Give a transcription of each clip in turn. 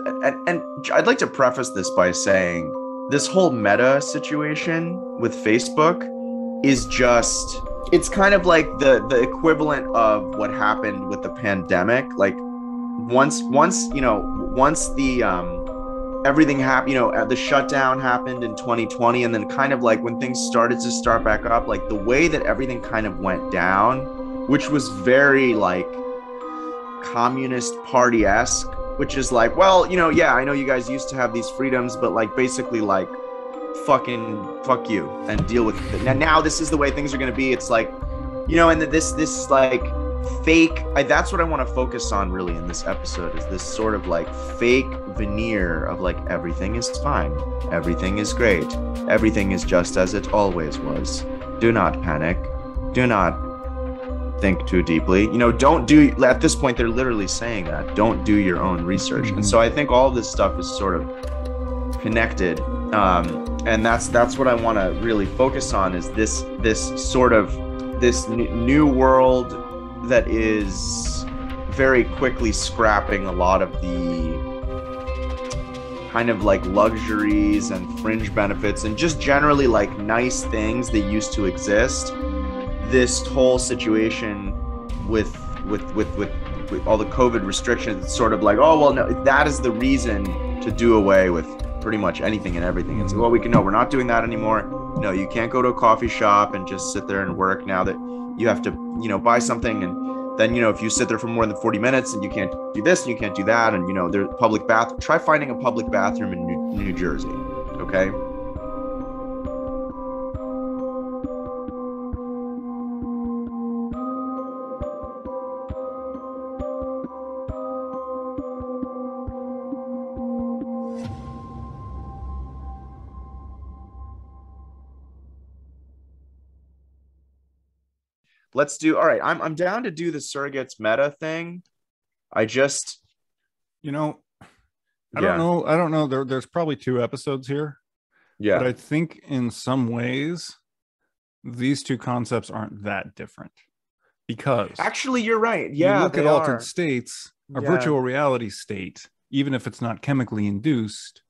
and I'd like to preface this by saying this whole meta situation with Facebook is just, it's kind of like the equivalent of what happened with the pandemic. Like once the everything happened, the shutdown happened in 2020, and then kind of like when things started to start back up, like the way that everything kind of went down, which was very like communist party-esque, which is like, well, yeah, I know you guys used to have these freedoms, but like basically like fuck you and deal with it. Now this is the way things are going to be. It's like, and this like fake, that's what I want to focus on really in this episode, is this sort of like fake veneer of like everything is fine, everything is great, everything is just as it always was. Do not panic, do not think too deeply, don't do, at this point they're literally saying that, don't do your own research. And so I think all this stuff is sort of connected, and that's what I want to really focus on, is this sort of this new world that is very quickly scrapping a lot of the kind of like luxuries and fringe benefits and just generally like nice things that used to exist. This whole situation with all the COVID restrictions, it's sort of like, oh well, no, that is the reason to do away with pretty much anything and everything. It's like, well, we're not doing that anymore. No, you can't go to a coffee shop and just sit there and work now that you have to, buy something. And then, if you sit there for more than 40 minutes and you can't do this and you can't do that, and, there's public bath, try finding a public bathroom in New Jersey. Okay. Let's do. All right. I'm down to do the surrogates meta thing. I just, I don't yeah, know. I don't know. There's probably 2 episodes here, but yeah. I think in some ways these 2 concepts aren't that different, because Actually, you're right. you Yeah, look at they altered are. states, a Yeah, virtual reality state, even if it's not chemically induced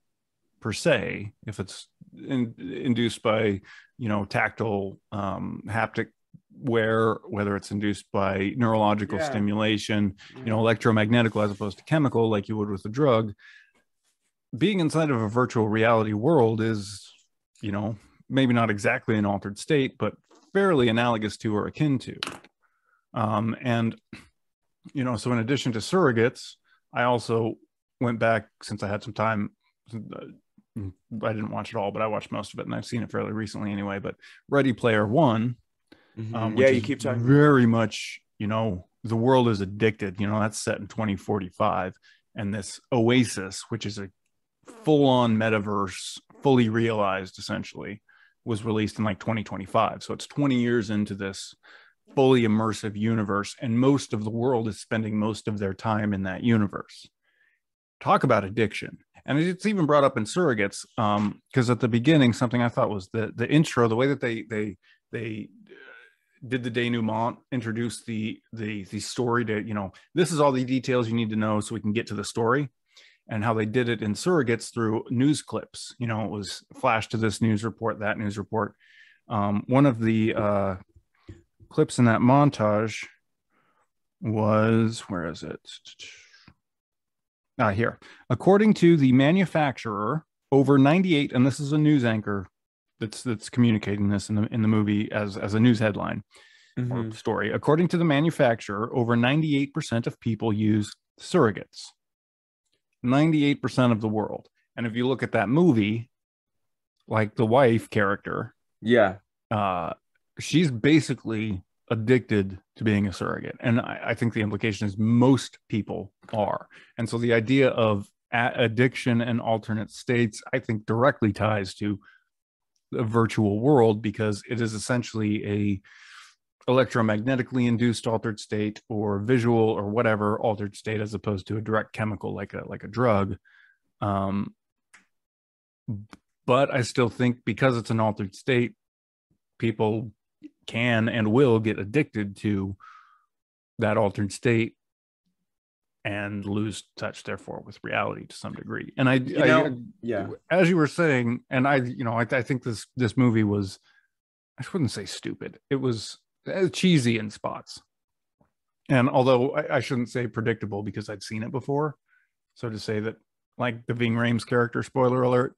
per se, if it's induced by, tactile, haptic wear, whether it's induced by neurological yeah. stimulation, electromagnetical as opposed to chemical, like you would with a drug. Being inside of a virtual reality world is, maybe not exactly an altered state, but fairly analogous to or akin to. And, so in addition to Surrogates, I also went back, since I had some time. I didn't watch it all, but I watched most of it, and I've seen it fairly recently anyway. But Ready Player One, Yeah, which you is keep talking about that. very much, the world is addicted. That's set in 2045, and this Oasis, which is a full-on metaverse, fully realized, essentially, was released in like 2025. So it's 20 years into this fully immersive universe, and most of the world is spending most of their time in that universe. Talk about addiction. And it's even brought up in Surrogates, because at the beginning, something I thought was the intro, the way that they did the denouement, introduced the story to, this is all the details you need to know so we can get to the story, and how they did it in Surrogates through news clips. It was flash to this news report, that news report. One of the clips in that montage was, where is it? Here. According to the manufacturer, over 98, and this is a news anchor that's communicating this in the movie as a news headline or story. According to the manufacturer, over 98% of people use surrogates. 98% of the world. And if you look at that movie, like the wife character, Yeah. she's basically addicted to being a surrogate. And I think the implication is most people are. And so the idea of addiction and alternate states, I think, directly ties to a virtual world, because it is essentially a electromagnetically induced altered state or visual or whatever altered state, as opposed to a direct chemical like a drug. But I still think, because it's an altered state, people can and will get addicted to that altered state and lose touch, therefore, with reality to some degree. And Yeah. as you were saying, and I think this movie was, I wouldn't say stupid. It was cheesy in spots. And although I shouldn't say predictable because I'd seen it before. So to say that, like, the Ving Rhames character, spoiler alert,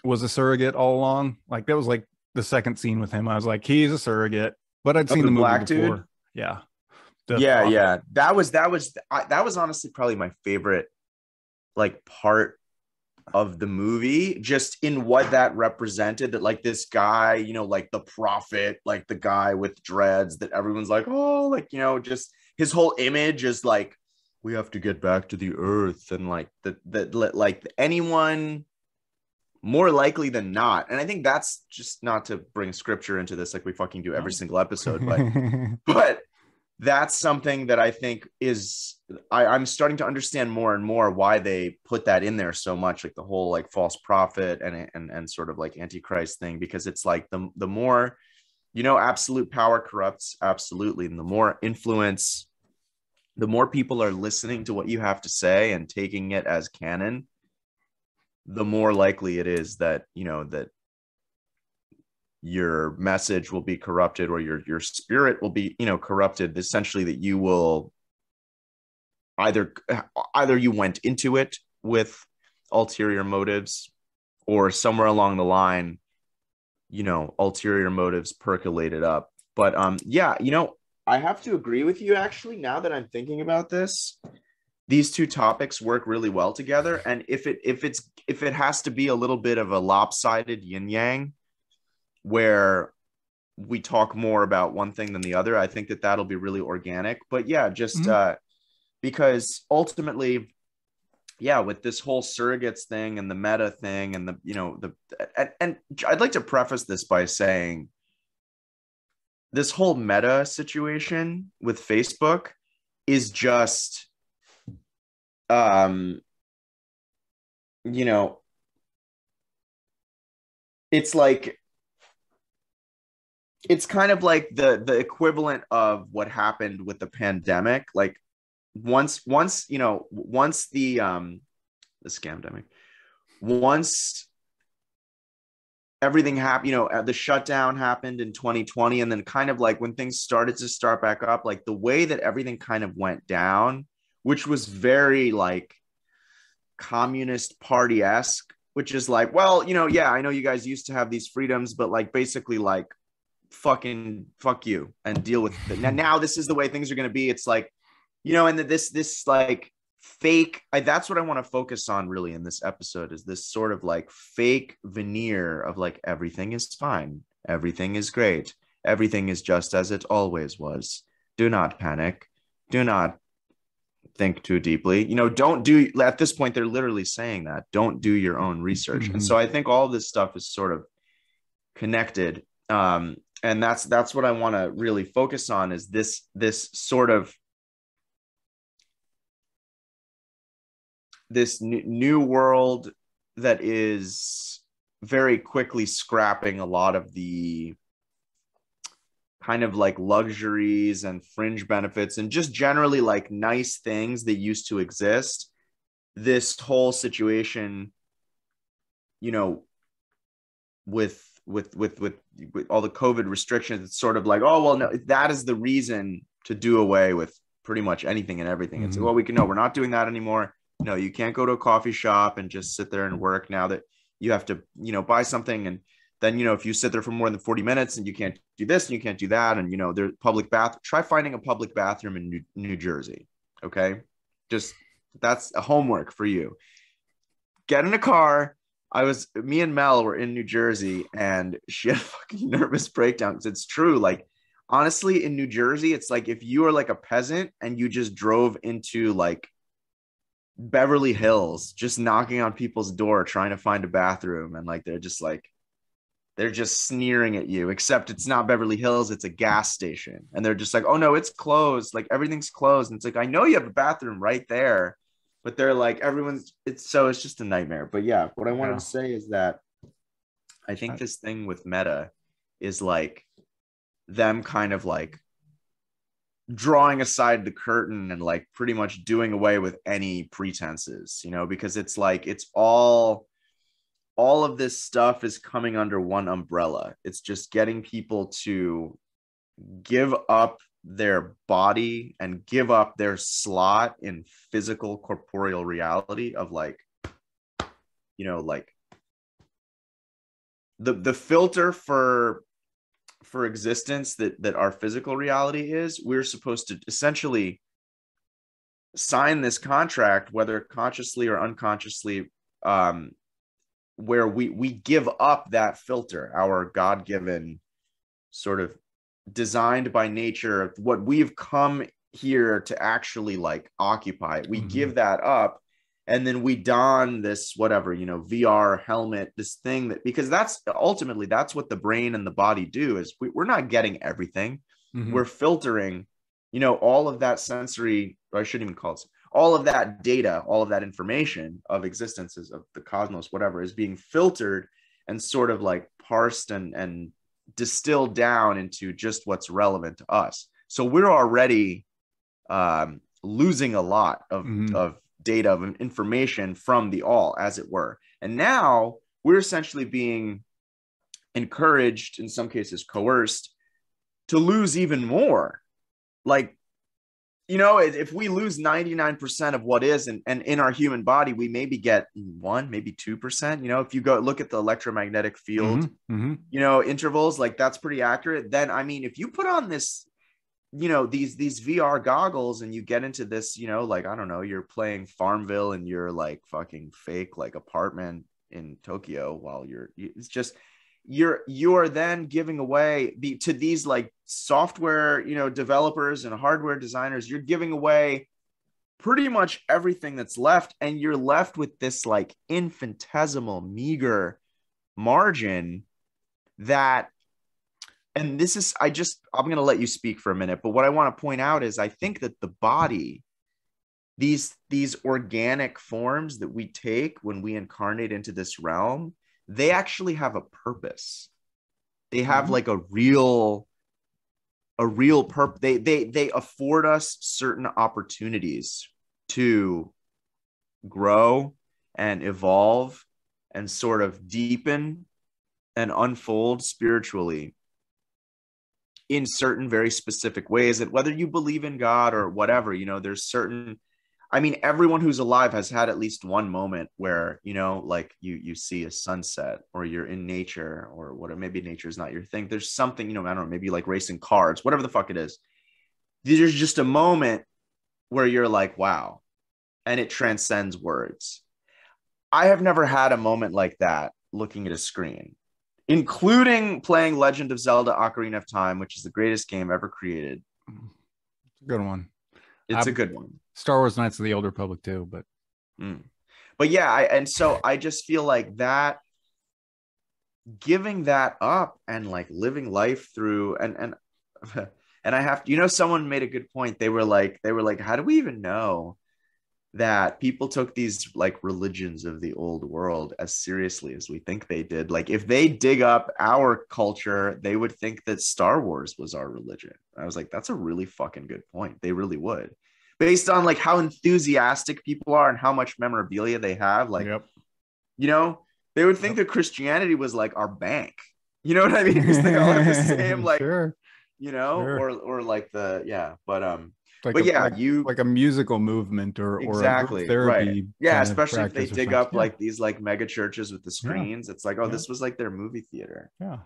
was a surrogate all along, like that was like the second scene with him. I was like, he's a surrogate, but I'd Oh, seen the the movie black dude. before. Yeah. Yeah, yeah. That was honestly probably my favorite like part of the movie, just in what that represented, that like this guy, like the prophet, like the guy with dreads that everyone's like, oh, like, just his whole image is like, we have to get back to the earth, and like that like anyone more likely than not. And I think that's just, not to bring scripture into this like we fucking do every No. single episode, but that's something that I think is, I'm starting to understand more and more why they put that in there so much, like the whole like false prophet and sort of like antichrist thing, because it's like the more, absolute power corrupts, absolutely, and the more influence, the more people are listening to what you have to say and taking it as canon, the more likely it is that that your message will be corrupted, or your spirit will be corrupted, essentially, that you will either you went into it with ulterior motives, or somewhere along the line ulterior motives percolated up. But yeah, I have to agree with you, actually, now that I'm thinking about this. These two topics work really well together, and if it has to be a little bit of a lopsided yin yang, where we talk more about one thing than the other, I think that that'll be really organic. But yeah, just because ultimately, yeah, with this whole surrogates thing and the meta thing and and I'd like to preface this by saying, this whole meta situation with Facebook is just it's like, it's kind of like the equivalent of what happened with the pandemic. Like, once the scamdemic, once everything happened, the shutdown happened in 2020, and then kind of like when things started to start back up, like the way that everything kind of went down, which was very like communist party-esque, which is like, well, yeah, I know you guys used to have these freedoms, but like basically like fucking fuck you and deal with it. Now this is the way things are going to be. It's like, and this like fake, that's what I want to focus on really in this episode, is this sort of like fake veneer of like, everything is fine, everything is great, everything is just as it always was, do not panic, do not think too deeply, don't do, at this point they're literally saying that, don't do your own research. And so I think all of this stuff is sort of connected, and that's what I want to really focus on, is this sort of this new world that is very quickly scrapping a lot of the kind of like luxuries and fringe benefits and just generally like nice things that used to exist. This whole situation, with all the COVID restrictions, it's sort of like, oh, well, no, that is the reason to do away with pretty much anything and everything. It's like, well, we're not doing that anymore. No, you can't go to a coffee shop and just sit there and work, now that you have to, buy something. And then, if you sit there for more than 40 minutes and you can't do this and you can't do that, and, there's public try finding a public bathroom in New Jersey. Okay. Just, that's a homework for you. Get in a car. Me and Mel were in New Jersey, and she had a fucking nervous breakdown, because it's true. Like, honestly, in New Jersey, it's like if you are like a peasant and you just drove into like Beverly Hills, just knocking on people's door trying to find a bathroom, and like they're just sneering at you, except it's not Beverly Hills, it's a gas station, and they're just like, oh no, it's closed, like everything's closed. And it's like, I know you have a bathroom right there, but they're like, it's just a nightmare. But yeah, what I wanted to say is that I think this thing with meta is like them kind of like drawing aside the curtain and like pretty much doing away with any pretenses, you know, because it's like it's all of this stuff is coming under one umbrella. It's just getting people to give up their body and give up their slot in physical corporeal reality of like, you know, like the filter for existence that our physical reality is. We're supposed to essentially sign this contract, whether consciously or unconsciously, where we give up that filter, our God-given sort of designed by nature, what we've come here to actually like occupy. We give that up, and then we don this whatever, you know, VR helmet, this thing that, because that's ultimately that's what the brain and the body do, is we're not getting everything. We're filtering, you know, all of that sensory, or I shouldn't even call it, all of that data, all of that information of existences of the cosmos, whatever, is being filtered and sort of like parsed and distilled down into just what's relevant to us. So we're already losing a lot of data, of information from the all, as it were. And now we're essentially being encouraged, in some cases coerced, to lose even more. Like, you know, if we lose 99% of what is, and in our human body, we maybe get 1, maybe 2%, you know, if you go look at the electromagnetic field, you know, intervals, like that's pretty accurate. Then, I mean, if you put on this, you know, these VR goggles and you get into this, you know, like, I don't know, you're playing Farmville and you're like fucking fake, like apartment in Tokyo while it's just, you're then giving away to these like software, you know, developers and hardware designers, you're giving away pretty much everything that's left, and you're left with this like infinitesimal meager margin that, and this is, I'm going to let you speak for a minute, but what I want to point out is I think that the body, these organic forms that we take when we incarnate into this realm, they actually have a purpose. They have like a real purpose. They afford us certain opportunities to grow and evolve and sort of deepen and unfold spiritually in certain very specific ways. And whether you believe in God or whatever, you know, there's certain, I mean, everyone who's alive has had at least one moment where, you know, like you see a sunset, or you're in nature, or whatever. Maybe nature is not your thing. There's something, you know, I don't know, maybe like racing cars, whatever the fuck it is. There's just a moment where you're like, wow, and it transcends words. I have never had a moment like that looking at a screen, including playing Legend of Zelda Ocarina of Time, which is the greatest game ever created. Good one. It's a good one. Star Wars Knights of the Old Republic too, but yeah, and so I just feel like that, giving that up and like living life through, and and I have to, you know, someone made a good point. They were like, how do we even know that people took these like religions of the old world as seriously as we think they did? Like, if they dig up our culture, they would think that Star Wars was our religion. I was like, that's a really fucking good point. They really would, based on like how enthusiastic people are and how much memorabilia they have. Like, you know, they would think that Christianity was like our bank. You know what I mean? Because they all have the same, like, you know, or like but yeah, like a musical movement or exactly, a therapy, right? Yeah, especially if they dig up like these like mega churches with the screens. It's like, oh, this was like their movie theater. Yeah,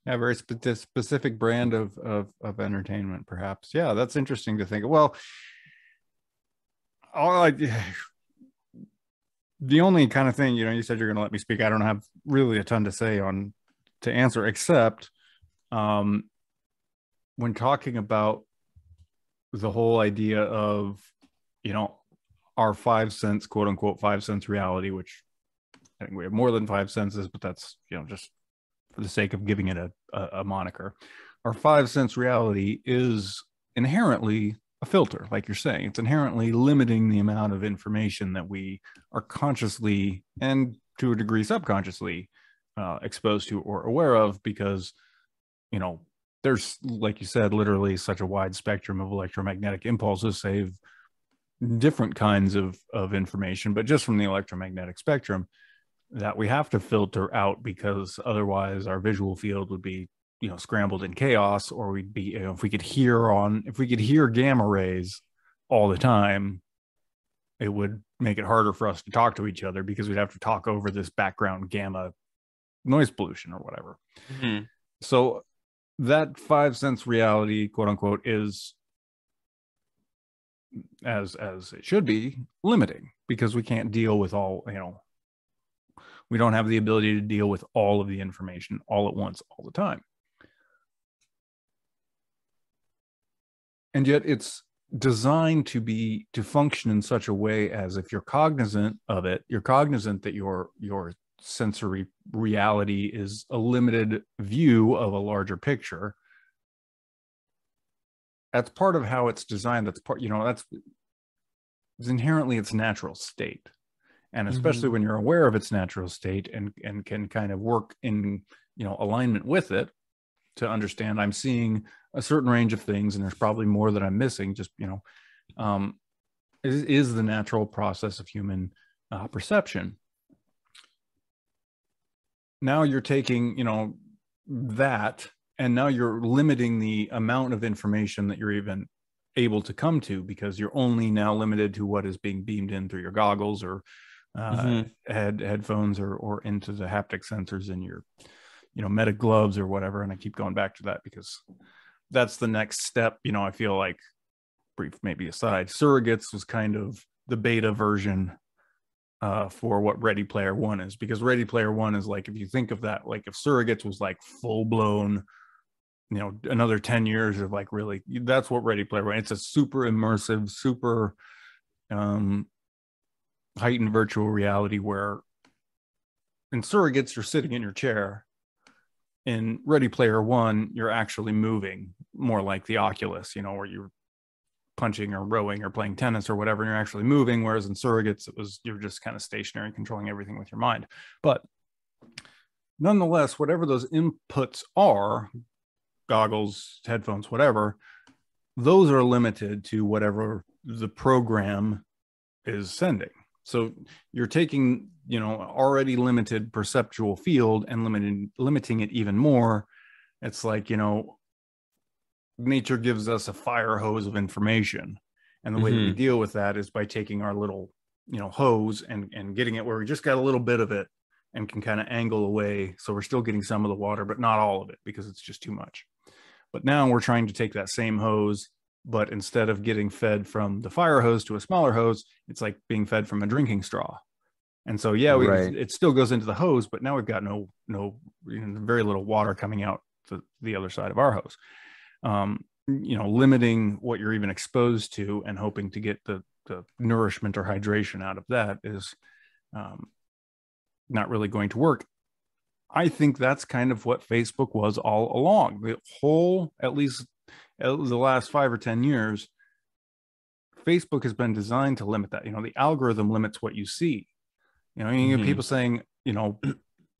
very specific brand of entertainment, perhaps. Yeah, that's interesting to think. Well, the only kind of thing, you know, you said you're going to let me speak. I don't have really a ton to say to answer, except when talking about the whole idea of, you know, our 5 sense, quote unquote, 5 sense reality, which I think we have more than 5 senses, but that's, you know, just for the sake of giving it a moniker. Our 5 sense reality is inherently a filter, like you're saying. It's inherently limiting the amount of information that we are consciously and to a degree subconsciously exposed to or aware of, because, you know, there's, like you said, literally such a wide spectrum of electromagnetic impulses, save different kinds of information, but just from the electromagnetic spectrum that we have to filter out, because otherwise our visual field would be, scrambled in chaos, or we'd be, if we could hear gamma rays all the time, it would make it harder for us to talk to each other, because we'd have to talk over this background gamma noise pollution or whatever. Mm-hmm. So that 5 sense reality, quote unquote, is, as it should be, limiting, because we can't deal with all, we don't have the ability to deal with all of the information all at once, all the time. And yet it's designed to function in such a way as, if you're cognizant of it, you're cognizant that your sensory reality is a limited view of a larger picture. That's part of how it's designed. That's part, that's inherently its natural state. And especially when you're aware of its natural state and can kind of work in, alignment with it, to understand I'm seeing a certain range of things, and there's probably more that I'm missing. Just, is the natural process of human perception. Now you're taking, that, and now you're limiting the amount of information that you're even able to come to, because you're only now limited to what is being beamed in through your goggles, or headphones, or into the haptic sensors in your, Meta gloves or whatever. And I keep going back to that because that's the next step. I feel like, brief maybe aside, Surrogates was kind of the beta version for what Ready Player One is, because Ready Player One is like, if you think of that, like if Surrogates was like full blown, another 10 years of like, really, that's what Ready Player One. It's a super immersive, super heightened virtual reality, where in Surrogates you're sitting in your chair. In Ready Player One, you're actually moving, more like the Oculus, where you're punching or rowing or playing tennis or whatever, and you're actually moving. Whereas in Surrogates, you're just kind of stationary, controlling everything with your mind. But nonetheless, whatever those inputs are, goggles, headphones, whatever, those are limited to whatever the program is sending. So you're taking, already limited perceptual field and limiting it even more. It's like, nature gives us a fire hose of information. And the way that we deal with that is by taking our little, hose and getting it where we just got a little bit of it and can kind of angle away. So we're still getting some of the water, but not all of it, because it's just too much. But now we're trying to take that same hose, but instead of getting fed from the fire hose to a smaller hose, it's like being fed from a drinking straw. And so, it still goes into the hose, but now we've got no, very little water coming out the other side of our hose. Limiting what you're even exposed to and hoping to get the nourishment or hydration out of that is not really going to work. I think that's kind of what Facebook was all along. The whole, at least the last 5 or 10 years, Facebook has been designed to limit that. The algorithm limits what you see. You get people saying,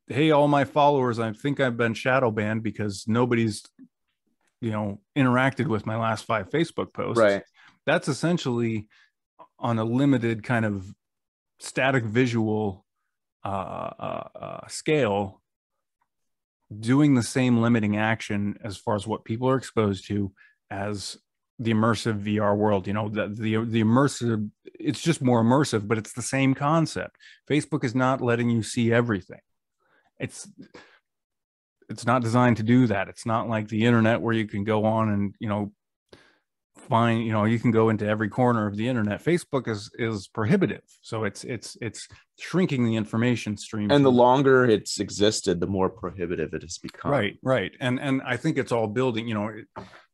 hey, all my followers, I think I've been shadow banned because nobody's, interacted with my last 5 Facebook posts. Right. That's essentially on a limited kind of static visual scale, doing the same limiting action as far as what people are exposed to as the immersive VR world. The immersive, it's just more immersive, but it's the same concept. Facebook is not letting you see everything. It's not designed to do that. It's not like the internet where you can go on and, find, you can go into every corner of the internet. Facebook is prohibitive. So it's shrinking the information stream. And the longer it's existed, the more prohibitive it has become. Right. And I think it's all building,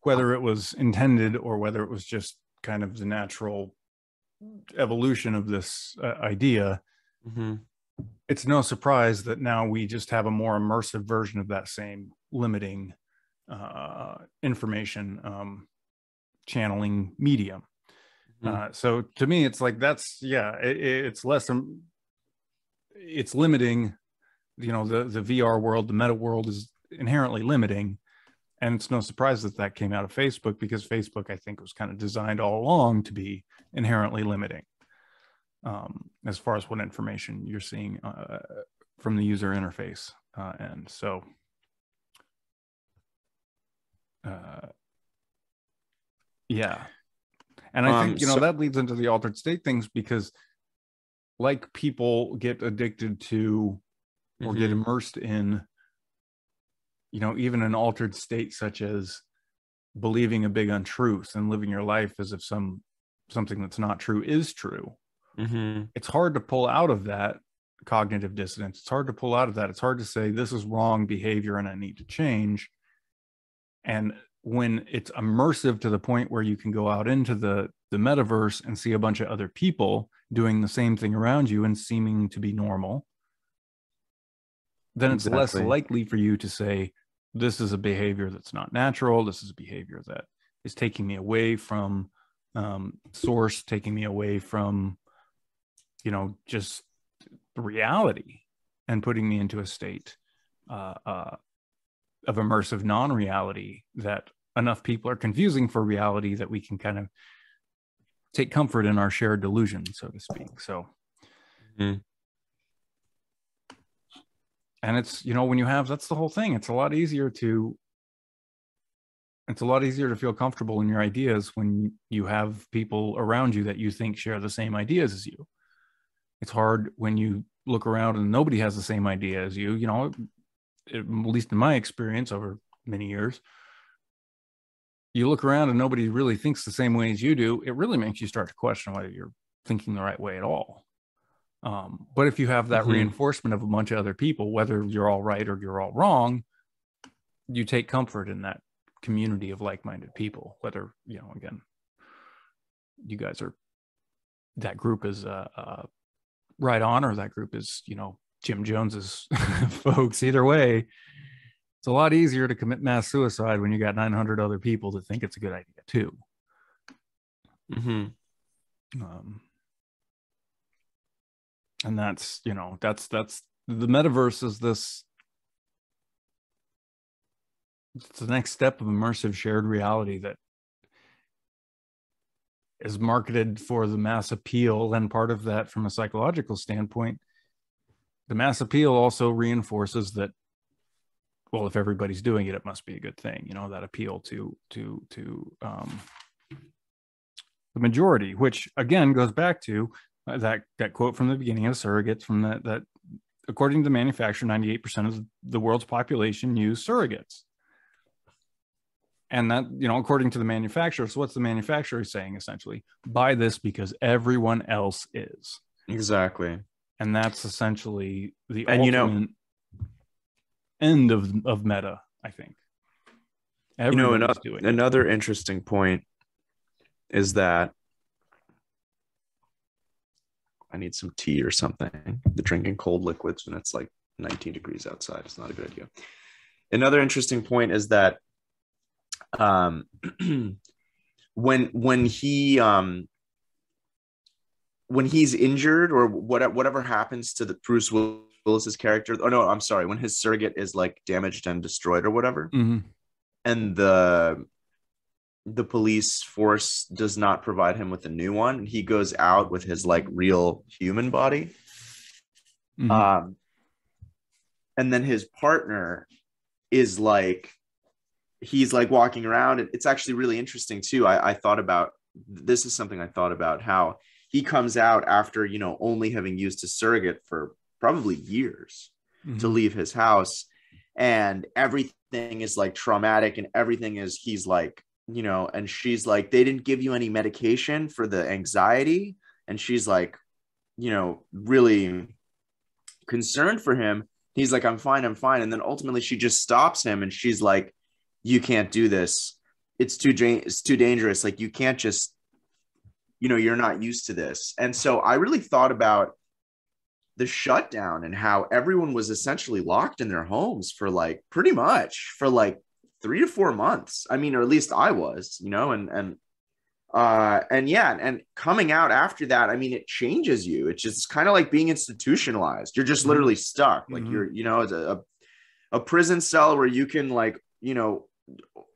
whether it was intended or whether it was just kind of the natural evolution of this idea. It's no surprise that now we just have a more immersive version of that same limiting information channeling medium. So to me, it's like, it's less, it's limiting, the VR world, the meta world is inherently limiting. And it's no surprise that that came out of Facebook, because Facebook, I think, was kind of designed all along to be inherently limiting, as far as what information you're seeing from the user interface. And so, yeah. And I think, that leads into the altered state things, because like people get addicted to or get immersed in, even an altered state, such as believing a big untruth and living your life as if something that's not true is true. It's hard to pull out of that cognitive dissonance. It's hard to pull out of that. It's hard to say this is wrong behavior and I need to change. And when it's immersive to the point where you can go out into the metaverse and see a bunch of other people doing the same thing around you and seeming to be normal, then it's less likely for you to say, this is a behavior that's not natural. This is a behavior that is taking me away from source, taking me away from, just reality, and putting me into a state of immersive non-reality that enough people are confusing for reality that we can kind of take comfort in our shared delusion, so to speak. So, and it's, when you have, that's the whole thing. It's a lot easier to feel comfortable in your ideas when you have people around you that you think share the same ideas as you. It's hard when you look around and nobody has the same idea as you, at least in my experience over many years. You look around and nobody really thinks the same way as you do. It really makes you start to question whether you're thinking the right way at all. But if you have that reinforcement of a bunch of other people, whether you're all right or you're all wrong, you take comfort in that community of like-minded people, whether, again, you guys are, that group is right on, or that group is, Jim Jones's folks. Either way, it's a lot easier to commit mass suicide when you got 900 other people that think it's a good idea too. And that's, that's the metaverse is this, it's the next step of immersive shared reality that is marketed for the mass appeal. And part of that, from a psychological standpoint, the mass appeal also reinforces that, well, if everybody's doing it, it must be a good thing. That appeal to the majority, which again goes back to that quote from the beginning of Surrogates, from that according to the manufacturer, 98% of the world's population use surrogates. And that, according to the manufacturer, so what's the manufacturer saying essentially? Buy this because everyone else is. Exactly. And that's essentially the ultimate end of meta, I think. Another interesting point is that I need some tea or something. The drinking cold liquids when it's like 19 degrees outside is not a good idea. Another interesting point is that when he's injured, or whatever happens to the Bruce Willis's character, oh no, I'm sorry, when his surrogate is like damaged and destroyed or whatever, and the police force does not provide him with a new one, he goes out with his like real human body, and then his partner is like, he's like walking around, and it's actually really interesting too. I thought about, this is something I thought about, how he comes out after, only having used his surrogate for probably years to leave his house, and everything is like traumatic, and everything is, he's like, and she's like, they didn't give you any medication for the anxiety, and she's like, really concerned for him. He's like, I'm fine. And then ultimately she just stops him, and she's like, you can't do this. It's too dangerous. Like, you can't just, you're not used to this. And so I really thought about the shutdown and how everyone was essentially locked in their homes for like, pretty much for like 3 to 4 months. I mean, or at least I was, and coming out after that, I mean, it changes you. It's just kind of like being institutionalized. You're just literally stuck. Like, you're, it's a prison cell where you can, like,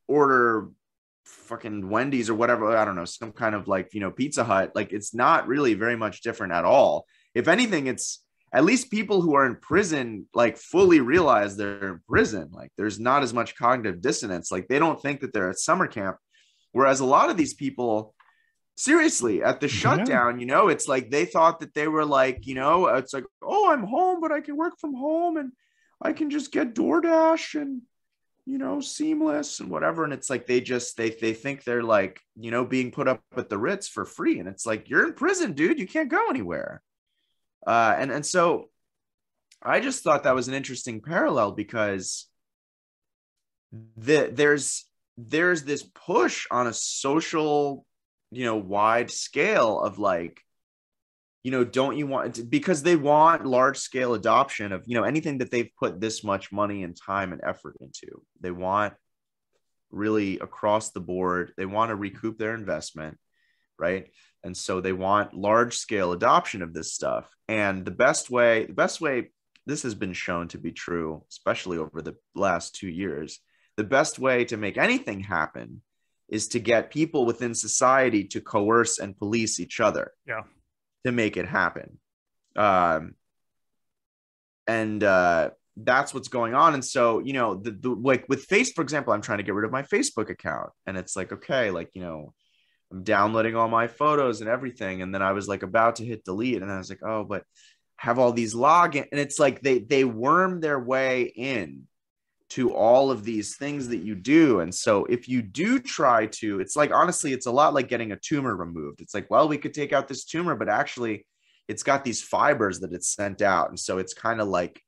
order fucking Wendy's or whatever, I don't know, some kind of like, Pizza Hut. Like, it's not really very much different at all. If anything, it's at least people who are in prison like fully realize they're in prison. Like, there's not as much cognitive dissonance. Like, they don't think that they're at summer camp. Whereas a lot of these people, seriously, at the shutdown, it's like they thought that they were like, it's like, oh, I'm home, but I can work from home and I can just get DoorDash and seamless and whatever. And it's like they think they're like, being put up at the Ritz for free. And it's like, you're in prison, dude. You can't go anywhere. And so I just thought that was an interesting parallel, because there's this push on a social, wide scale of like, don't you want to, because they want large scale adoption of, anything that they've put this much money and time and effort into. They want really across the board, they want to recoup their investment, right? And so they want large scale adoption of this stuff. And the best way this has been shown to be true, especially over the last 2 years, the best way to make anything happen is to get people within society to coerce and police each other. Yeah. To make it happen. And that's what's going on. And so, like with Facebook, for example, I'm trying to get rid of my Facebook account. And it's like, okay, like, I'm downloading all my photos and everything. And then I was like about to hit delete. And I was like, oh, but have all these login. And it's like they worm their way in to all of these things that you do. And so if you do try to, it's like, honestly, it's a lot like getting a tumor removed. It's like, well, we could take out this tumor, but actually it's got these fibers that it's sent out. And so it's kind of like,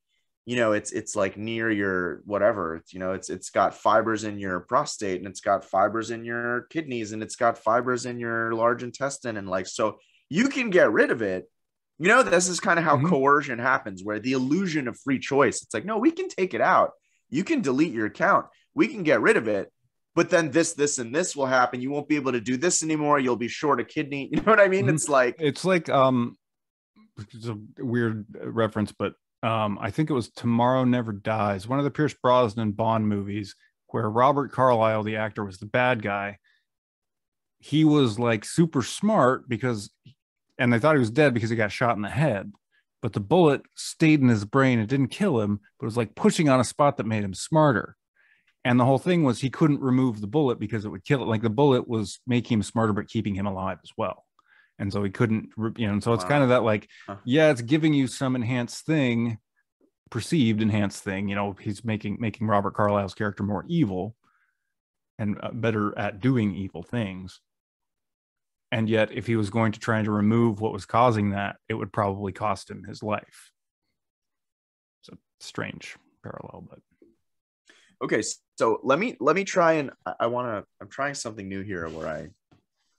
it's like near your, whatever, it's got fibers in your prostate, and it's got fibers in your kidneys, and it's got fibers in your large intestine. And like, so you can get rid of it. This is kind of how coercion happens, where the illusion of free choice, it's like, no, we can take it out. You can delete your account. We can get rid of it. But then this, and this will happen. You won't be able to do this anymore. You'll be short a kidney. You know what I mean? It's like it's a weird reference, but I think it was Tomorrow Never Dies, one of the Pierce Brosnan Bond movies, where Robert Carlyle, the actor, was the bad guy. He was like super smart and they thought he was dead because he got shot in the head. But the bullet stayed in his brain. It didn't kill him, but it was like pushing on a spot that made him smarter. And the whole thing was he couldn't remove the bullet because it would kill it. Like the bullet was making him smarter, but keeping him alive as well. And so he couldn't, and so it's kind of that like, yeah, it's giving you some perceived enhanced thing. He's making Robert Carlyle's character more evil and better at doing evil things. And yet, if he was going to try to remove what was causing that, it would probably cost him his life. It's a strange parallel, but okay. So let me try and I'm trying something new here where I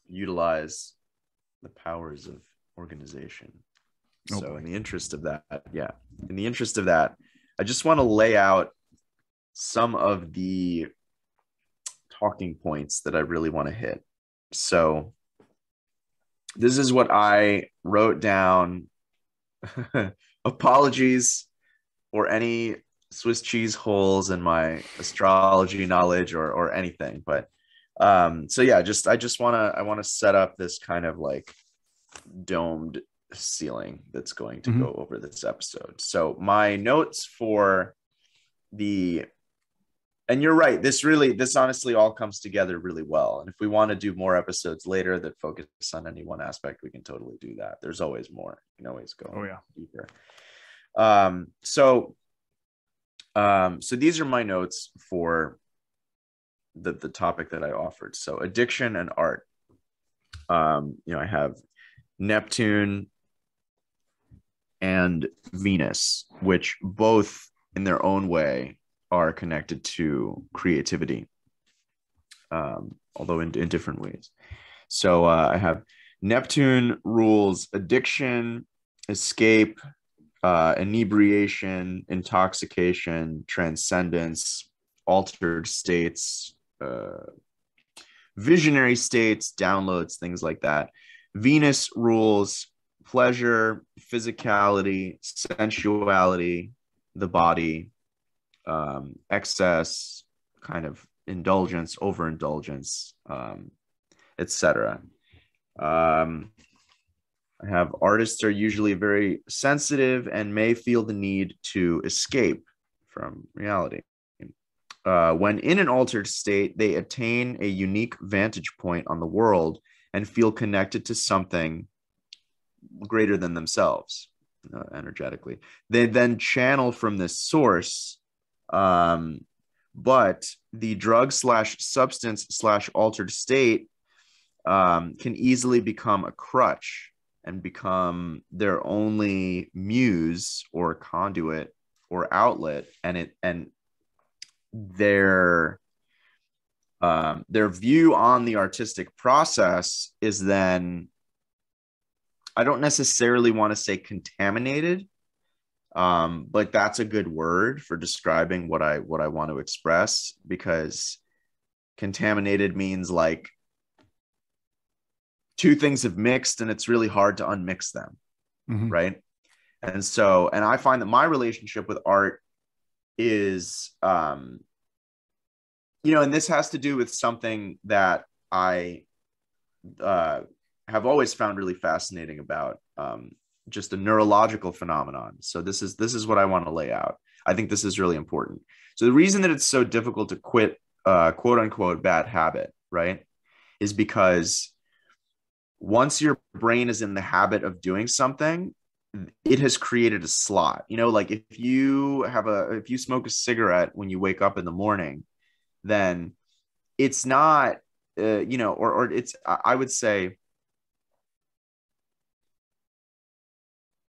utilize the powers of organization. So in the interest of that, I just want to lay out some of the talking points that I really want to hit. So this is what I wrote down. Apologies for any Swiss cheese holes in my astrology knowledge or anything. But so yeah, I want to set up this kind of like domed ceiling that's going to go over this episode. So my notes for and you're right, this honestly all comes together really well. And if we want to do more episodes later that focus on any one aspect, we can totally do that. There's always more. You can always go deeper. So these are my notes for the topic that I offered. So addiction and art. I have Neptune and Venus, which both in their own way are connected to creativity, although in different ways. So I have Neptune rules addiction, escape, inebriation, intoxication, transcendence, altered states, visionary states, downloads, things like that. Venus rules pleasure, physicality, sensuality, the body, excess, kind of indulgence, overindulgence, etc. I have artists are usually very sensitive and may feel the need to escape from reality. When in an altered state, they attain a unique vantage point on the world and feel connected to something greater than themselves energetically. They then channel from this source, but the drug slash substance slash altered state can easily become a crutch and become their only muse or conduit or outlet, and their view on the artistic process is then, I don't necessarily want to say contaminated, but that's a good word for describing what I want to express, because contaminated means like two things have mixed and it's really hard to unmix them. Mm-hmm. Right. And so, and I find that my relationship with art is, and this has to do with something that I have always found really fascinating about just a neurological phenomenon. So this is what I want to lay out. I think this is really important. So the reason that it's so difficult to quit quote unquote bad habit, right, is because once your brain is in the habit of doing something, it has created a slot. Like if you smoke a cigarette when you wake up in the morning, then it's not, or it's, I would say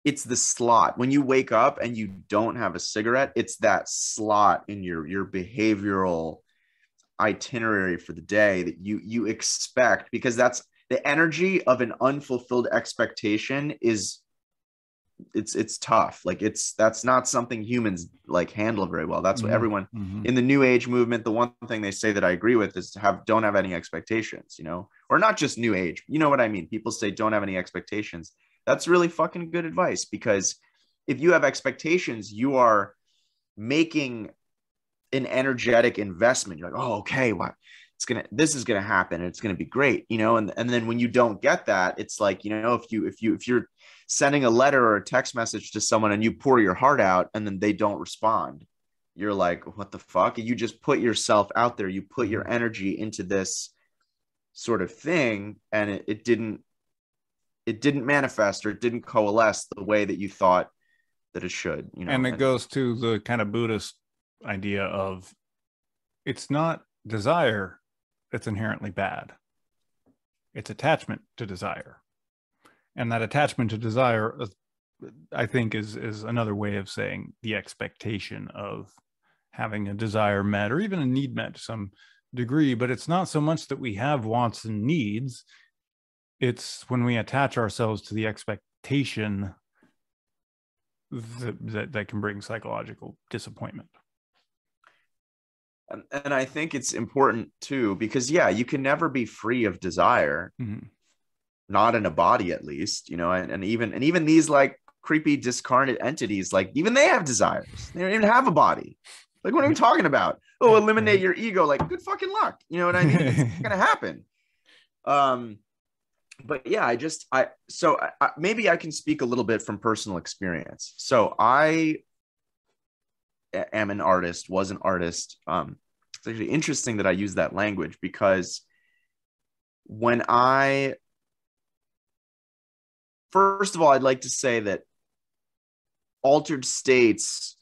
it's the slot. When you wake up and you don't have a cigarette, it's that slot in your behavioral itinerary for the day that you expect, because that's the energy of an unfulfilled expectation. It's tough. Like that's not something humans like handle very well. That's what everyone in the new age movement, the one thing they say that I agree with is don't have any expectations, or not just new age. You know what I mean? People say don't have any expectations. That's really fucking good advice, because if you have expectations, you are making an energetic investment. You're like, oh, okay, well, this is gonna happen and it's gonna be great, and then when you don't get that, it's like, if you're sending a letter or a text message to someone and you pour your heart out and then they don't respond, you're like, what the fuck? You just put yourself out there, you put your energy into this sort of thing, and it didn't manifest, or it didn't coalesce the way that you thought that it should, And it goes to the kind of Buddhist idea of, it's not desire that's inherently bad. It's attachment to desire. And that attachment to desire, I think, is another way of saying the expectation of having a desire met, or even a need met to some degree. But it's not so much that we have wants and needs. It's when we attach ourselves to the expectation that can bring psychological disappointment. And I think it's important too, because you can never be free of desire, not in a body at least, and even these like creepy discarnate entities, like even they have desires. They don't even have a body. Like, what are we talking about? Oh, eliminate your ego. Like, good fucking luck. You know what I mean? It's gonna happen. But yeah, maybe I can speak a little bit from personal experience. So I am an artist, was an artist. It's actually interesting that I use that language, because first of all, I'd like to say that altered states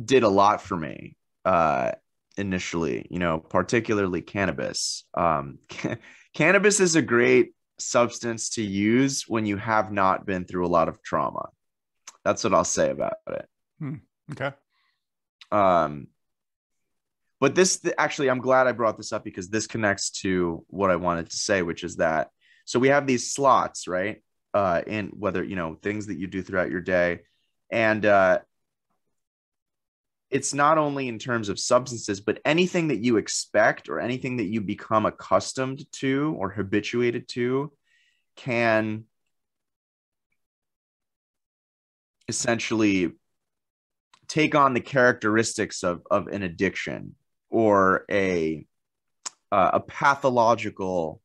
did a lot for me initially, particularly cannabis. Cannabis is a great substance to use when you have not been through a lot of trauma. That's what I'll say about it. Okay. But actually, I'm glad I brought this up, because this connects to what I wanted to say, which is that, so we have these slots, right? In whether, things that you do throughout your day. And it's not only in terms of substances, but anything that you expect or anything that you become accustomed to or habituated to can essentially take on the characteristics of an addiction. or a pathological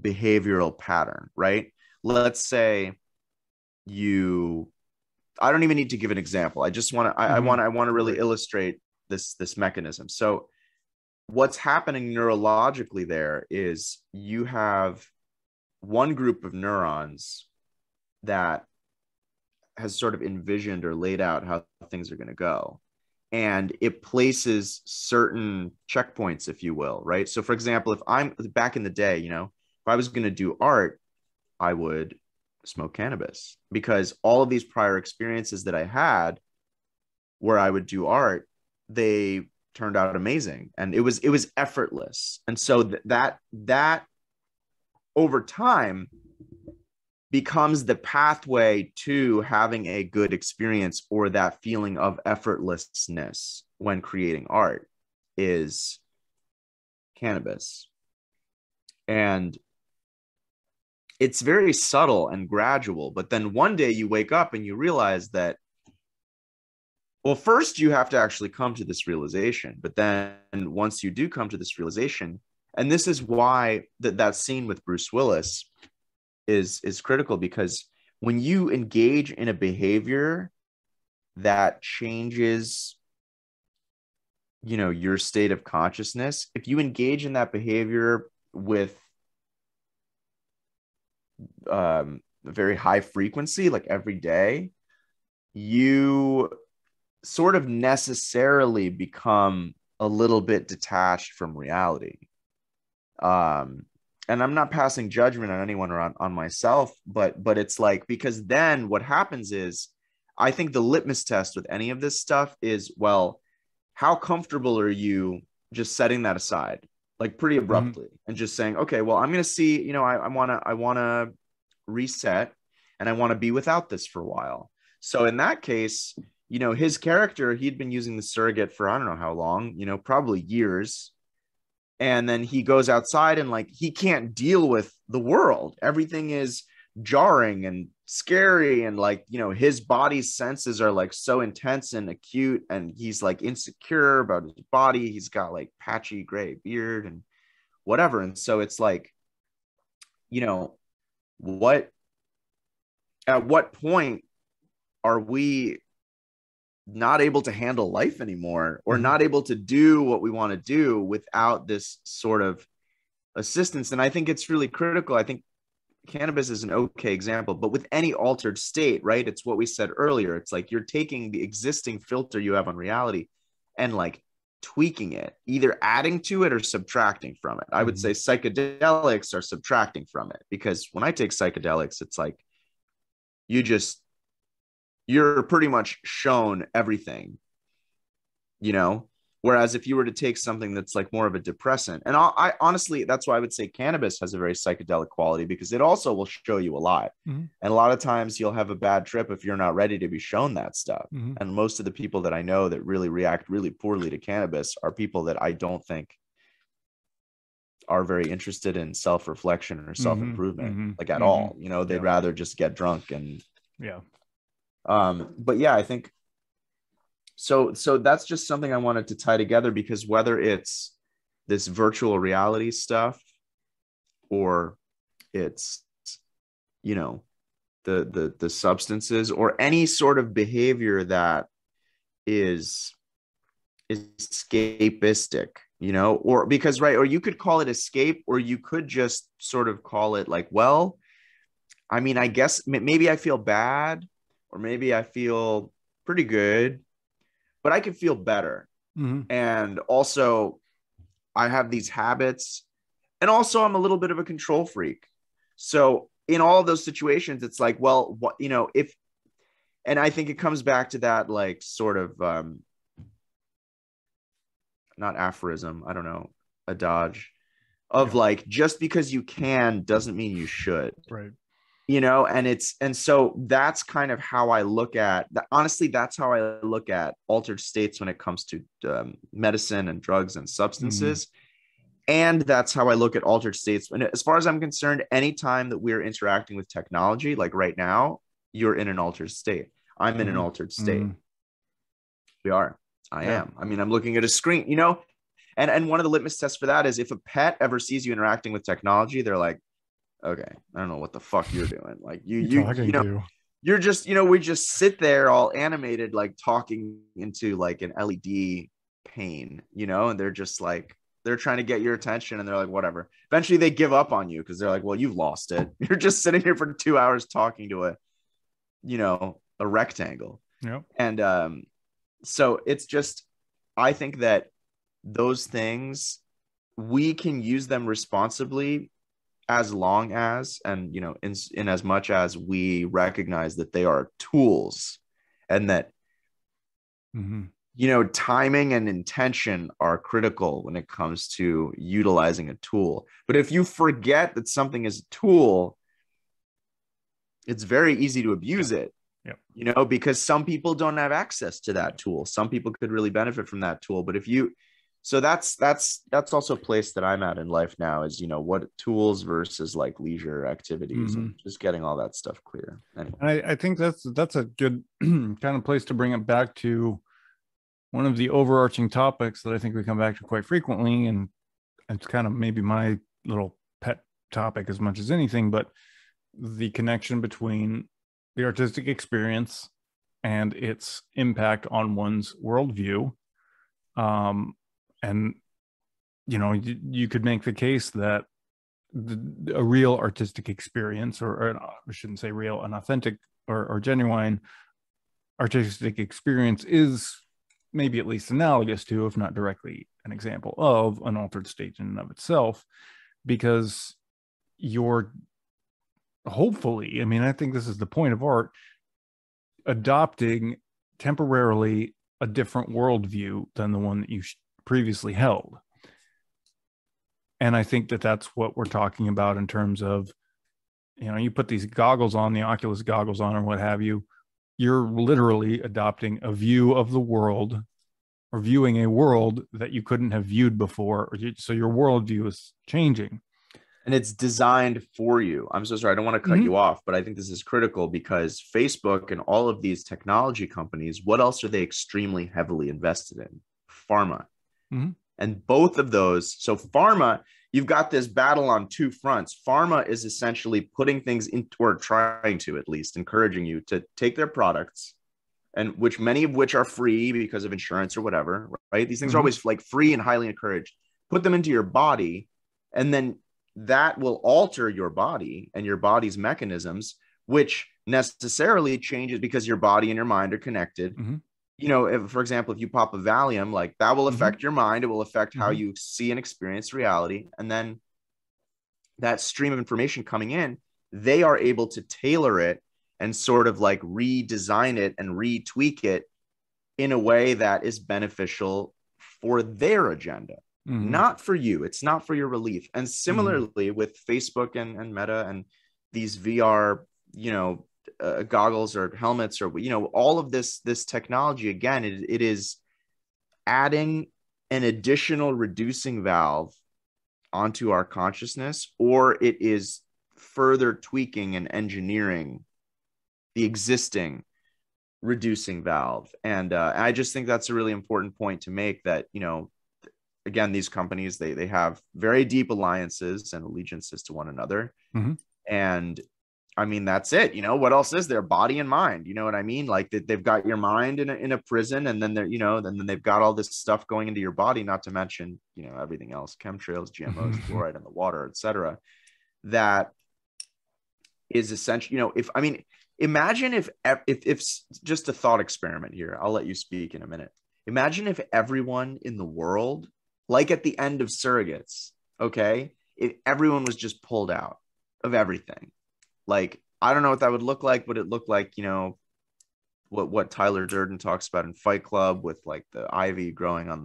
behavioral pattern, right? Let's say you, I don't even need to give an example. I just want to, I want to really illustrate this mechanism. So what's happening neurologically there is you have one group of neurons that has sort of envisioned or laid out how things are going to go. And it places certain checkpoints, if you will, right? So, for example, if I'm back in the day, you know, if I was going to do art, I would smoke cannabis because all of these prior experiences that I had where I would do art, they turned out amazing, and it was effortless. And so that over time becomes the pathway to having a good experience, or that feeling of effortlessness when creating art is cannabis. And it's very subtle and gradual, but then one day you wake up and you realize that, well, first you have to actually come to this realization, but then once you do come to this realization, and this is why that scene with Bruce Willis is critical, because when you engage in a behavior that changes, you know, your state of consciousness, if you engage in that behavior with very high frequency, like every day, you sort of necessarily become a little bit detached from reality. And I'm not passing judgment on anyone or on myself, but it's like, because then what happens is, I think the litmus test with any of this stuff is, well, how comfortable are you just setting that aside, like pretty abruptly, and just saying, okay, well, I'm going to see, you know, I want to reset, and I want to be without this for a while. So in that case, you know, his character, he'd been using the surrogate for I don't know how long, you know, probably years. And then he goes outside and like he can't deal with the world. Everything is jarring and scary, and like, you know, his body's senses are like so intense and acute, and he's like insecure about his body. He's got like patchy gray beard and whatever. And so it's like, you know, what at what point are we not able to handle life anymore, or not able to do what we want to do without this sort of assistance? And I think it's really critical. I think cannabis is an okay example, but with any altered state, right? It's what we said earlier. It's like you're taking the existing filter you have on reality and like tweaking it, either adding to it or subtracting from it. I would say psychedelics are subtracting from it, because when I take psychedelics, it's like you're pretty much shown everything, you know? Whereas if you were to take something that's like more of a depressant, and I honestly, that's why I would say cannabis has a very psychedelic quality, because it also will show you a lot. And a lot of times you'll have a bad trip if you're not ready to be shown that stuff. And most of the people that I know that really react really poorly to cannabis are people that I don't think are very interested in self-reflection or self-improvement, like at all. You know, they'd rather just get drunk and but yeah, I think so that's just something I wanted to tie together, because whether it's this virtual reality stuff, or it's, you know, the substances, or any sort of behavior that is escapistic, you know, or because, right, or you could call it escape, or you could just sort of call it like, well, I mean, I guess maybe I feel bad, or maybe I feel pretty good, but I could feel better. And also I have these habits, and also I'm a little bit of a control freak. So in all of those situations, it's like, well, what, you know, if, and I think it comes back to that, like sort of, not aphorism, I don't know, adage of like, just because you can doesn't mean you should. Right. You know, and so that's kind of how I look at that. Honestly, that's how I look at altered states when it comes to medicine and drugs and substances. And that's how I look at altered states. And as far as I'm concerned, anytime that we're interacting with technology, like right now, you're in an altered state. I'm in an altered state. We are. I am. I mean, I'm looking at a screen, you know, And one of the litmus tests for that is if a pet ever sees you interacting with technology, they're like, okay, I don't know what the fuck you're doing. Like You talking to? you're just, we just sit there all animated, like talking into like an LED pane, and they're just like, they're trying to get your attention and they're like, whatever. Eventually they give up on you because they're like, well, you've lost it. You're just sitting here for 2 hours talking to a rectangle. Yep. And so it's just, I think that those things, we can use them responsibly as long as, and in as much as we recognize that they are tools, and that timing and intention are critical when it comes to utilizing a tool. But if you forget that something is a tool, it's very easy to abuse it. Because some people don't have access to that tool. Some people could really benefit from that tool. But so that's also a place that I'm at in life now, is what tools versus like leisure activities, and just getting all that stuff clear. Anyway. I think that's a good kind of place to bring it back to one of the overarching topics that I think we come back to quite frequently, and it's kind of maybe my little pet topic as much as anything, but the connection between the artistic experience and its impact on one's worldview. And you could make the case that a real artistic experience, or I shouldn't say real, an authentic or genuine artistic experience is maybe at least analogous to, if not directly an example of, an altered state in and of itself, because you're hopefully, I think this is the point of art, adopting temporarily a different worldview than the one that you previously held. And I think that that's what we're talking about in terms of, you put these goggles on, the Oculus goggles on, or what have you, you're literally adopting a view of the world, or viewing a world that you couldn't have viewed before. So your worldview is changing. And it's designed for you. I'm so sorry, I don't want to cut you off, but I think this is critical, because Facebook and all of these technology companies, what else are they extremely heavily invested in? Pharma. And both of those, so pharma, you've got this battle on two fronts. Pharma is essentially putting things into, or trying to at least, encouraging you to take their products, and many of which are free because of insurance or whatever, right? These things are always like free and highly encouraged. Put them into your body, and then that will alter your body and your body's mechanisms, which necessarily changes because your body and your mind are connected. If, for example, if you pop a Valium, like that will affect your mind. It will affect how you see and experience reality. And then that stream of information coming in, they are able to tailor it and sort of like redesign it and retweak it in a way that is beneficial for their agenda. Not for you. It's not for your relief. And similarly with Facebook and Meta and these VR, goggles or helmets, or all of this technology, again, it is adding an additional reducing valve onto our consciousness, or it is further tweaking and engineering the existing reducing valve. And I just think that's a really important point to make, that again, these companies, they have very deep alliances and allegiances to one another. And that's it. What else is there? Body and mind. You know what I mean? Like they've got your mind in a prison, and then they're, then they've got all this stuff going into your body, not to mention, everything else, chemtrails, GMOs, fluoride in the water, etc. That is essential. Imagine if just a thought experiment here, I'll let you speak in a minute. Imagine if everyone in the world, like at the end of Surrogates, okay, if everyone was just pulled out of everything. Like, I don't know what that would look like, but it looked like, what Tyler Durden talks about in Fight Club, with like the ivy growing on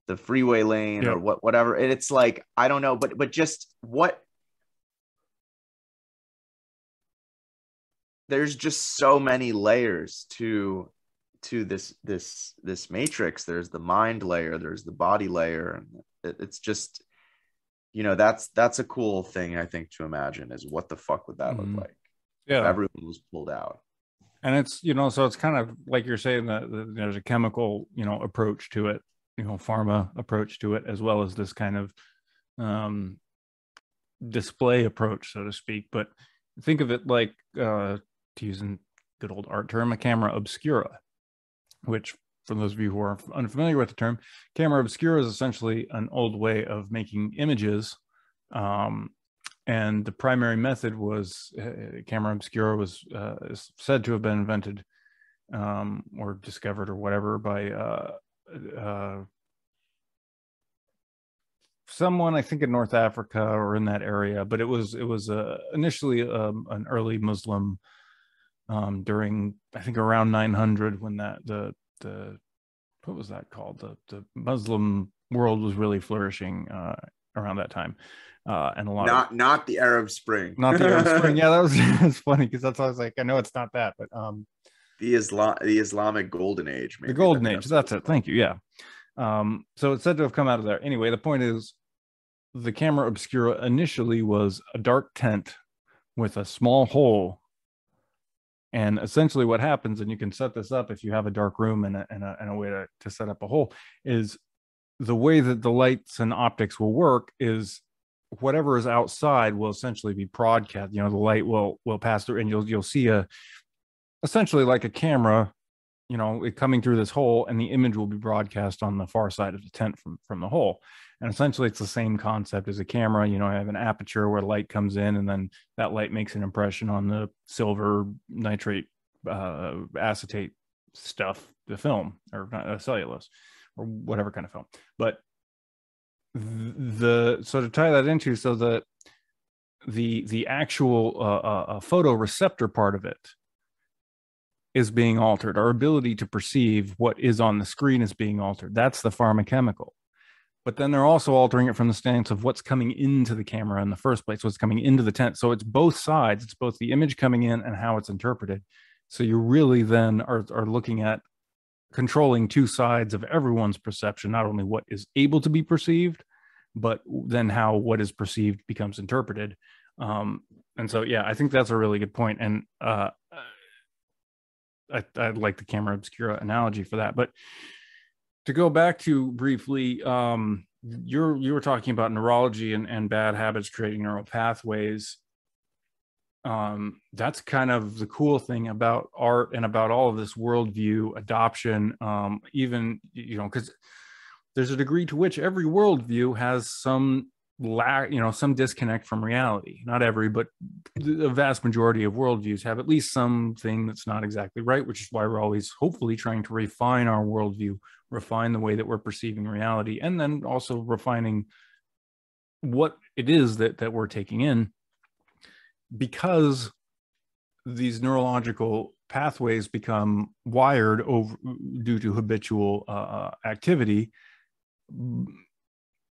the freeway lane, or whatever. And it's like, I don't know, but just what, there's just so many layers to this matrix. There's the mind layer, there's the body layer, and it's just, that's a cool thing, I think, to imagine, is what the fuck would that look like if everyone was pulled out. And it's, so it's kind of like you're saying that there's a chemical, approach to it, pharma approach to it, as well as this kind of um, display approach, so to speak. But think of it like, to use a good old art term, a camera obscura, which, for those of you who are unfamiliar with the term, camera obscura is essentially an old way of making images. And the primary method was camera obscura was said to have been invented or discovered or whatever by someone, I think, in North Africa or in that area. But it was initially an early Muslim during, I think, around 900, when the what was that called, the Muslim world was really flourishing around that time, and a lot of Not the Arab Spring. not the Arab Spring. Yeah, that was it's funny because that's, I was like, I know it's not that, but the Islamic Golden Age, maybe. The Golden Age. That's it. Thank you. Yeah. So it's said to have come out of there. Anyway, the point is, the camera obscura initially was a dark tent with a small hole. And essentially what happens, and you can set this up if you have a dark room and a way to set up a hole, is the way that the lights and optics will work is whatever is outside will essentially be broadcast. The light will pass through, and you'll see essentially like a camera, it coming through this hole, and the image will be broadcast on the far side of the tent from the hole. And essentially it's the same concept as a camera. I have an aperture where light comes in, and then that light makes an impression on the silver nitrate acetate stuff, the film, or cellulose, or whatever kind of film. But so to tie that into, so the actual photoreceptor part of it is being altered. Our ability to perceive what is on the screen is being altered. That's the pharmacochemical. But then they're also altering it from the stance of what's coming into the camera in the first place, what's coming into the tent. So it's both sides. It's both the image coming in and how it's interpreted. So you really then are looking at controlling two sides of everyone's perception, not only what is able to be perceived, but then how what is perceived becomes interpreted. And so, yeah, I think that's a really good point. And I like the camera obscura analogy for that. But to go back to briefly, you were talking about neurology and bad habits creating neural pathways. That's kind of the cool thing about art and about all of this worldview adoption. Even, because there's a degree to which every worldview has some some disconnect from reality. Not every, but the vast majority of worldviews have at least something that's not exactly right, which is why we're always hopefully trying to refine our worldview, refine the way that we're perceiving reality, and then also refining what it is that we're taking in, because these neurological pathways become wired over due to habitual activity.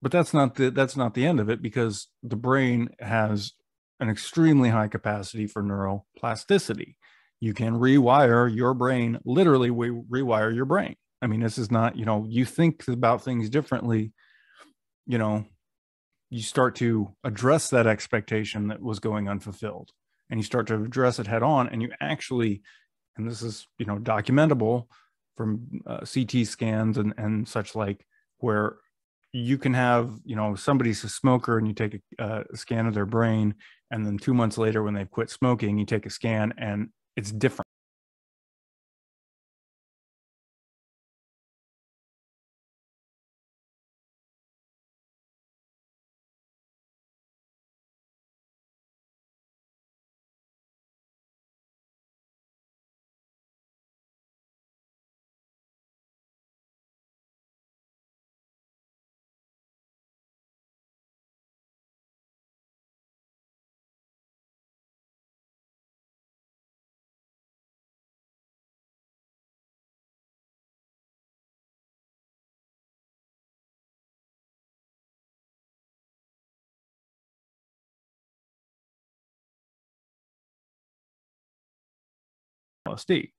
But that's not the end of it, because the brain has an extremely high capacity for neuroplasticity. You can rewire your brain, literally rewire your brain. I mean, this is not, you think about things differently, you start to address that expectation that was going unfulfilled, and you start to address it head on, and you actually, and this is, documentable from CT scans and such like, where you can have, somebody's a smoker and you take a scan of their brain, and then 2 months later when they've quit smoking, you take a scan and it's different. LSD,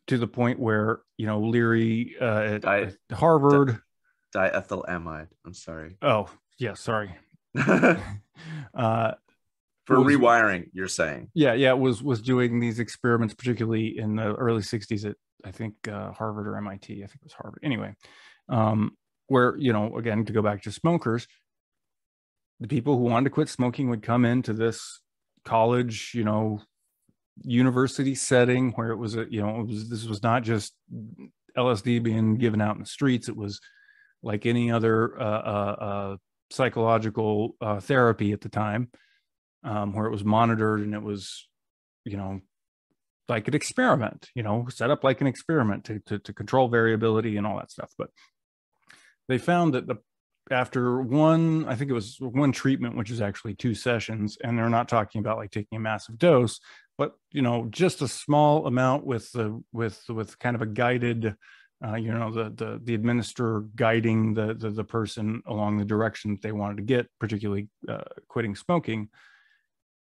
to the point where, Leary at Harvard. Diethylamide. I'm sorry. Oh, yeah, sorry. For rewiring, you're saying? Yeah, was doing these experiments, particularly in the early 60s I think Harvard or MIT. I think it was Harvard. Anyway, where, you know, again, to go back to smokers, the people who wanted to quit smoking would come into this college, you know, university setting where it was a, you know, this was not just LSD being given out in the streets. It was like any other psychological therapy at the time, where it was monitored, and it was, you know, like an experiment, you know, set up like an experiment to control variability and all that stuff. But they found that after one, I think it was one treatment, which is actually 2 sessions, and they're not talking about like taking a massive dose, but, you know, just a small amount with kind of a guided, you know, the administrator guiding the person along the direction that they wanted to get, particularly quitting smoking.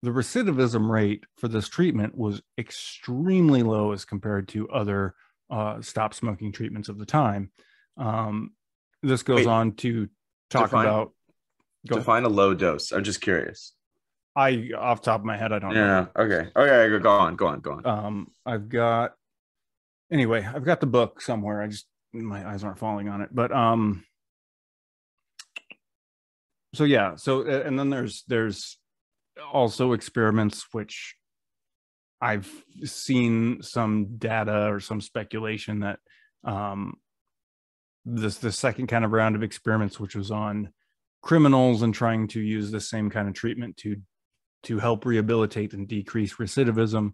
The recidivism rate for this treatment was extremely low as compared to other stop smoking treatments of the time. This goes Wait, on to talk define about. define a low dose. I'm just curious. Off the top of my head, I don't Yeah. know. Okay. Okay. Go on. Go on. Go on. I've got the book somewhere. My eyes aren't falling on it, but so yeah. So, and then there's also experiments which I've seen some data or some speculation that the second kind of round of experiments, which was on criminals and trying to use the same kind of treatment to help rehabilitate and decrease recidivism.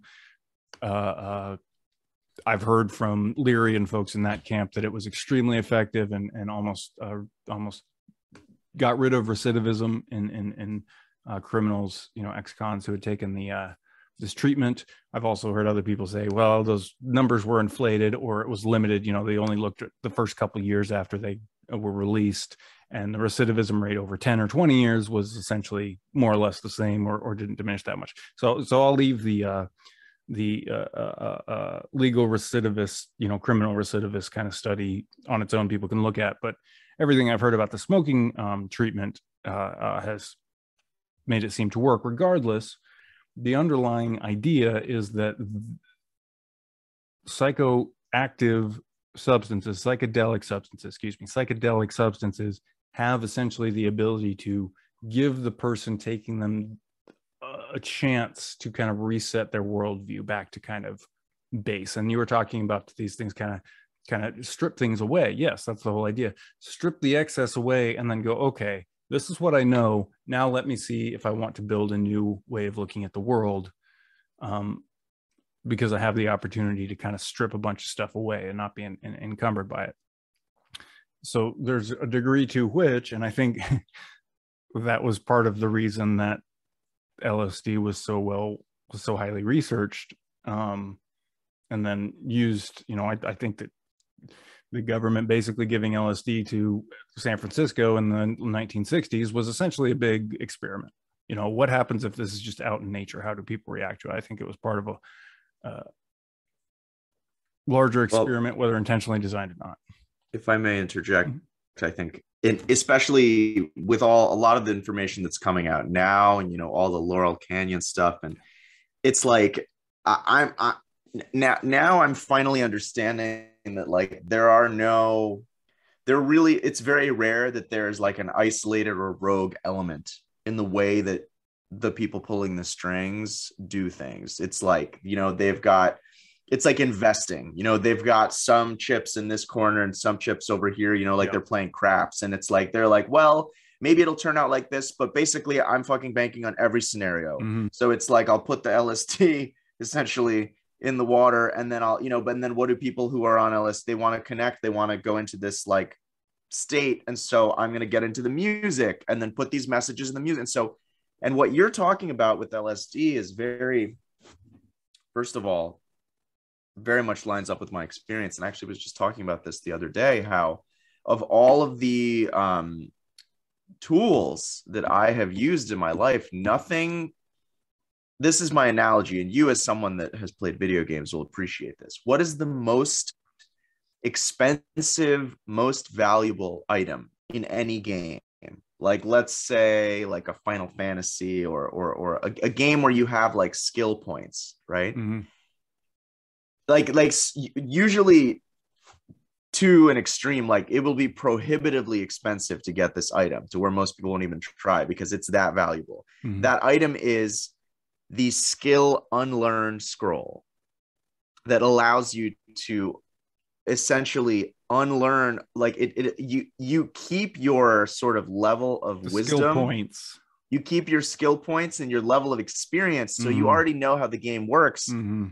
I've heard from Leary and folks in that camp that it was extremely effective and almost got rid of recidivism in criminals, you know, ex-cons who had taken this treatment. I've also heard other people say, well, those numbers were inflated, or it was limited. You know, they only looked at the first couple of years after they were released, and the recidivism rate over 10 or 20 years was essentially more or less the same, or didn't diminish that much. So I'll leave the legal recidivist, you know, criminal recidivist kind of study on its own. People can look at, but everything I've heard about the smoking treatment has made it seem to work. Regardless, the underlying idea is that psychoactive substances, psychedelic substances have essentially the ability to give the person taking them a chance to kind of reset their worldview back to kind of base. And you were talking about these things kind of strip things away. Yes, that's the whole idea. Strip the excess away and then go, okay, this is what I know. Now let me see if I want to build a new way of looking at the world, because I have the opportunity to kind of strip a bunch of stuff away and not be encumbered by it. So there's a degree to which, and I think that was part of the reason that LSD was so highly researched, and then used. You know, I think that the government basically giving LSD to San Francisco in the 1960s was essentially a big experiment. You know, what happens if this is just out in nature? How do people react to it? I think it was part of a larger experiment, whether intentionally designed or not. If I may interject, I think, especially with a lot of the information that's coming out now, and, you know, all the Laurel Canyon stuff, and it's like now I'm finally understanding that, like, it's very rare that there's like an isolated or rogue element in the way that the people pulling the strings do things. It's like, you know, it's like investing, you know, they've got some chips in this corner and some chips over here, you know, like they're playing craps, and it's like, they're like, well, maybe it'll turn out like this, but basically I'm fucking banking on every scenario. Mm-hmm. So it's like, I'll put the LSD essentially in the water, and then I'll, you know, but then what do people who are on LSD, they want to connect, they want to go into this like state, and so I'm going to get into the music and then put these messages in the music. And so, and what you're talking about with LSD is very, first of all, very much lines up with my experience. And I actually was just talking about this the other day, how of all of the tools that I have used in my life, nothing, this is my analogy, and you as someone that has played video games will appreciate this. What is the most expensive, most valuable item in any game? Like, let's say like a Final Fantasy or a game where you have like skill points, right? Mm-hmm. usually to an extreme, like it will be prohibitively expensive to get this item to where most people won't even try because it's that valuable. Mm-hmm. That item is the skill unlearned scroll that allows you to essentially unlearn, like you keep your sort of level of The skill wisdom, points. you keep your skill points and your level of experience, so you Mm-hmm. already know how the game works Mm-hmm.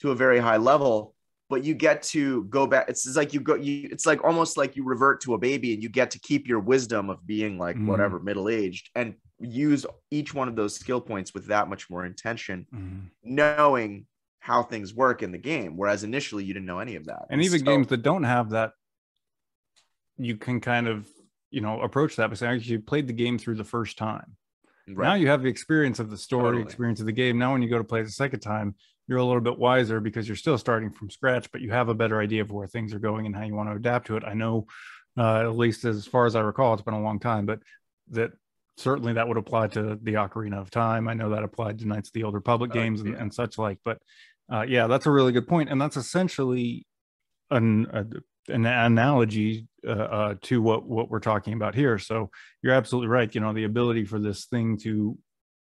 to a very high level, but you get to go back. It's like it's like almost like you revert to a baby and you get to keep your wisdom of being like Mm-hmm. whatever middle-aged and use each one of those skill points with that much more intention, Mm-hmm. knowing how things work in the game, whereas initially you didn't know any of that. And even games that don't have that, you can kind of, approach that by saying you played the game through the first time. right. Now you have the experience of the story, Totally. experience of the game. Now when you go to play it the second time, you're a little bit wiser because you're still starting from scratch, but you have a better idea of where things are going and how you want to adapt to it. I know, at least as far as I recall, it's been a long time, but that certainly that would apply to the Ocarina of Time. I know that applied to Knights of the Old Republic games and such like. But yeah, that's a really good point, and that's essentially an analogy to what we're talking about here. So you're absolutely right. The ability for this thing to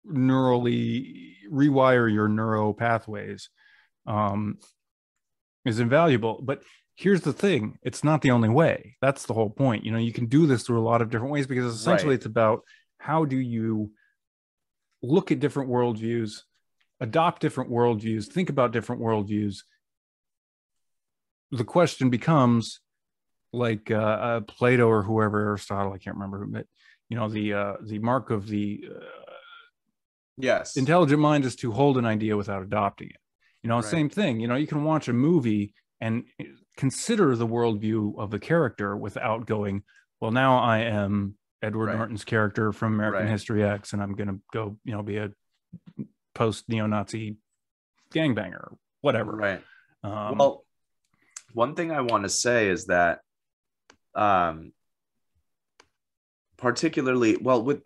neurally rewire your neuro pathways is invaluable. But here's the thing: it's not the only way. That's the whole point. You can do this through a lot of different ways because essentially it's about how do you look at different worldviews, adopt different worldviews, think about different worldviews. The question becomes, like Plato or whoever, Aristotle, I can't remember, but the mark of the yes intelligent mind is to hold an idea without adopting it. right. Same thing. You can watch a movie and consider the worldview of the character without going, well, now I am Edward Norton's character from American History X, and I'm gonna go, be a post neo-Nazi gangbanger, whatever. Right. Well, one thing I want to say is that particularly with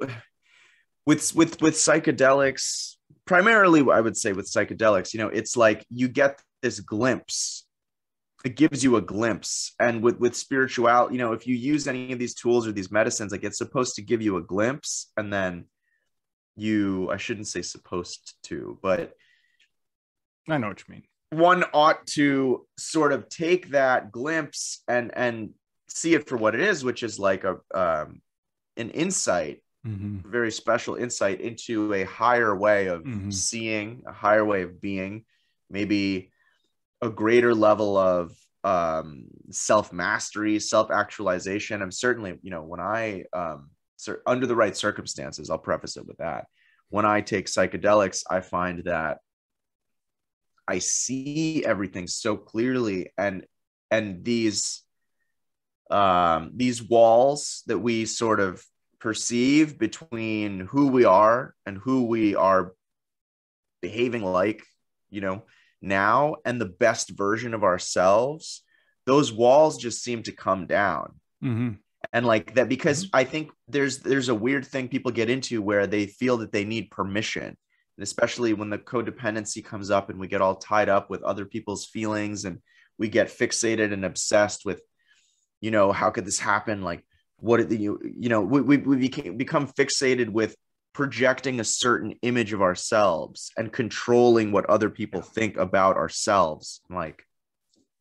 psychedelics, primarily I would say with psychedelics, it's like you get this glimpse. It gives you a glimpse. And with spirituality, if you use any of these tools or these medicines, like it's supposed to give you a glimpse, and then I shouldn't say supposed to, but I know what you mean. One ought to sort of take that glimpse and see it for what it is, which is like an insight, Mm-hmm. very special insight into a higher way of seeing, a higher way of being, maybe a greater level of self-mastery, self-actualization. I'm certainly, when I, under the right circumstances, I'll preface it with that. When I take psychedelics, I find that I see everything so clearly, and these walls that we sort of perceive between who we are and who we are behaving like, now, and the best version of ourselves, those walls just seem to come down. Mm-hmm. And like that, because I think there's a weird thing people get into where they feel that they need permission. And especially when the codependency comes up and we get all tied up with other people's feelings and we get fixated and obsessed with, how could this happen? Like, what did we become fixated with projecting a certain image of ourselves and controlling what other people think about ourselves. Like,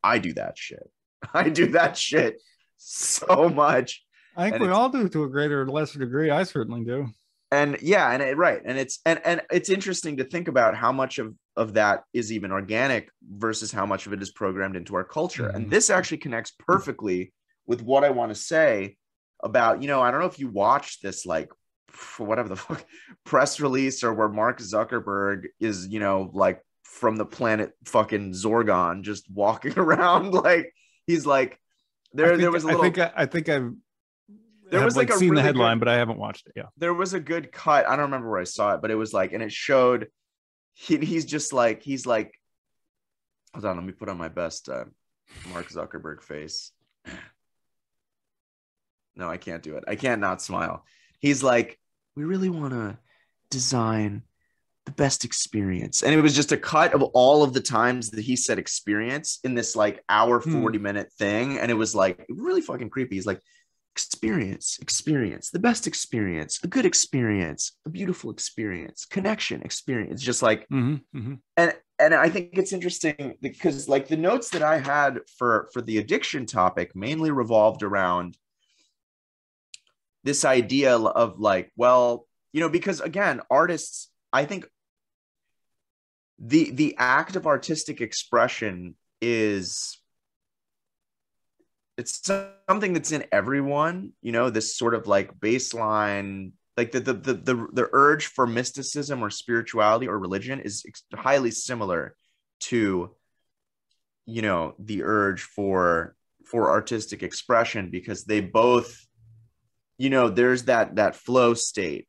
I do that shit. I do that shit so much. I think we all do to a greater or lesser degree. I certainly do. And yeah, and it's interesting to think about how much of that is even organic versus how much of it is programmed into our culture. Mm-hmm. And this actually connects perfectly with what I want to say about, I don't know if you watched this, like, for whatever the fuck press release, or where Mark Zuckerberg is, like from the planet fucking Zorgon, just walking around, like he's like there was a little, I think I've there was like a seen really the headline, good, but I haven't watched it. Yeah, there was a good cut. I don't remember where I saw it, but it was like, and it showed he's just like, he's like, hold on, let me put on my best Mark Zuckerberg face. No, I can't do it. I can't not smile. He's like, we really want to design the best experience. And it was just a cut of all of the times that he said experience in this like hour, 40-minute thing. And it was like really fucking creepy. He's like, experience, the best experience, a good experience, a beautiful experience, connection, experience, just like, and I think it's interesting because like the notes that I had for the addiction topic mainly revolved around this idea of like, well, because again, artists, I think the act of artistic expression is, it's something that's in everyone, this sort of like baseline, like the urge for mysticism or spirituality or religion is highly similar to, the urge for artistic expression, because they both, there's that flow state,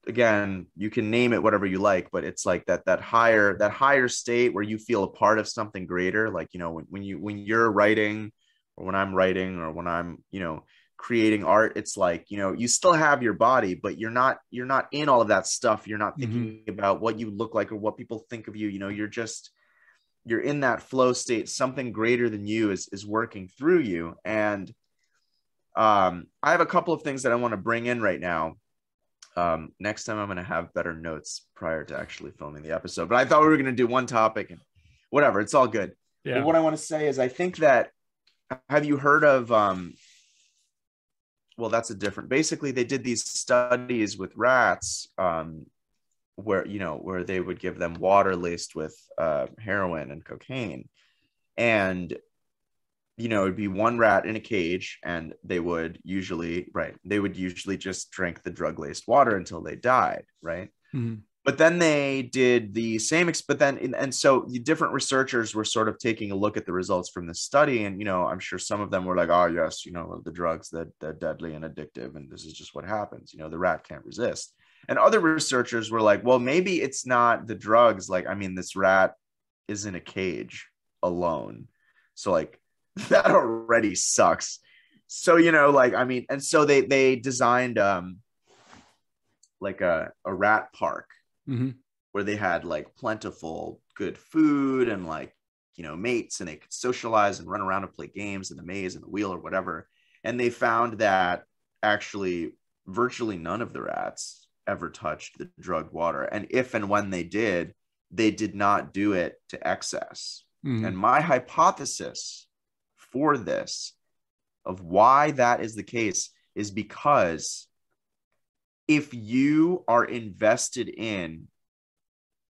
again, you can name it whatever you like, but it's like that higher state where you feel a part of something greater. Like, when you're writing, or when I'm writing, or when I'm, creating art, it's like, you still have your body, but you're not in all of that stuff. You're not thinking about what you look like or what people think of you. You're in that flow state. Something greater than you is working through you. And I have a couple of things that I want to bring in right now. Next time I'm going to have better notes prior to actually filming the episode, but I thought we were going to do one topic and whatever, it's all good. Yeah. But what I want to say is, I think that, have you heard of, well, that's a different, basically they did these studies with rats, where they would give them water laced with heroin and cocaine. And, it'd be one rat in a cage, and they would usually just drink the drug laced water until they died. Right. But then they did the same, and so the different researchers were sort of taking a look at the results from the study. And, I'm sure some of them were like, oh yes, the drugs that they're deadly and addictive, and this is just what happens. The rat can't resist. And other researchers were like, well, maybe it's not the drugs. Like, I mean, this rat is in a cage alone. So like, that already sucks. So, and so they designed, like a rat park, where they had like plentiful good food and like, mates, and they could socialize and run around and play games in the maze and the wheel or whatever. And they found that actually virtually none of the rats ever touched the drugged water. And if and when they did not do it to excess. And my hypothesis for this, of why that is the case, is because if you are invested in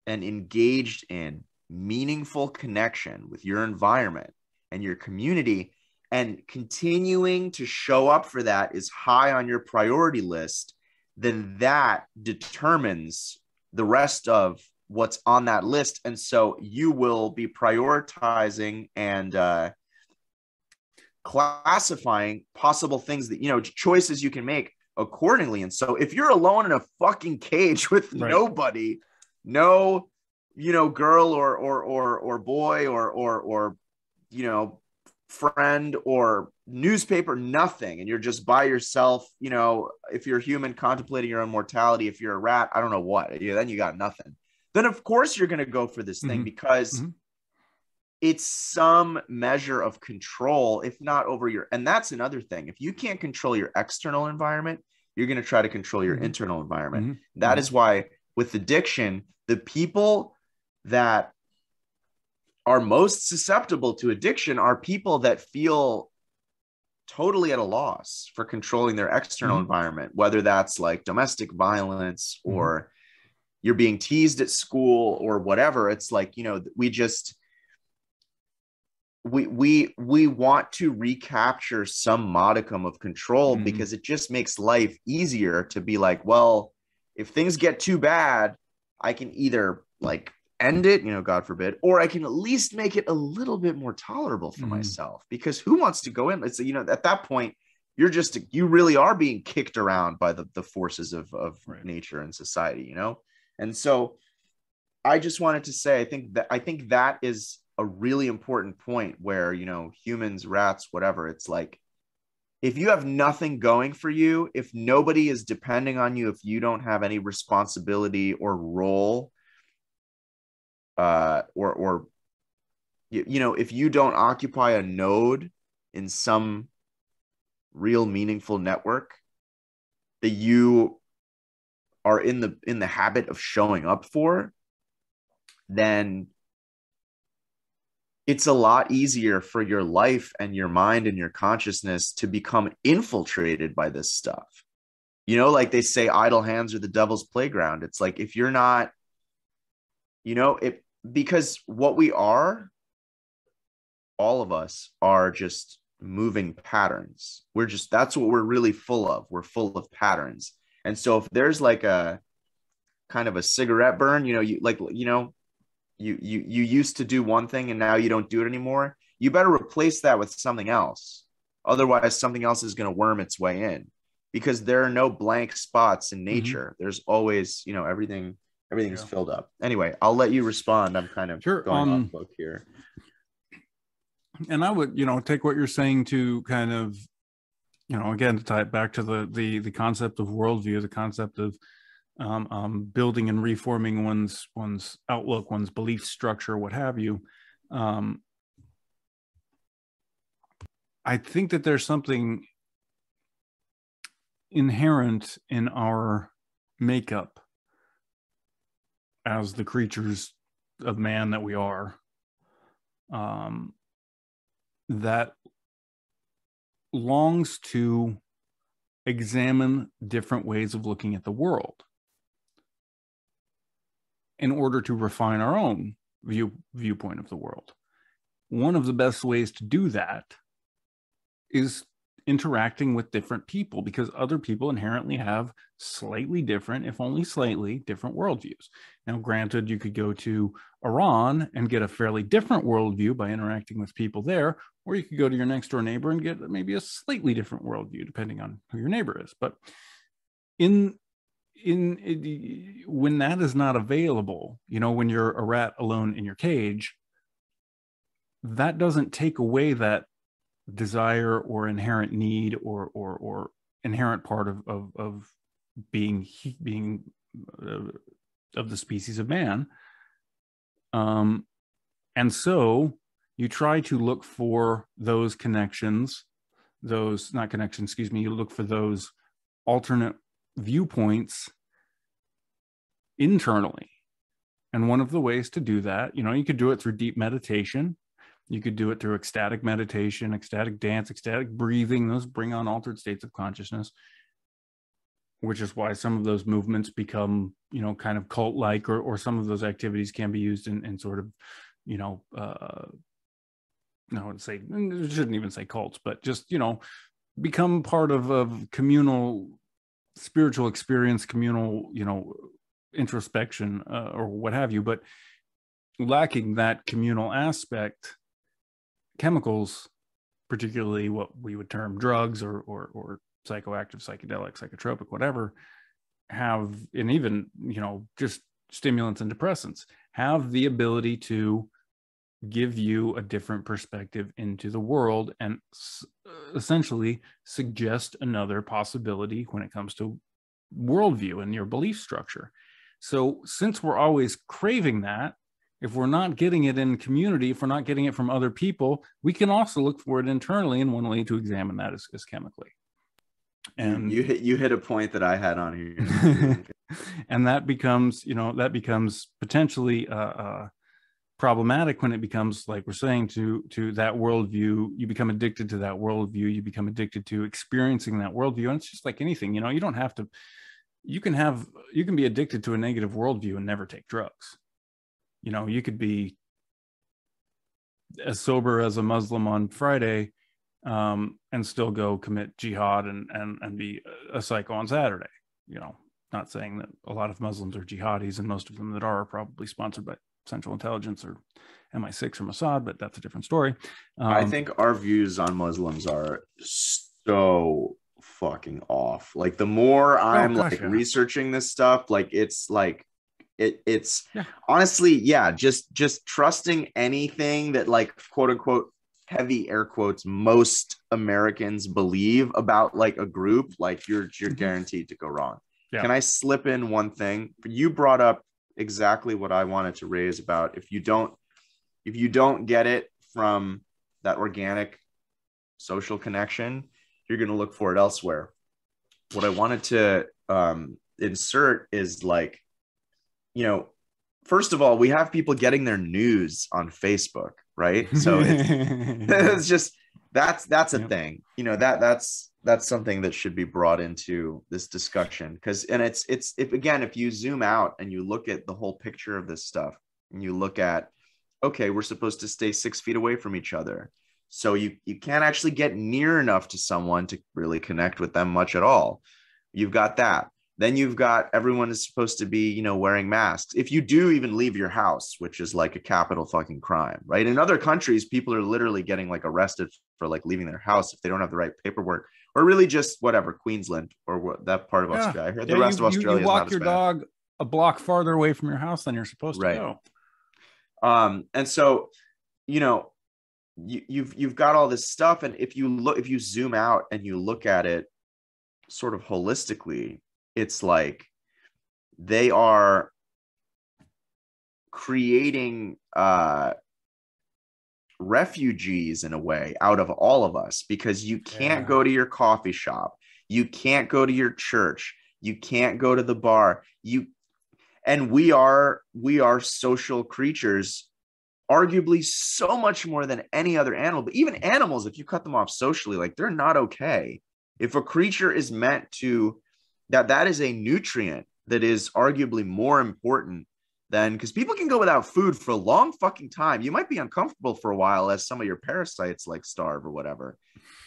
and engaged in meaningful connection with your environment and your community, and continuing to show up for that is high on your priority list, then that determines the rest of what's on that list. And so you will be prioritizing and classifying possible things that, choices you can make accordingly. And so if you're alone in a fucking cage with nobody, no, girl or boy or friend or newspaper, nothing, and you're just by yourself, if you're human contemplating your own mortality, if you're a rat, I don't know what, then you got nothing. Then of course you're going to go for this thing, because it's some measure of control, if not over and that's another thing. If you can't control your external environment, you're going to try to control your internal environment. That is why with addiction, the people that are most susceptible to addiction are people that feel totally at a loss for controlling their external environment, whether that's like domestic violence or you're being teased at school or whatever. It's like, we want to recapture some modicum of control, because it just makes life easier to be like, well, if things get too bad, I can either like end it, God forbid, or I can at least make it a little bit more tolerable for myself, because who wants to go in? It's, at that point, you really are being kicked around by the forces of nature and society, And so I just wanted to say, I think that is a really important point where, humans, rats, whatever, it's like if you have nothing going for you, if nobody is depending on you, if you don't have any responsibility or role, or you know, if you don't occupy a node in some real meaningful network that you are in the habit of showing up for, then it's a lot easier for your life and your mind and your consciousness to become infiltrated by this stuff. You know, like they say, idle hands are the devil's playground. It's like, if you're not, you know, it, because what we are, all of us are just moving patterns. We're just, that's what we're really full of. We're full of patterns. And so if there's like a kind of a cigarette burn, you know, you like, you know, you used to do one thing and now you don't do it anymore. You better replace that with something else. Otherwise, something else is going to worm its way in, because there are no blank spots in nature. There's always, you know, everything's filled up. Anyway, I'll let you respond. I'm kind of Sure. going off book here. And I would, you know, take what you're saying to kind of, you know, again, to tie it back to the concept of worldview, the concept of building and reforming one's outlook, one's belief structure, what have you. I think that there's something inherent in our makeup as the creatures of man that we are, that longs to examine different ways of looking at the world in order to refine our own viewpoint of the world. One of the best ways to do that is interacting with different people, because other people inherently have slightly different, if only slightly different worldviews. Now, granted, you could go to Iran and get a fairly different worldview by interacting with people there, or you could go to your next door neighbor and get maybe a slightly different worldview, depending on who your neighbor is. But when that is not available, you know, when you're a rat alone in your cage, that doesn't take away that desire or inherent need or inherent part of being of the species of man. And so you try to look for those connections, those not connections, excuse me, you look for those alternate viewpoints internally. And one of the ways to do that, you know, you could do it through deep meditation. You could do it through ecstatic meditation, ecstatic dance, ecstatic breathing. Those bring on altered states of consciousness, which is why some of those movements become, you know, kind of cult-like, or some of those activities can be used in sort of, you know, I would say, I shouldn't even say cults, but just, you know, become part of communal spiritual experience, communal, you know, introspection, or what have you. But lacking that communal aspect, chemicals, particularly what we would term drugs or psychoactive, psychedelic, psychotropic, whatever, have, and even, you know, just stimulants and depressants, have the ability to give you a different perspective into the world and essentially suggest another possibility when it comes to worldview and your belief structure. So since we're always craving that, if we're not getting it in community, if we're not getting it from other people, we can also look for it internally. And one way to examine that is chemically. And you hit a point that I had on here. And that becomes, you know, that becomes potentially problematic when it becomes, like we're saying, to that worldview. You become addicted to that worldview. You become addicted to experiencing that worldview. And it's just like anything, you know, you don't have to, you can be addicted to a negative worldview and never take drugs. You know, you could be as sober as a Muslim on Friday, and still go commit jihad and be a psycho on Saturday. You know, not saying that a lot of Muslims are jihadis, and most of them that are probably sponsored by Central Intelligence or MI6 or Mossad, but that's a different story. I think our views on Muslims are so fucking off. Like, the more I'm researching this stuff, like, it's like, it's honestly, just trusting anything that, like, quote unquote heavy air quotes most Americans believe about like a group, like you're guaranteed to go wrong. Yeah. Can I slip in one thing? You brought up exactly what I wanted to raise about if you don't get it from that organic social connection, you're going to look for it elsewhere. What I wanted to insert is like, you know, first of all, we have people getting their news on Facebook, right? So it's just that's a thing, you know, that's something that should be brought into this discussion, because and it's if you zoom out and you look at the whole picture of this stuff and you look at, okay, we're supposed to stay 6 feet away from each other, so you can't actually get near enough to someone to really connect with them much at all. You've got that. Then you've got everyone is supposed to be, you know, wearing masks. If you do even leave your house, which is like a capital fucking crime, right? In other countries, people are literally getting like arrested for like leaving their house if they don't have the right paperwork, or really just whatever, Queensland or what, that part of Australia. I heard the rest of Australia you is not walk as your bad. dog a block farther away from your house than you're supposed to Right. go. And so, you know, you've got all this stuff, and if you zoom out and you look at it sort of holistically, it's like they are creating refugees in a way out of all of us, because you can't go to your coffee shop, you can't go to your church, you can't go to the bar, and we are social creatures, arguably so much more than any other animal. But even animals, if you cut them off socially, like they're not okay. If a creature is meant to, that is a nutrient that is arguably more important than, because people can go without food for a long fucking time. You might be uncomfortable for a while as some of your parasites like starve or whatever,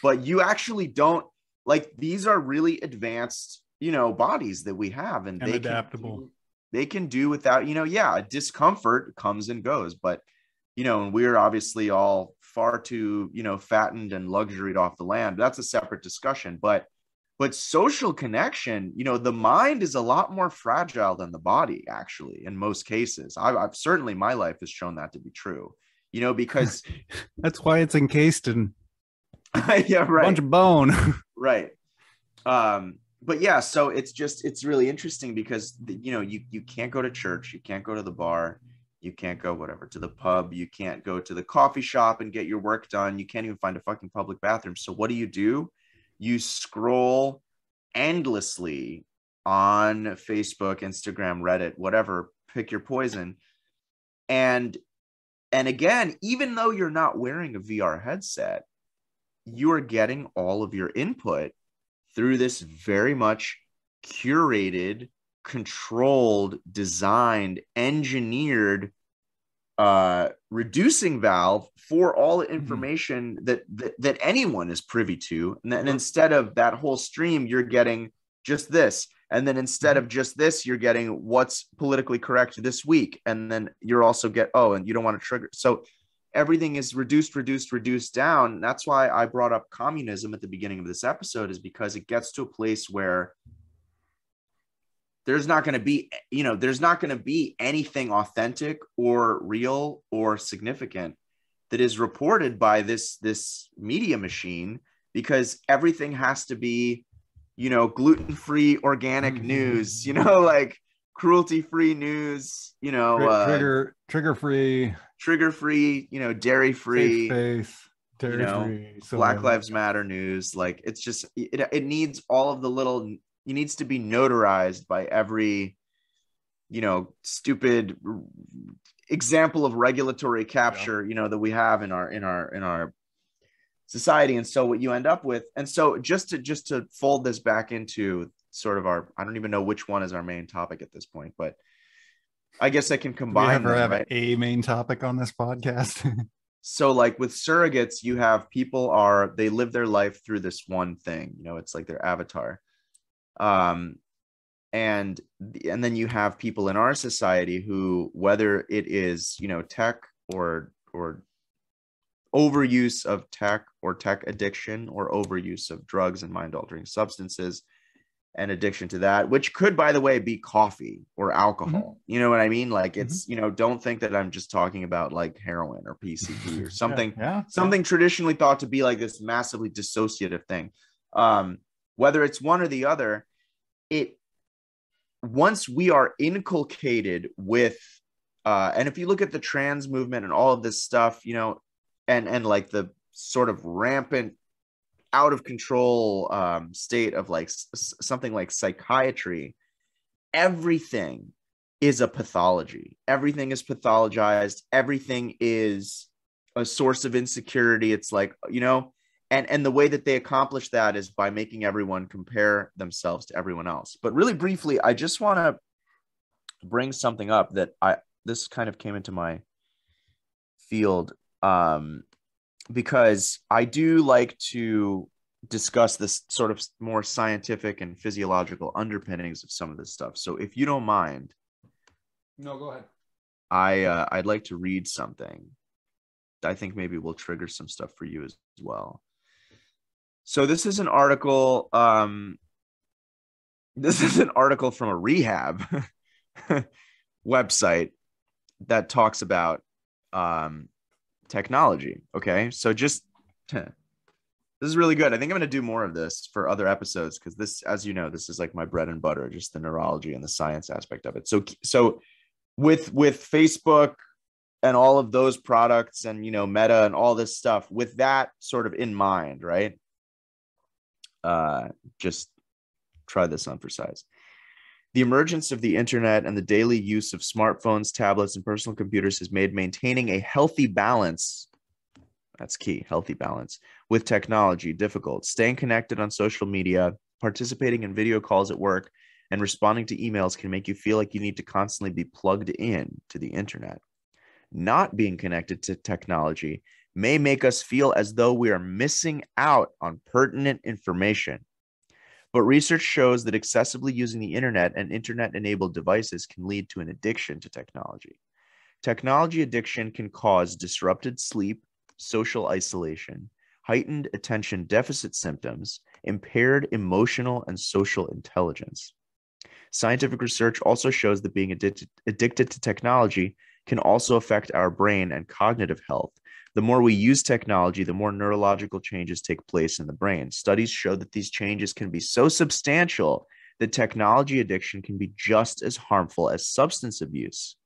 but you actually don't, like, these are really advanced, you know, bodies that we have, and they adaptable. They can do without, you know, yeah, discomfort comes and goes, but you know, and we're obviously all far too, you know, fattened and luxuried off the land. That's a separate discussion. But social connection, you know, the mind is a lot more fragile than the body, actually, in most cases. I've certainly, my life has shown that to be true, you know, because that's why it's encased in yeah, right, a bunch of bone. Right. But yeah, so it's really interesting because, you know, you can't go to church, you can't go to the bar, you can't go whatever to the pub, you can't go to the coffee shop and get your work done, you can't even find a fucking public bathroom. So what do? You scroll endlessly on Facebook, Instagram, Reddit, whatever, pick your poison. And again, even though you're not wearing a VR headset, you are getting all of your input through this very much curated, controlled, designed, engineered reducing valve for all the information that anyone is privy to. And instead of that whole stream, you're getting just this. And then instead of just this, you're getting what's politically correct this week. And then you're also and you don't want to trigger. So everything is reduced down. That's why I brought up communism at the beginning of this episode, is because it gets to a place where there's not going to be anything authentic or real or significant that is reported by this media machine, because everything has to be, you know, gluten-free organic news, you know, like cruelty-free news, you know, trigger-free, you know, dairy-free, dairy-free, Black Lives Matter news. Like, it's just, it needs all of the little, it needs to be notarized by every, you know, stupid example of regulatory capture, you know, that we have in our society. And so what you end up with, and so just to fold this back into sort of I don't even know which one is our main topic at this point, but I guess I can combine them, have right? A main topic on this podcast. So like with surrogates, you have people they live their life through this one thing, you know, it's like their avatar. And then you have people in our society who, whether it is, you know, tech or overuse of tech or tech addiction or overuse of drugs and mind altering substances, and addiction to that, which could, by the way, be coffee or alcohol. Mm-hmm. You know what I mean? Like Mm-hmm. it's, don't think that I'm just talking about like heroin or PCP or Yeah, something, yeah, something traditionally thought to be like this massively dissociative thing. Whether it's one or the other, it once we are inculcated with, and if you look at the trans movement and all of this stuff, and like the sort of rampant out of control state of like something like psychiatry, everything is a pathology. Everything is pathologized. Everything is a source of insecurity. It's like, and the way that they accomplish that is by making everyone compare themselves to everyone else. But really briefly, I just want to bring something up that this kind of came into my field, because I do like to discuss this sort of more scientific and physiological underpinnings of some of this stuff. So if you don't mind, no, go ahead. I'd like to read something. I think maybe will trigger some stuff for you as well. So this is an article. This is an article from a rehab website that talks about technology. Okay, so just this is really good. I think I'm going to do more of this for other episodes because this, as you know, this is like my bread and butter, just the neurology and the science aspect of it. So with Facebook and all of those products and Meta and all this stuff, with that sort of in mind, right? Just try this on for size. The emergence of the internet and the daily use of smartphones, tablets, and personal computers has made maintaining a healthy balance, that's key, healthy balance, with technology difficult. Staying connected on social media, participating in video calls at work, and responding to emails can make you feel like you need to constantly be plugged in to the internet. Not being connected to technology may make us feel as though we are missing out on pertinent information. But research shows that excessively using the internet and internet-enabled devices can lead to an addiction to technology. Technology addiction can cause disrupted sleep, social isolation, heightened attention deficit symptoms, impaired emotional and social intelligence. Scientific research also shows that being addicted to technology can also affect our brain and cognitive health. The more we use technology, the more neurological changes take place in the brain. Studies show that these changes can be so substantial that technology addiction can be just as harmful as substance abuse.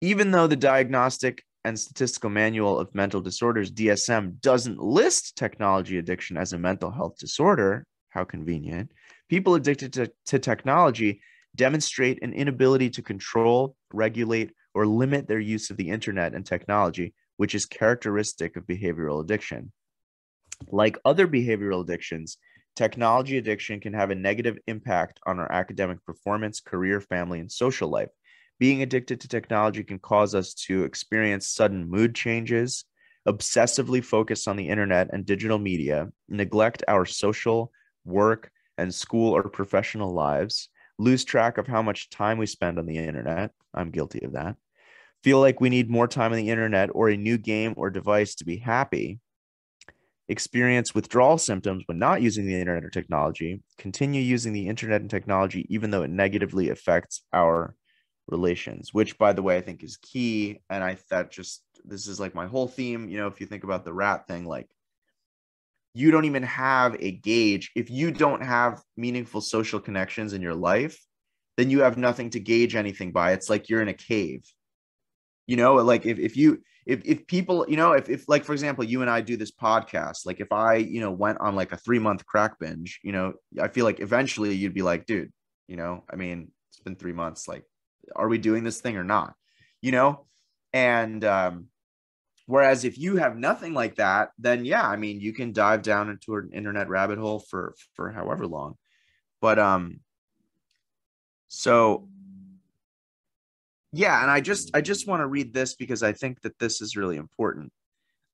Even though the Diagnostic and Statistical Manual of Mental Disorders, DSM, doesn't list technology addiction as a mental health disorder, how convenient, people addicted to technology demonstrate an inability to control, regulate, or limit their use of the internet and technology, which is characteristic of behavioral addiction. Like other behavioral addictions, technology addiction can have a negative impact on our academic performance, career, family, and social life. Being addicted to technology can cause us to experience sudden mood changes, obsessively focus on the internet and digital media, neglect our social, work, and school or professional lives, lose track of how much time we spend on the internet. I'm guilty of that. Feel like we need more time on the internet or a new game or device to be happy. Experience withdrawal symptoms when not using the internet or technology. Continue using the internet and technology even though it negatively affects our relations, which, by the way, I think is key. And this is like my whole theme. If you think about the rat thing, like you don't even have a gauge. If you don't have meaningful social connections in your life, then you have nothing to gauge anything by. It's like you're in a cave. Like if people, if like, for example, you and I do this podcast, like if I, went on like a 3-month crack binge, I feel like eventually you'd be like, dude, I mean, it's been 3 months. Like, are we doing this thing or not? And whereas if you have nothing like that, then yeah, I mean, you can dive down into an internet rabbit hole for however long. But so yeah, and I just want to read this because I think that this is really important.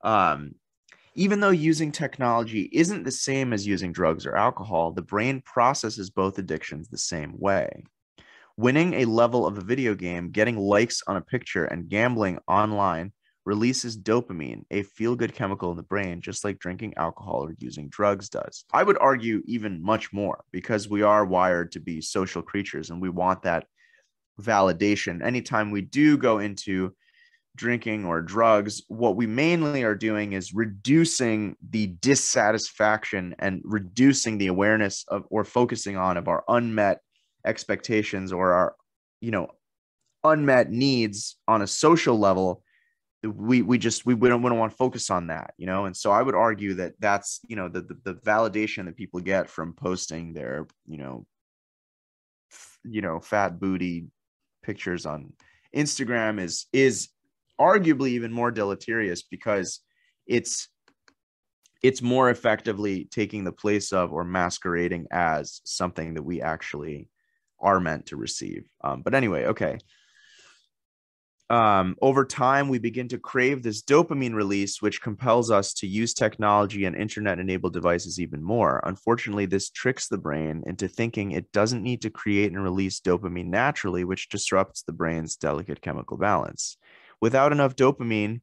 Even though using technology isn't the same as using drugs or alcohol, the brain processes both addictions the same way. Winning a level of a video game, getting likes on a picture, and gambling online releases dopamine, a feel-good chemical in the brain, just like drinking alcohol or using drugs does. I would argue even much more, because we are wired to be social creatures and we want that validation. Anytime we do go into drinking or drugs, what we mainly are doing is reducing the dissatisfaction and reducing the awareness of, or focusing on, of our unmet expectations or our, unmet needs on a social level. We don't want to focus on that, and so I would argue that that's, the validation that people get from posting their, fat booty pictures on Instagram is arguably even more deleterious, because it's more effectively taking the place of or masquerading as something that we actually are meant to receive. But anyway, okay. Over time, we begin to crave this dopamine release, which compels us to use technology and internet-enabled devices even more. Unfortunately, this tricks the brain into thinking it doesn't need to create and release dopamine naturally, which disrupts the brain's delicate chemical balance. Without enough dopamine,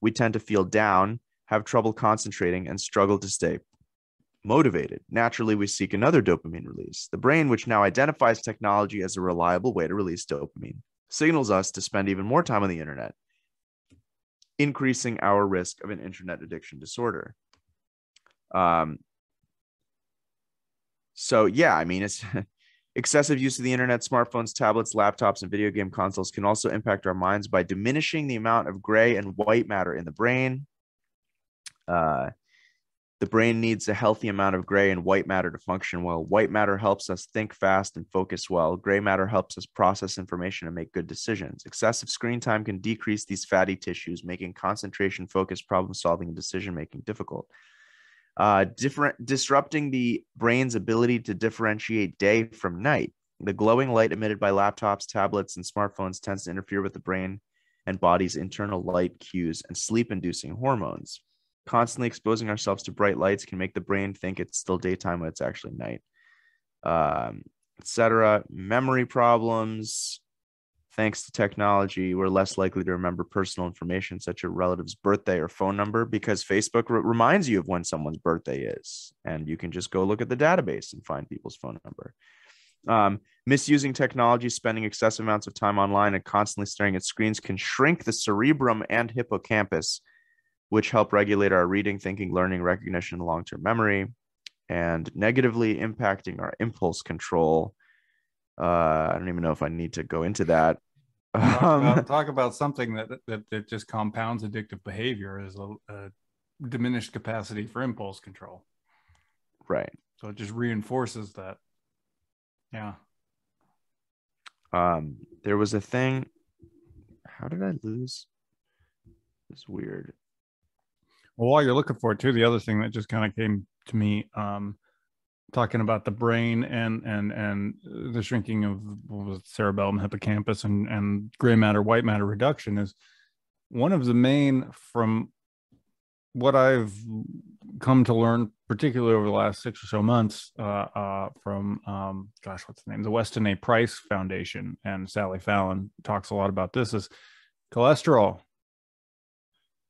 we tend to feel down, have trouble concentrating, and struggle to stay motivated. Naturally, we seek another dopamine release. The brain, which now identifies technology as a reliable way to release dopamine, signals us to spend even more time on the internet, increasing our risk of an internet addiction disorder. So yeah, I mean, it's excessive use of the internet, smartphones, tablets, laptops, and video game consoles can also impact our minds by diminishing the amount of gray and white matter in the brain. The brain needs a healthy amount of gray and white matter to function well. White matter helps us think fast and focus well. Gray matter helps us process information and make good decisions. Excessive screen time can decrease these fatty tissues, making concentration, focus, problem solving, and decision making difficult. Disrupting the brain's ability to differentiate day from night. The glowing light emitted by laptops, tablets, and smartphones tends to interfere with the brain and body's internal light cues and sleep-inducing hormones. Constantly exposing ourselves to bright lights can make the brain think it's still daytime when it's actually night, etc. Memory problems. Thanks to technology, we're less likely to remember personal information such as a relative's birthday or phone number, because Facebook reminds you of when someone's birthday is, and you can just go look at the database and find people's phone number. Misusing technology, spending excessive amounts of time online, and constantly staring at screens can shrink the cerebrum and hippocampus, which help regulate our reading, thinking, learning, recognition, and long-term memory, and negatively impacting our impulse control. I don't even know if I need to go into that. Talk about something that just compounds addictive behavior is a diminished capacity for impulse control. Right. So it just reinforces that. Yeah. There was a thing. How did I lose? It's weird. Well, while you're looking for it too, the other thing that just kind of came to me, talking about the brain and the shrinking of cerebellum, hippocampus, and gray matter, white matter reduction, is one of the main, from what I've come to learn, particularly over the last 6 or so months, from what's the name? The Weston A. Price Foundation, and Sally Fallon talks a lot about this, is cholesterol.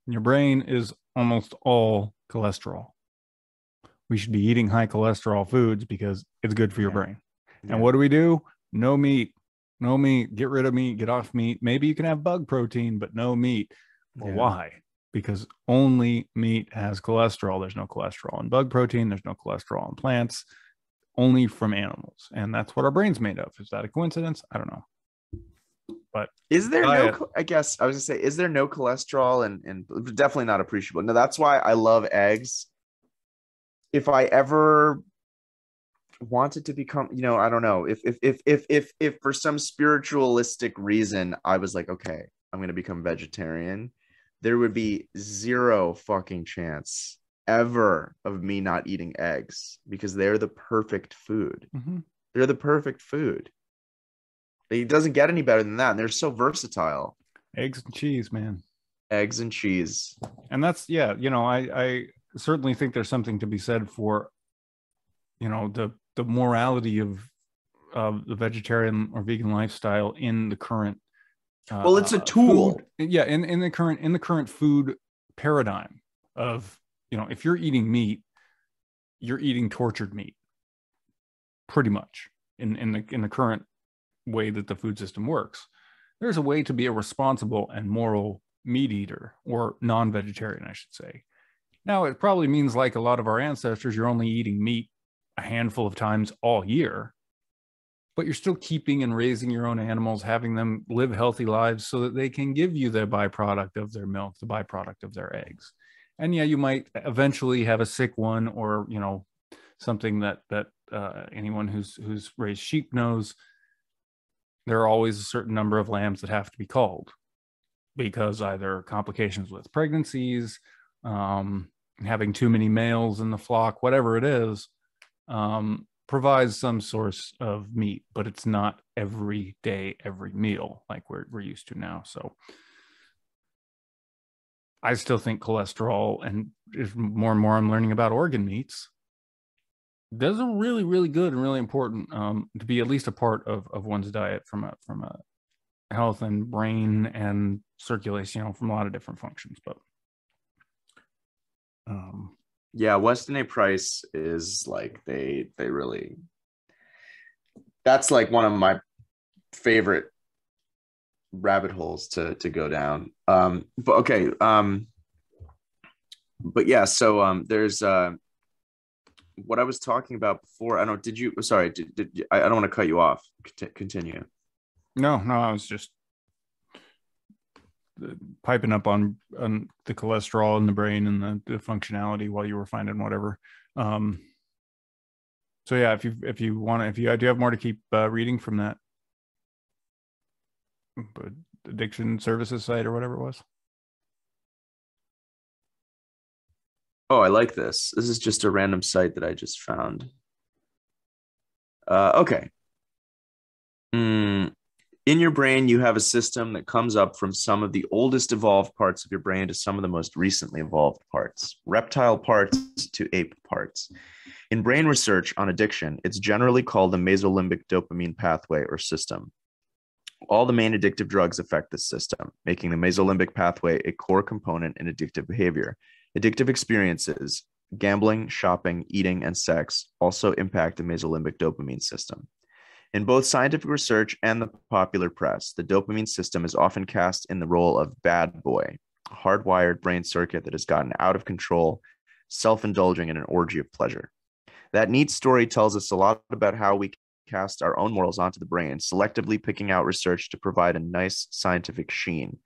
Your brain is almost all cholesterol. We should be eating high cholesterol foods because it's good for your brain. Yeah. And what do? No meat. No meat. Get rid of meat. Get off meat. Maybe you can have bug protein, but no meat. Well, why? Because only meat has cholesterol. There's no cholesterol in bug protein. There's no cholesterol in plants, only from animals. And that's what our brain's made of. Is that a coincidence? I don't know. But is there I guess I was gonna say, is there no cholesterol and definitely not appreciable? No, that's why I love eggs. If I ever wanted to become, I don't know, if for some spiritualistic reason I was like, okay, I'm going to become vegetarian, there would be zero fucking chance ever of me not eating eggs, because they're the perfect food. Mm-hmm. They're the perfect food. It doesn't get any better than that. And they're so versatile. Eggs and cheese, man. Eggs and cheese. And that's, I certainly think there's something to be said for, the morality of the vegetarian or vegan lifestyle in the current Well, it's a food. tool. Yeah, in the current food paradigm of, if you're eating meat, you're eating tortured meat, pretty much in the current way that the food system works. There's a way to be a responsible and moral meat eater, or non-vegetarian, I should say. Now, it probably means, like a lot of our ancestors, you're only eating meat a handful of times all year, but you're still keeping and raising your own animals, having them live healthy lives so that they can give you the byproduct of their milk, the byproduct of their eggs. And yeah, you might eventually have a sick one, or, something that anyone who's raised sheep knows. There are always a certain number of lambs that have to be culled because either complications with pregnancies, having too many males in the flock, whatever it is, provides some source of meat, but it's not every day, every meal like we're used to now. So I still think cholesterol, and more and more I'm learning about organ meats, those are really, really good and really important, to be at least a part of one's diet from a health and brain and circulation, from a lot of different functions. But yeah, Weston A. Price is like, they really, that's like one of my favorite rabbit holes to go down. But okay, but yeah, so there's what I was talking about before. I don't, did you, sorry, I don't want to cut you off. Continue. no, I was just piping up on the cholesterol in the brain and the functionality while you were finding whatever. So yeah, if you want to, if you do have more to keep reading from that addiction services site or whatever it was. Oh, I like this. This is just a random site that I just found. Okay. In your brain, you have a system that comes up from some of the oldest evolved parts of your brain to some of the most recently evolved parts, reptile parts to ape parts. In brain research on addiction, it's generally called the mesolimbic dopamine pathway or system. All the main addictive drugs affect this system, making the mesolimbic pathway a core component in addictive behavior. Addictive experiences, gambling, shopping, eating, and sex also impact the mesolimbic dopamine system. In both scientific research and the popular press, the dopamine system is often cast in the role of bad boy, a hardwired brain circuit that has gotten out of control, self-indulging in an orgy of pleasure. That neat story tells us a lot about how we cast our own morals onto the brain, selectively picking out research to provide a nice scientific sheen.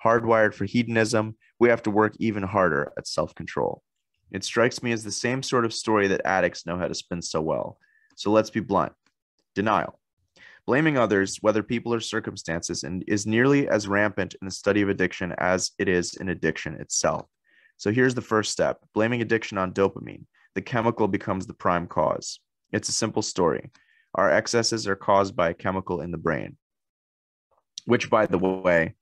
Hardwired for hedonism, we have to work even harder at self-control. It strikes me as the same sort of story that addicts know how to spin so well. So let's be blunt. Denial. Blaming others, whether people or circumstances, is nearly as rampant in the study of addiction as it is in addiction itself. So here's the first step. Blaming addiction on dopamine. The chemical becomes the prime cause. It's a simple story. Our excesses are caused by a chemical in the brain, which, by the way,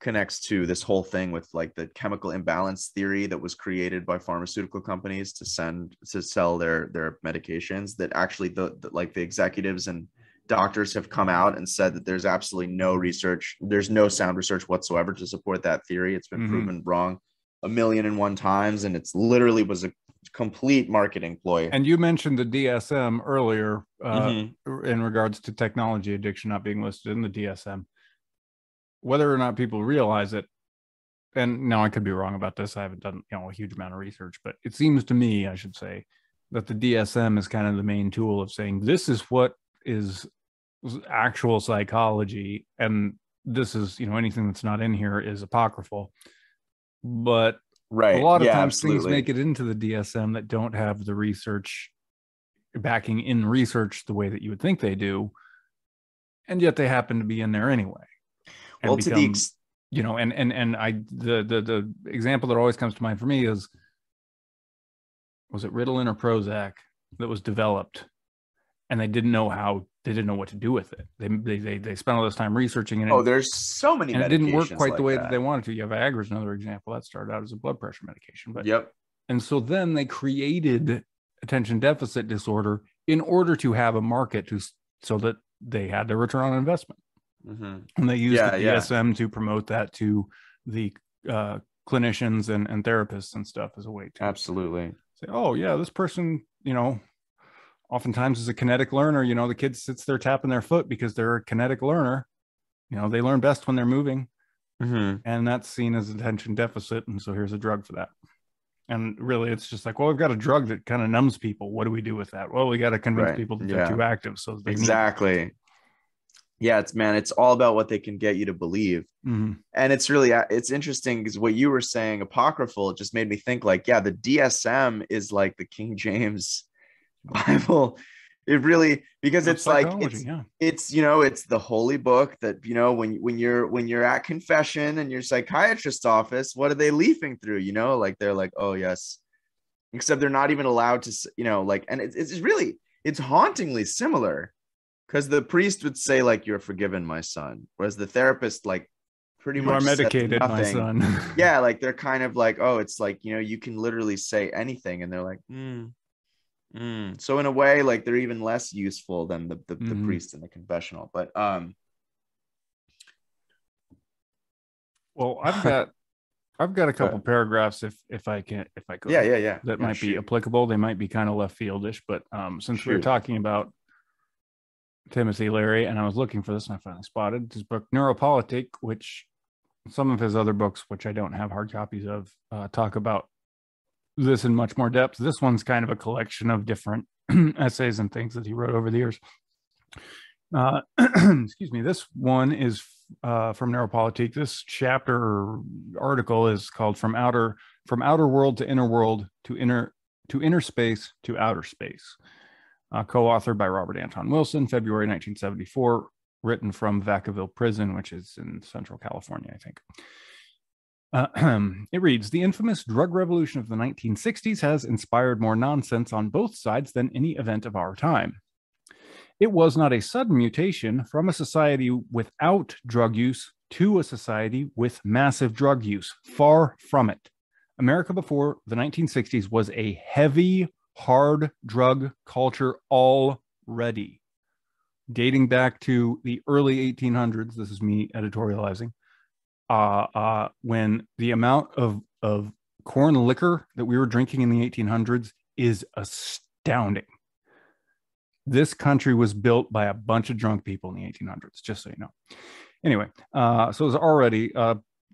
connects to this whole thing with like the chemical imbalance theory that was created by pharmaceutical companies to sell their medications, that actually the executives and doctors have come out and said that there's absolutely no research, there's no sound research whatsoever to support that theory. It's been proven wrong 1,000,001 times, and it's literally was a complete marketing ploy. And you mentioned the DSM earlier, in regards to technology addiction not being listed in the DSM. Whether or not people realize it, and now I could be wrong about this, I haven't done a huge amount of research, but it seems to me, I should say, that the DSM is kind of the main tool of saying this is what is actual psychology, and this is, anything that's not in here is apocryphal. But right, a lot of times absolutely. things make it into the DSM that don't have the research backing in research the way that you would think they do, and yet they happen to be in there anyway. And well, become, the example that always comes to mind for me is, was it Ritalin or Prozac that was developed, and they didn't know what to do with it. They spent all this time researching it. There's so many, and it didn't work quite like the way that they wanted to. You have Viagra is another example that started out as a blood pressure medication, but and so then they created attention deficit disorder in order to have a market so that they had their return on investment. Mm-hmm. And they use the Yeah, yeah, DSM to promote that to the clinicians and therapists and stuff as a way to absolutely. say, oh yeah, this person, oftentimes is a kinetic learner. The kid sits there tapping their foot because they're a kinetic learner. They learn best when they're moving, Mm-hmm. and that's seen as attention deficit. And so here's a drug for that. And really, it's just like, well, we've got a drug that kind of numbs people. What do we do with that? Well, we got to convince Right. people that they're Yeah, too active, so they need it. exactly. Yeah, it's all about what they can get you to believe. Mm-hmm. And it's interesting because what you were saying, apocryphal, it just made me think like, yeah, the DSM is like the King James Bible. It really, because Of it's like psychology, yeah. it's the holy book that, when you're at confession in your psychiatrist's office, what are they leafing through? Like they're like, oh yes, except they're not even allowed to, like, and it's really, it's hauntingly similar, because the priest would say like, you're forgiven, my son, whereas the therapist like pretty You are much says medicated, my nothing. son. Yeah, like they're kind of like, oh, it's like, you can literally say anything, and they're like, so in a way, like they're even less useful than the Mm-hmm. priest in the confessional. But Well, I've got a couple paragraphs if I yeah, could, yeah, yeah, that yeah. might be Shoot, applicable. They might be kind of left fieldish, but since we were shoot. talking about Timothy Leary, and I was looking for this, and I finally spotted his book Neuropolitik, which some of his other books, which I don't have hard copies of, talk about this in much more depth. This one's kind of a collection of different essays and things that he wrote over the years. Excuse me. This one is from Neuropolitik. This chapter or article is called "From Outer World to Inner World to Inner Space to Outer Space." Co-authored by Robert Anton Wilson, February 1974, written from Vacaville Prison, which is in Central California, I think. It reads, the infamous drug revolution of the 1960s has inspired more nonsense on both sides than any event of our time. It was not a sudden mutation from a society without drug use to a society with massive drug use. Far from it. America before the 1960s was a heavy, hard drug culture already, dating back to the early 1800s. This is me editorializing. When the amount of corn liquor that we were drinking in the 1800s is astounding. This country was built by a bunch of drunk people in the 1800s, just so you know. Anyway, so it was already,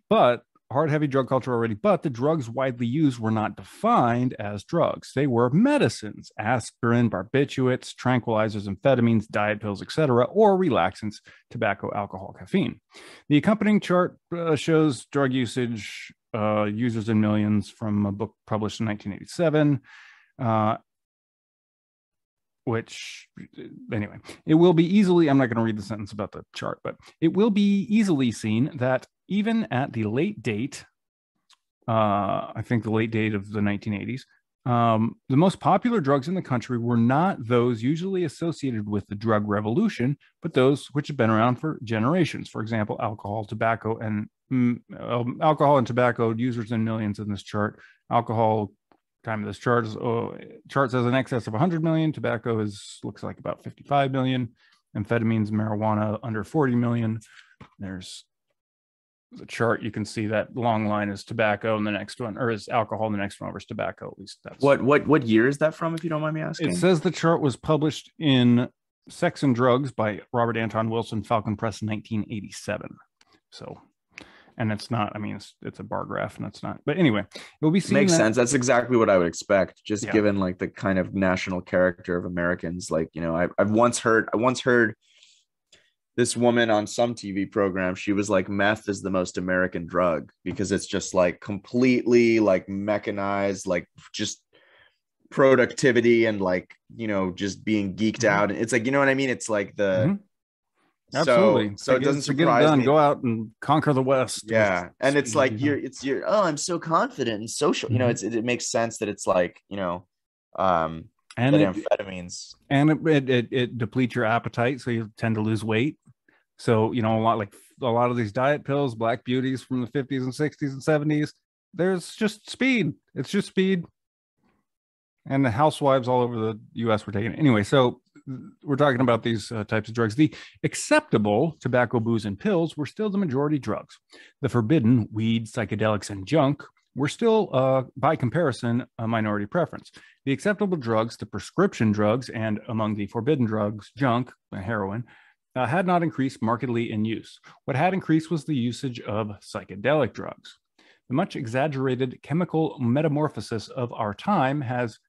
but hard, heavy drug culture already, but the drugs widely used were not defined as drugs. They were medicines, aspirin, barbiturates, tranquilizers, amphetamines, diet pills, etc., or relaxants, tobacco, alcohol, caffeine. The accompanying chart shows drug usage, users in millions, from a book published in 1987, which, anyway, it will be easily, I'm not going to read the sentence about the chart, but it will be easily seen that even at the late date, I think the late date of the 1980s, the most popular drugs in the country were not those usually associated with the drug revolution, but those which have been around for generations. For example, alcohol, tobacco, and tobacco users in millions in this chart. Alcohol, time of this chart says in excess of 100 million. Tobacco looks like about 55 million. Amphetamines, marijuana under 40 million. There's the chart. You can see that long line is tobacco, and the next one, or is alcohol, and the next one over is tobacco. At least that's What year is that from, if you don't mind me asking? it. Says the chart was published in Sex and Drugs by Robert Anton Wilson, Falcon Press, 1987. So, and it's not, I mean, it's a bar graph, and it's not, but anyway, it will be seen. Makes sense. That's exactly what I would expect, just Yeah. given like the kind of national character of Americans. Like, I once heard this woman on some TV program. She was like, meth is the most American drug because it's just like completely like mechanized, like just productivity and like, just being geeked out. And it's like, you know what I mean? It's like Absolutely. So it doesn't to get it surprise done, me. go out and conquer the West. Yeah. And it's like, speed, oh, I'm so confident and social, it makes sense that it's like, and that amphetamines. And it depletes your appetite, so you tend to lose weight. So, a lot of these diet pills, black beauties from the 50s and 60s and 70s, there's just speed. It's just speed. And the housewives all over the US were taking it. Anyway, so we're talking about these types of drugs. The acceptable tobacco, booze, and pills were still the majority drugs. The forbidden weed, psychedelics, and junk were still, by comparison, a minority preference. The acceptable drugs, the prescription drugs, and among the forbidden drugs, junk, heroin, had not increased markedly in use. What had increased was the usage of psychedelic drugs. The much exaggerated chemical metamorphosis of our time has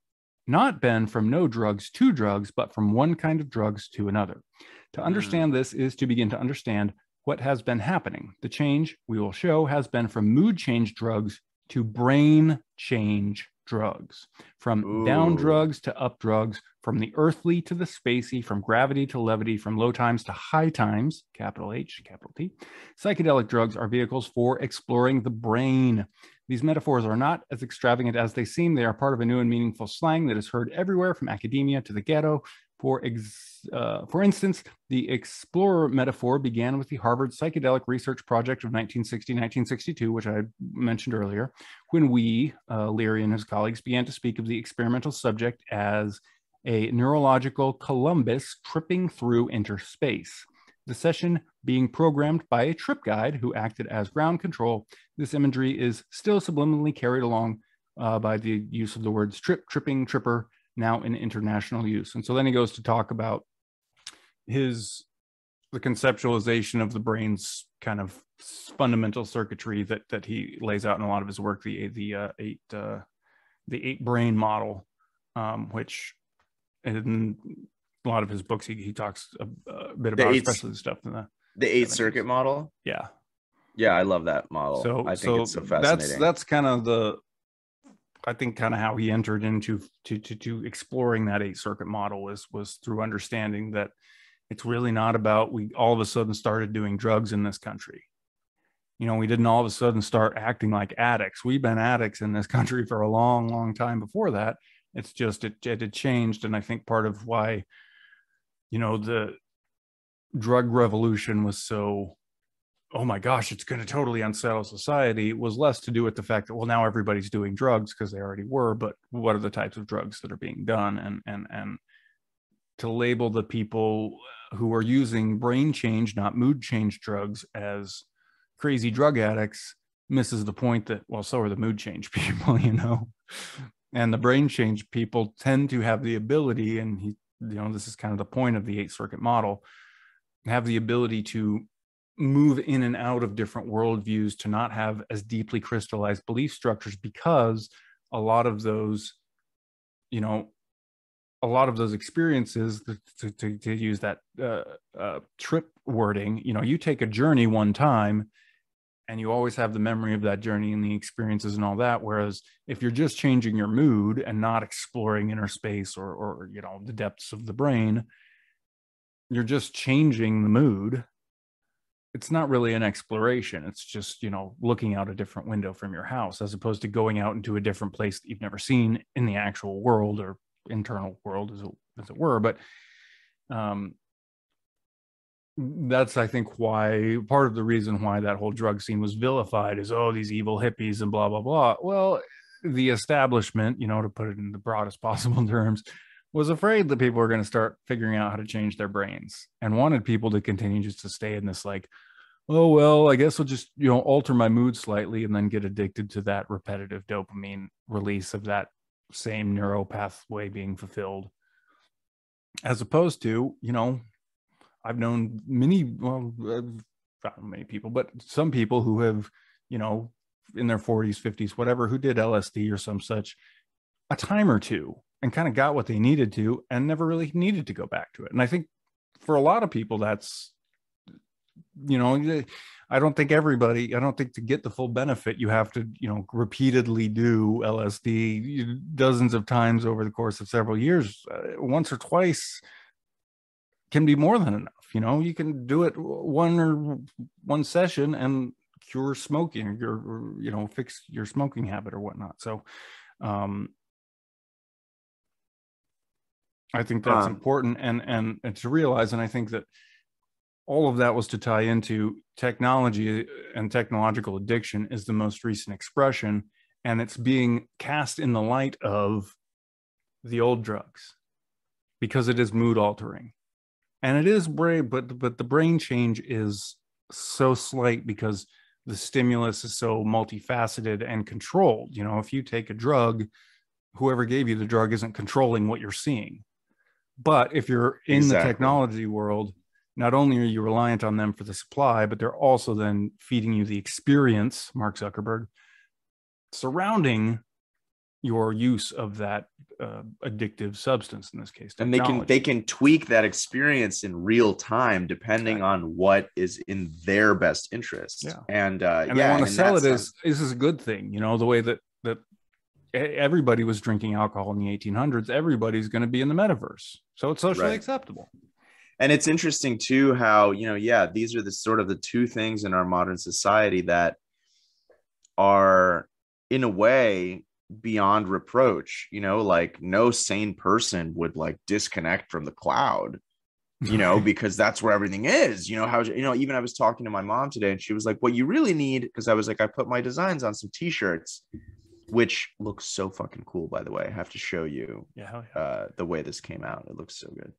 not been from no drugs to drugs, but from one kind of drugs to another. To understand this is to begin to understand what has been happening. The change we will show has been from mood change drugs to brain change drugs, from down drugs to up drugs, from the earthly to the spacey, from gravity to levity, from low times to high times, capital H, capital T. Psychedelic drugs are vehicles for exploring the brain. These metaphors are not as extravagant as they seem. They are part of a new and meaningful slang that is heard everywhere, from academia to the ghetto. For instance, the explorer metaphor began with the Harvard Psychedelic Research Project of 1960-1962, which I mentioned earlier, when Leary and his colleagues, began to speak of the experimental subject as a neurological Columbus tripping through interspace. The session being programmed by a trip guide who acted as ground control. This imagery is still subliminally carried along by the use of the words trip, tripping, tripper, now in international use. And so then he goes to talk about the conceptualization of the brain's kind of fundamental circuitry that he lays out in a lot of his work, the eight brain model, which in a lot of his books he talks a bit about, especially the stuff in the 8-circuit model. Yeah, I love that model. So I think it's so fascinating. That's kind of I think kind of how he entered into to exploring that 8-circuit model was through understanding that it's really not about we all of a sudden started doing drugs in this country. We didn't all of a sudden start acting like addicts. We've been addicts in this country for a long, long time before that. It's just it had changed. And I think part of why, the drug revolution was so, oh my gosh, it's going to totally unsettle society, was less to do with the fact that, well, now everybody's doing drugs because they already were, but what are the types of drugs that are being done? And to label the people who are using brain change, not mood change drugs as crazy drug addicts misses the point that, well, so are the mood change people, and the brain change people tend to have the ability, and this is kind of the point of the 8-circuit model, have the ability to move in and out of different worldviews, to not have as deeply crystallized belief structures, because a lot of those experiences, to use that trip wording, you take a journey one time and you always have the memory of that journey and the experiences and all that. Whereas if you're just changing your mood and not exploring inner space or the depths of the brain, you're just changing the mood. It's not really an exploration. It's just, looking out a different window from your house, as opposed to going out into a different place that you've never seen in the actual world or internal world, as it were. But that's, I think, why part of the reason why that whole drug scene was vilified is, oh, these evil hippies and blah, blah, blah. Well, the establishment, to put it in the broadest possible terms, was afraid that people were going to start figuring out how to change their brains and wanted people to continue just to stay in this, like, oh, well, I guess I'll just, alter my mood slightly and then get addicted to that repetitive dopamine release of that same neural pathway being fulfilled. As opposed to, I've known not many people, but some people who have, in their 40s, 50s, whatever, who did LSD or some such a time or two and kind of got what they needed to and never really needed to go back to it. And I think for a lot of people, that's, I don't think to get the full benefit, you have to, repeatedly do LSD dozens of times over the course of several years. Once or twice can be more than enough. You can do it one session and cure smoking, or fix your smoking habit or whatnot. So I think that's important and to realize. And I think that all of that was to tie into technology, and technological addiction is the most recent expression, and it's being cast in the light of the old drugs. because it is mood altering. And it is brain, but the brain change is so slight because the stimulus is so multifaceted and controlled. You know, if you take a drug, whoever gave you the drug isn't controlling what you're seeing. But if you're in the Exactly. technology world, not only are you reliant on them for the supply, but they're also then feeding you the experience, Mark Zuckerberg, surrounding your use of that addictive substance, in this case, And technology. they can tweak that experience in real time depending Exactly. on what is in their best interest. Yeah. And And they yeah, want and to in sell that it as sense, this is a good thing, you know, the way that everybody was drinking alcohol in the 1800s. Everybody's going to be in the metaverse, so it's socially right. acceptable. And it's interesting too how, yeah, these are the sort of the two things in our modern society that are in a way beyond reproach, like no sane person would like disconnect from the cloud, because that's where everything is. Even I was talking to my mom today and she was like, what you really need, because I was like, I put my designs on some t-shirts, which looks so fucking cool, by the way. I have to show you the way this came out. It looks so good.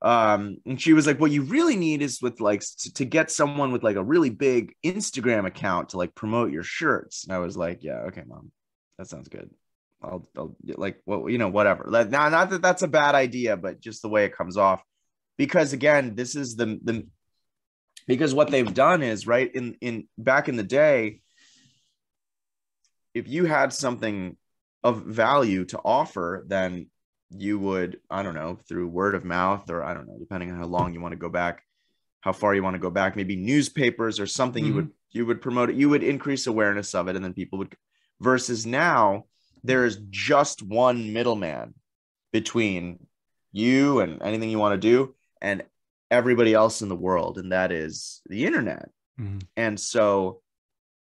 And she was like, what you really need is with like to get someone with like a really big Instagram account to like promote your shirts. And I was like, yeah, okay, mom, that sounds good. I'll like, well, whatever. Not that that's a bad idea, but just the way it comes off. Because again, this is the because what they've done is, right, in back in the day, if you had something of value to offer, then you would, I don't know, through word of mouth, or I don't know, depending on how long you want to go back, how far you want to go back, maybe newspapers or something, Mm-hmm. you would promote it, you would increase awareness of it, and then people would, versus now there is just one middleman between you and anything you want to do and everybody else in the world, and that is the internet. Mm-hmm. And so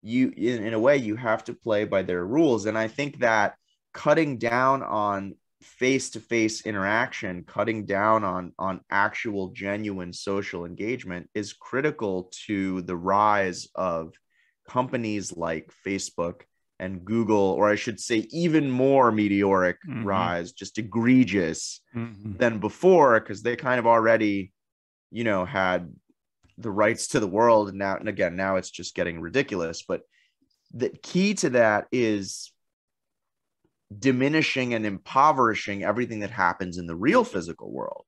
you, in a way, you have to play by their rules. And I think that cutting down on face-to-face interaction, cutting down on actual genuine social engagement is critical to the rise of companies like Facebook and Google, or I should say even more meteoric Mm-hmm. rise, just egregious Mm-hmm. than before, because they kind of already had the rights to the world. And again, now it's just getting ridiculous. But the key to that is diminishing and impoverishing everything that happens in the real physical world,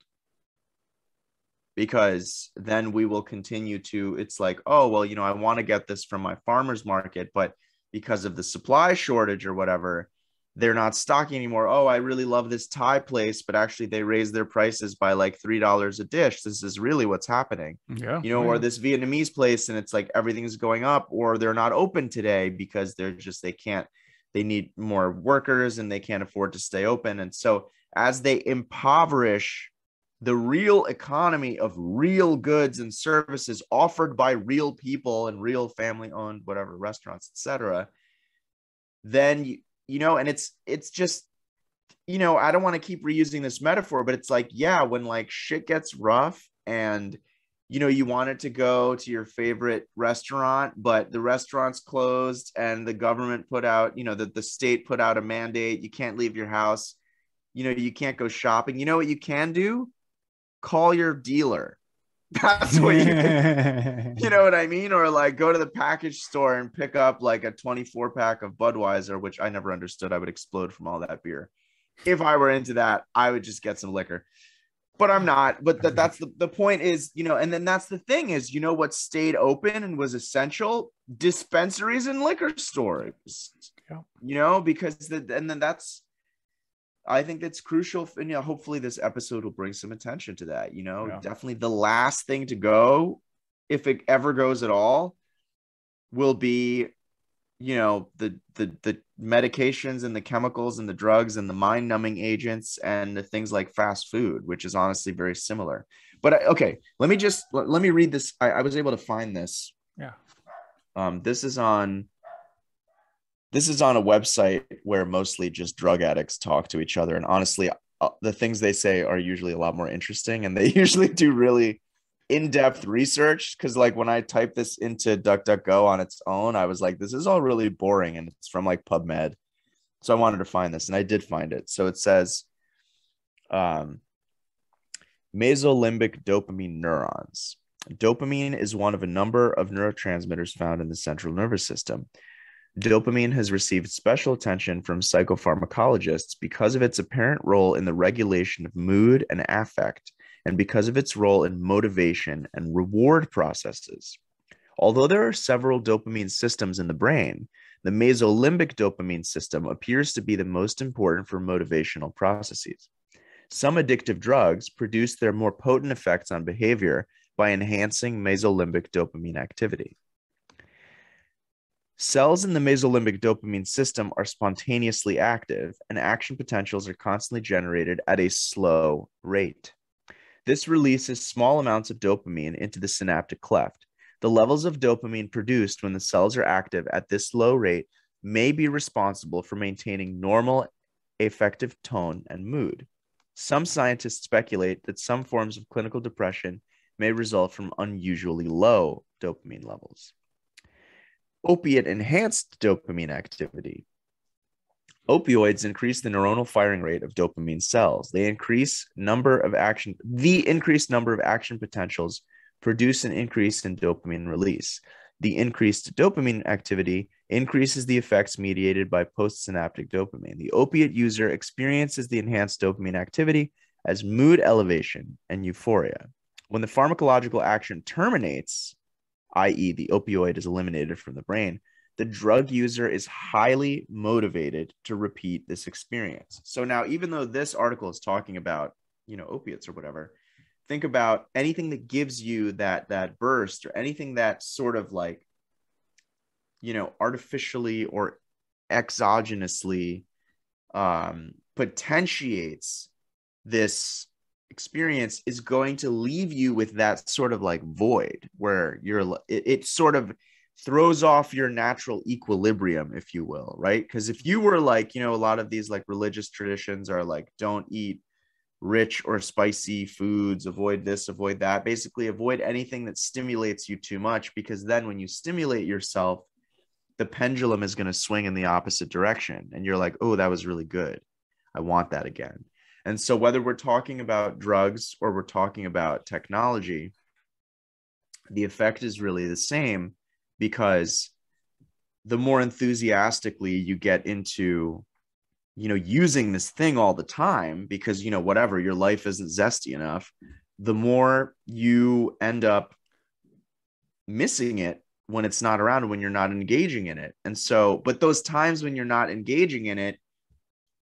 because then we will continue to, it's like, oh, well, I want to get this from my farmer's market, but because of the supply shortage or whatever, they're not stocking anymore. Oh, I really love this Thai place, but actually they raised their prices by like $3 a dish. This is really what's happening. Yeah. Or this Vietnamese place, and it's like everything's going up, or they're not open today because they need more workers and they can't afford to stay open. And so as they impoverish the real economy of real goods and services offered by real people and real family owned, whatever, restaurants, etc., then and it's just, I don't want to keep reusing this metaphor, but it's like, yeah, when like shit gets rough and you wanted to go to your favorite restaurant, but the restaurant's closed and the government put out, the state put out a mandate, you can't leave your house, you can't go shopping. You know what you can do? Call your dealer. That's what you can, you know what I mean? Or like go to the package store and pick up like a 24 pack of Budweiser, which I never understood. I would explode from all that beer. If I were into that, I would just get some liquor, but I'm not. But that's the point is, and then that's the thing is, what stayed open and was essential? Dispensaries and liquor stores, because and then I think that's crucial. And hopefully this episode will bring some attention to that. Definitely the last thing to go, if it ever goes at all, will be, the medications and the chemicals and the drugs and the mind numbing agents and the things like fast food, which is honestly very similar. But okay, let me read this. I was able to find this. Yeah. This is on a website where mostly just drug addicts talk to each other. And honestly, the things they say are usually a lot more interesting. And they usually do really in-depth research. Because like when I type this into DuckDuckGo on its own, I was like, this is all really boring. And it's from like PubMed. So I wanted to find this. And I did find it. So it says, Mesolimbic dopamine neurons. Dopamine is one of a number of neurotransmitters found in the central nervous system. Dopamine has received special attention from psychopharmacologists because of its apparent role in the regulation of mood and affect, and because of its role in motivation and reward processes. Although there are several dopamine systems in the brain, the mesolimbic dopamine system appears to be the most important for motivational processes. Some addictive drugs produce their more potent effects on behavior by enhancing mesolimbic dopamine activity. Cells in the mesolimbic dopamine system are spontaneously active, and action potentials are constantly generated at a slow rate. This releases small amounts of dopamine into the synaptic cleft. The levels of dopamine produced when the cells are active at this low rate may be responsible for maintaining normal affective tone and mood. Some scientists speculate that some forms of clinical depression may result from unusually low dopamine levels. Opiate-enhanced dopamine activity. Opioids increase the neuronal firing rate of dopamine cells. The increased number of action potentials produce an increase in dopamine release. The increased dopamine activity increases the effects mediated by postsynaptic dopamine. The opiate user experiences the enhanced dopamine activity as mood elevation and euphoria. When the pharmacological action terminates, i.e., the opioid is eliminated from the brain, the drug user is highly motivated to repeat this experience. So now, even though this article is talking about, opiates or whatever, think about anything that gives you that burst, or anything that sort of like, artificially or exogenously potentiates this experience, is going to leave you with that sort of like void where it sort of throws off your natural equilibrium, if you will, right? Because if you were like, a lot of these like religious traditions are like, don't eat rich or spicy foods, avoid this, avoid that, basically avoid anything that stimulates you too much, because then when you stimulate yourself, the pendulum is going to swing in the opposite direction and you're like, oh, that was really good, I want that again. And so whether we're talking about drugs or we're talking about technology, the effect is really the same, because the more enthusiastically you get into, using this thing all the time, because, whatever, your life isn't zesty enough, the more you end up missing it when it's not around, when you're not engaging in it. And so, but those times when you're not engaging in it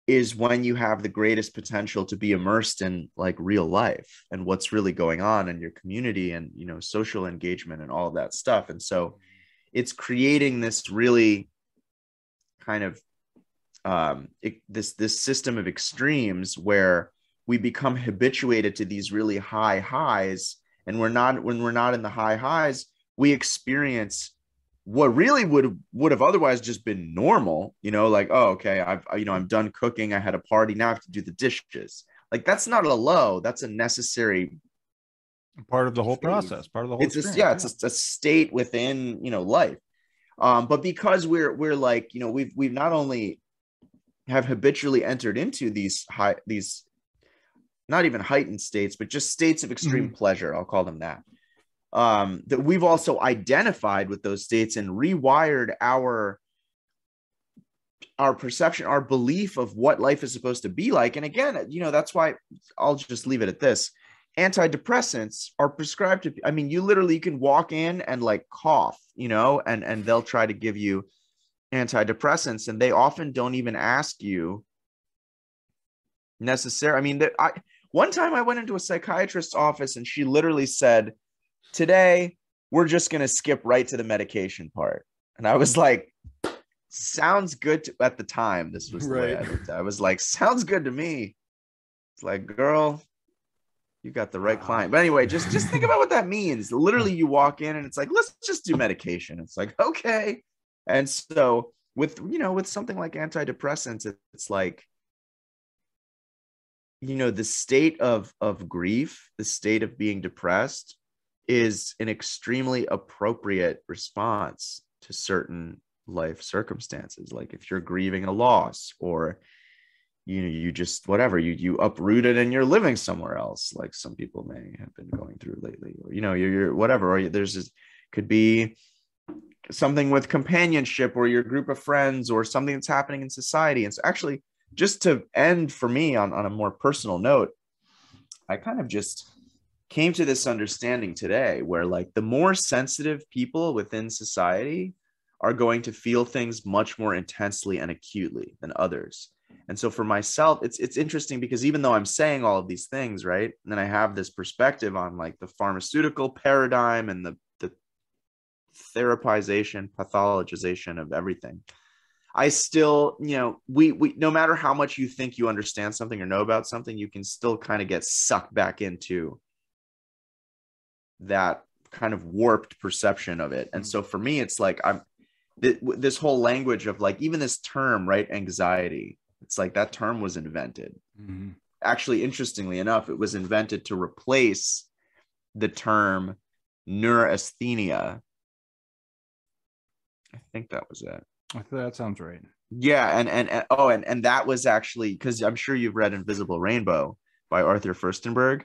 is when you have the greatest potential to be immersed in like real life and what's really going on in your community and, social engagement and all of that stuff. And so it's creating this really kind of this system of extremes where we become habituated to these really high highs, and when we're not in the high highs, we experience what really would have otherwise just been normal, like, oh, okay, I'm done cooking, I had a party, now I have to do the dishes. Like, that's not a low, that's a necessary part of the whole process, part of the whole experience. It's a state within, life. But because we're like, we've not only have habitually entered into these not even heightened states, but just states of extreme pleasure, I'll call them that, that we've also identified with those states and rewired our perception, our belief of what life is supposed to be like. And again, that's why I'll just leave it at this. Antidepressants are prescribed to, you can walk in and like cough, and they'll try to give you antidepressants, and they often don't even ask you necessarily. One time I went into a psychiatrist's office and she literally said, today we're just going to skip right to the medication part. And I was like, sounds good at the time. This was the way I looked at it. I was like, sounds good to me. It's like, girl, you got the right client. But anyway, just think about what that means. Literally, you walk in and it's like, let's just do medication. It's like, okay. And so with something like antidepressants, it's like, the state of grief, the state of being depressed is an extremely appropriate response to certain life circumstances. Like if you're grieving a loss, or, you just whatever, you uprooted and you're living somewhere else, like some people may have been going through lately, or you're whatever, or there's this could be something with companionship or your group of friends or something that's happening in society. And so actually, just to end for me on a more personal note, I kind of just came to this understanding today where like the more sensitive people within society are going to feel things much more intensely and acutely than others. And so for myself, it's interesting because even though I'm saying all of these things, right, and then I have this perspective on like the pharmaceutical paradigm and the therapization, pathologization of everything, I still, we no matter how much you think you understand something or know about something, you can still kind of get sucked back into that kind of warped perception of it. And so for me, it's like this whole language of like even this term, right, anxiety. It's like that term was invented. Mm-hmm. Actually, interestingly enough, it was invented to replace the term neurasthenia. I think that was it. That sounds right. Yeah, and that was actually because I'm sure you've read Invisible Rainbow by Arthur Furstenberg.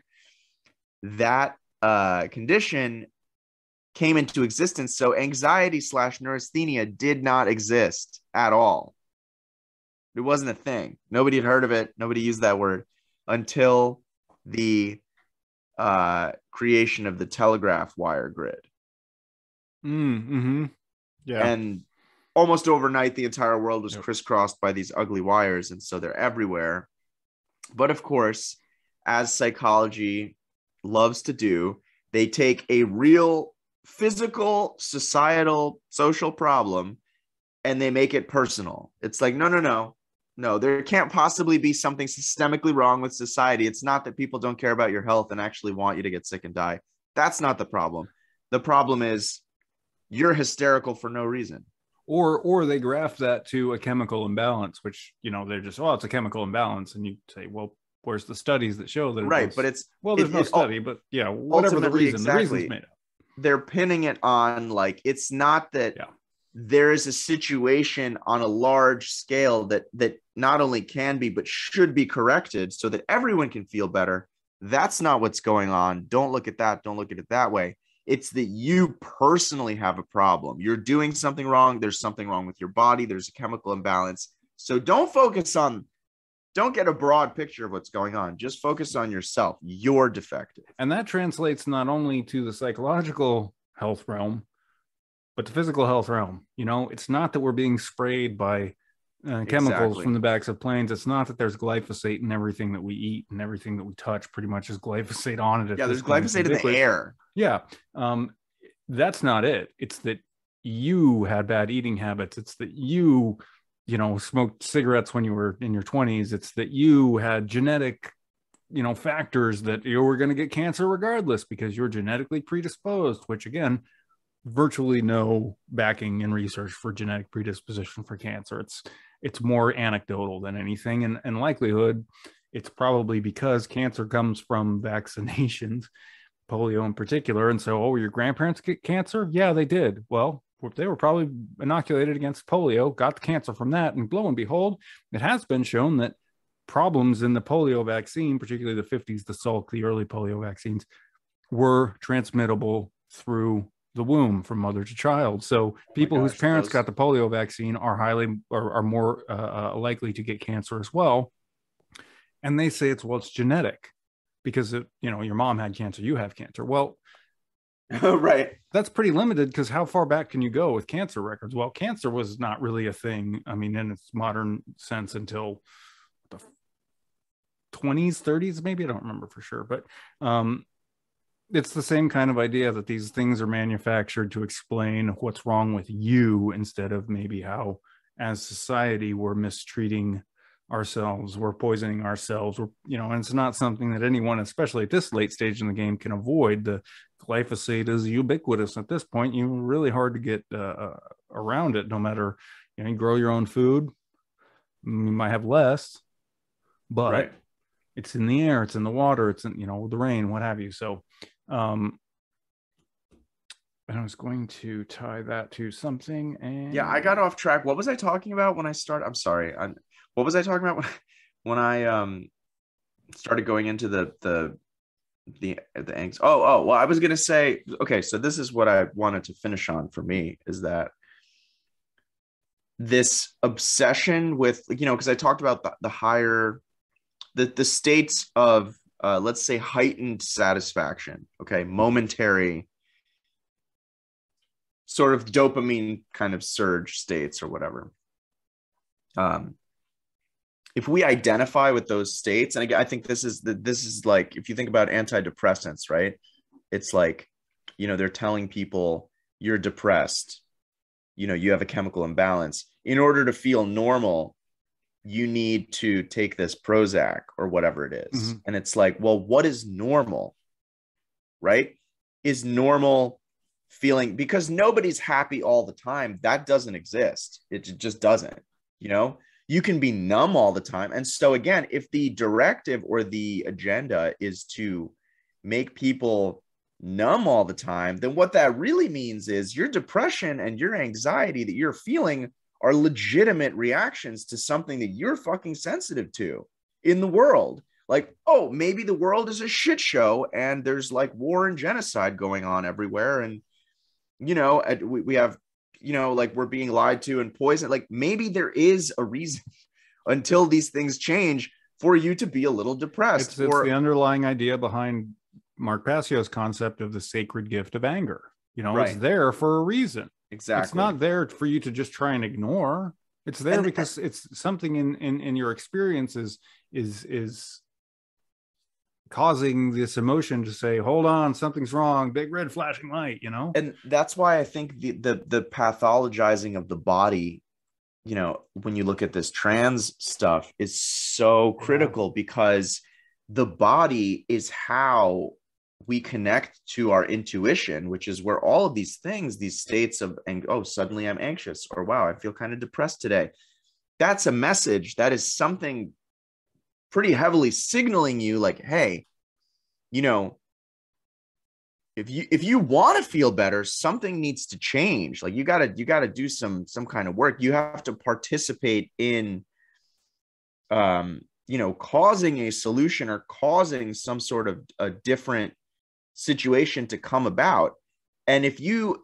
That condition came into existence. So anxiety / neurasthenia did not exist at all. It wasn't a thing. Nobody had heard of it. Nobody used that word until the creation of the telegraph wire grid. Mm-hmm. Yeah. And almost overnight, the entire world was crisscrossed by these ugly wires. And so they're everywhere. But of course, as psychology loves to do, they take a real physical, societal, social problem and they make it personal. It's like, no, there can't possibly be something systemically wrong with society. It's not that people don't care about your health and actually want you to get sick and die. That's not the problem. The problem is you're hysterical for no reason. Or they graft that to a chemical imbalance, which, they're just, it's a chemical imbalance. And you say, well, where's the studies that show that? Right. But it's, there's no study, but whatever the reason, exactly, the reason's made up. They're pinning it on like, it's not that there is a situation on a large scale that not only can be, but should be corrected so that everyone can feel better. That's not what's going on. Don't look at that. Don't look at it that way. It's that you personally have a problem. You're doing something wrong. There's something wrong with your body. There's a chemical imbalance. So don't get a broad picture of what's going on. Just focus on yourself. You're defective. And that translates not only to the psychological health realm, but the physical health realm. It's not that we're being sprayed by chemicals from the backs of planes. It's not that there's glyphosate in everything that we eat and everything that we touch pretty much is glyphosate on it. Yeah, there's glyphosate in the air. Yeah. That's not it. It's that you had bad eating habits. It's that you smoked cigarettes when you were in your 20s. It's that you had genetic, factors that you were going to get cancer regardless because you're genetically predisposed, which again, virtually no backing in research for genetic predisposition for cancer. It's more anecdotal than anything. And likelihood, it's probably because cancer comes from vaccinations, polio in particular. And so, your grandparents get cancer? Yeah, they did. Well, they were probably inoculated against polio, got the cancer from that. And lo and behold, it has been shown that problems in the polio vaccine, particularly the 50s, the Salk, the early polio vaccines, were transmittable through the womb from mother to child. So people whose parents got the polio vaccine are more likely to get cancer as well. And they say it's genetic because your mom had cancer, you have cancer. Well, right. That's pretty limited because how far back can you go with cancer records? Well, cancer was not really a thing. I mean, in its modern sense until the 20s, 30s, maybe. I don't remember for sure, but it's the same kind of idea that these things are manufactured to explain what's wrong with you instead of maybe how, as society, we're mistreating ourselves, we're poisoning ourselves, and it's not something that anyone, especially at this late stage in the game, can avoid. The glyphosate is ubiquitous at this point. You're really hard to get around it, no matter, you grow your own food, you might have less, but it's in the air, it's in the water, it's in, the rain, what have you. So, and I was going to tie that to something. And I got off track. What was I talking about when I started? I'm sorry. What was I talking about? when I started going into the angst. Oh, well, I was gonna say, okay, so this is what I wanted to finish on for me is that this obsession with, because I talked about the higher the states of let's say heightened satisfaction, okay, momentary sort of dopamine kind of surge states or whatever. Um, if we identify with those states, and again, I think this is like if you think about antidepressants, right? It's like, they're telling people you're depressed, you have a chemical imbalance. In order to feel normal, you need to take this Prozac or whatever it is. Mm-hmm. And it's like, well, what is normal? Right? Is normal feeling, because nobody's happy all the time. That doesn't exist. It just doesn't, you know? You can be numb all the time. And so again, if the directive or the agenda is to make people numb all the time, then what that really means is your depression and your anxiety that you're feeling are legitimate reactions to something that you're fucking sensitive to in the world. Like, oh, maybe the world is a shit show and there's like war and genocide going on everywhere. And, we have, like we're being lied to and poisoned. Like maybe there is a reason until these things change for you to be a little depressed. It's the underlying idea behind Mark Passio's concept of the sacred gift of anger. Right. It's there for a reason. Exactly. It's not there for you to just try and ignore. It's there because it's something in your experiences is causing this emotion to say, hold on, something's wrong, big red flashing light, And that's why I think the pathologizing of the body, when you look at this trans stuff, is so critical, because the body is how we connect to our intuition, which is where all of these things, these states of, suddenly I'm anxious, or wow, I feel kind of depressed today. That's a message. That is something pretty heavily signaling you like, hey, if you want to feel better, something needs to change. Like you gotta do some kind of work. You have to participate in causing a solution or causing some sort of a different situation to come about. And if you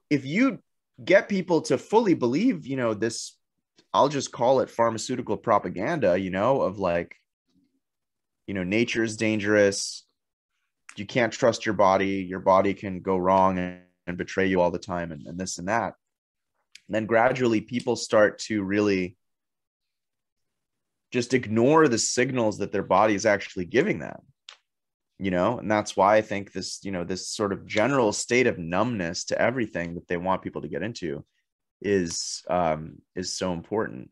get people to fully believe, this, I'll just call it pharmaceutical propaganda, of like, nature is dangerous, you can't trust your body can go wrong and betray you all the time, and this and that. And then gradually people start to really just ignore the signals that their body is actually giving them, and that's why I think this, this sort of general state of numbness to everything that they want people to get into is so important.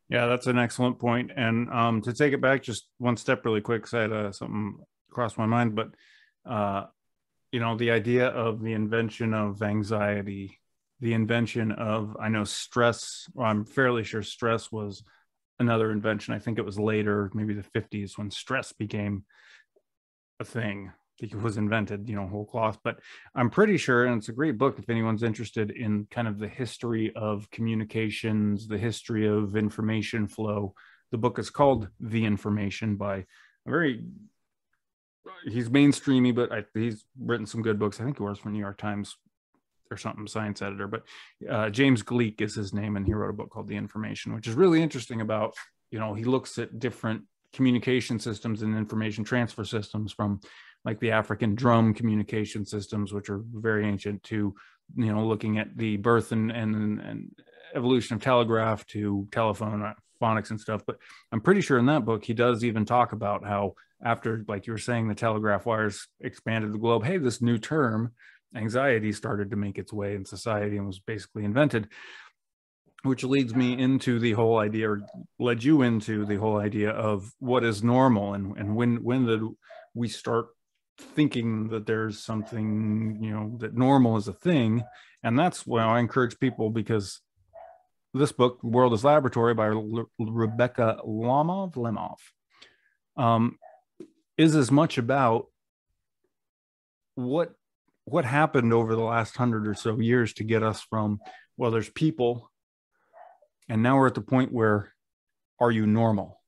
Yeah, that's an excellent point. And to take it back just one step really quick, because I had something cross my mind, but the idea of the invention of anxiety, the invention of, I know stress, well, I'm fairly sure stress was another invention. I think it was later, maybe the 50s, when stress became a thing. It was invented, whole cloth. But I'm pretty sure, and it's a great book if anyone's interested in kind of the history of communications, the history of information flow. The book is called The Information by he's mainstreamy, but he's written some good books. I think he works for New York Times or something, science editor. But James Gleick is his name, and he wrote a book called The Information, which is really interesting about, he looks at different communication systems and information transfer systems, from like the African drum communication systems, which are very ancient, to, looking at the birth and evolution of telegraph, to telephone, phonics and stuff. But I'm pretty sure in that book, he does even talk about how after, like you were saying, the telegraph wires expanded the globe, hey, this new term, anxiety, started to make its way in society and was basically invented. Which leads me into the whole idea, or led you into the whole idea of what is normal, and when did we start thinking that there's something, that normal is a thing. And that's why I encourage people, because this book, The World is Laboratory by Rebecca Lemov, is as much about what happened over the last 100 or so years to get us from, well, there's people And now we're at the point where, are you normal?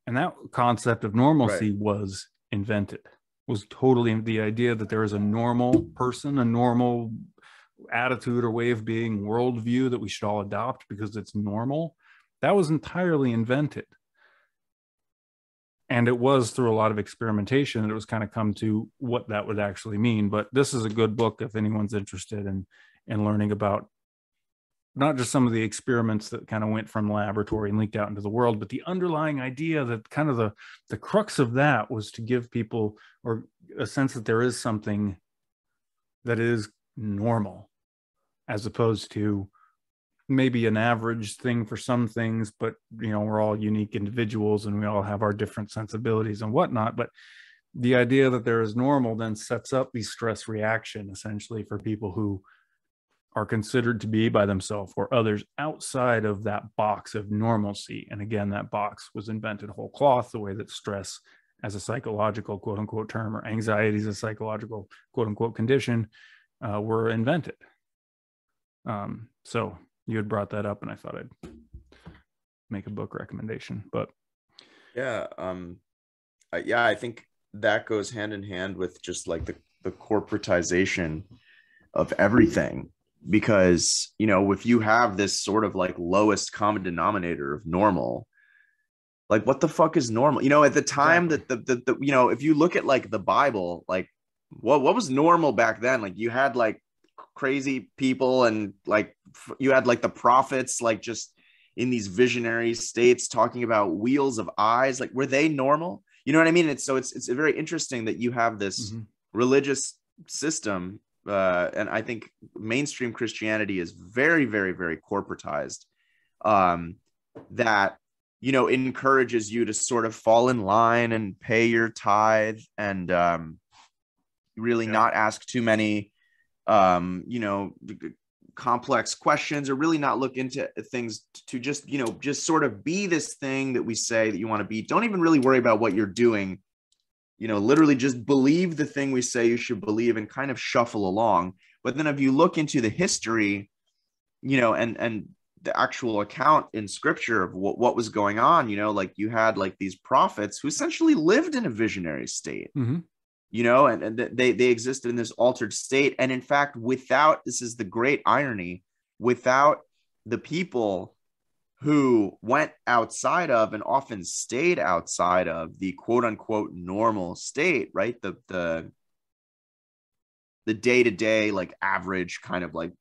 And that concept of normalcy Right. was invented, was totally the idea that there is a normal person, a normal attitude or way of being, worldview that we should all adopt because it's normal. That was entirely invented. And it was through a lot of experimentation that it was kind of come to what that would actually mean. But this is a good book if anyone's interested in learning about not just some of the experiments that kind of went from laboratory and leaked out into the world, but the underlying idea that kind of the crux of that was to give people or a sense that there is something that is normal, as opposed to maybe an average thing for some things, but we're all unique individuals and we all have our different sensibilities and whatnot. But the idea that there is normal then sets up the stress reaction essentially for people who are considered to be by themselves or others outside of that box of normalcy. And again, that box was invented whole cloth, the way that stress as a psychological quote unquote term or anxiety as a psychological quote unquote condition were invented. So you had brought that up and I thought I'd make a book recommendation. But yeah, I think that goes hand in hand with just like the corporatization of everything, because if you have this sort of like lowest common denominator of normal, like what the fuck is normal? At the time that the if you look at like the Bible, like what was normal back then? Like you had like crazy people and like you had like the prophets like just in these visionary states talking about wheels of eyes. Like were they normal? You know what I mean? It's very interesting that you have this religious system, and I think mainstream Christianity is very, very, very corporatized, that encourages you to sort of fall in line and pay your tithe and really not ask too many complex questions, or really not look into things to just sort of be this thing that we say that you want to be. Don't even really worry about what you're doing. Literally just believe the thing we say you should believe and kind of shuffle along. But then if you look into the history, and the actual account in scripture of what was going on, like you had like these prophets who essentially lived in a visionary state. And they existed in this altered state. And in fact, this is the great irony, without the people who went outside of and often stayed outside of the quote unquote normal state, right? The day-to-day, like average kind of like,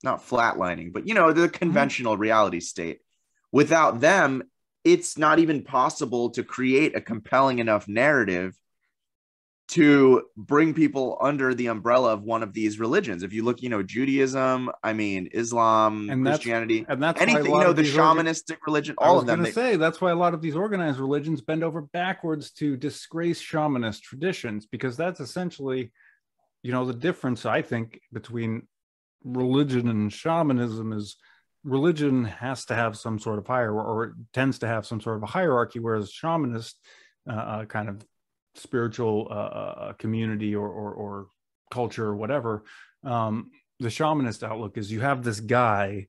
not flatlining, but, the conventional reality state. Without them, it's not even possible to create a compelling enough narrative to bring people under the umbrella of one of these religions. If you look, Judaism, Islam, and Christianity, that's anything, the shamanistic religion, all of them. I was going to say, that's why a lot of these organized religions bend over backwards to disgrace shamanist traditions, because that's essentially, the difference, I think, between religion and shamanism is religion has to have some sort of or tends to have some sort of a hierarchy, whereas shamanist kind of spiritual community or culture or whatever, the shamanist outlook is you have this guy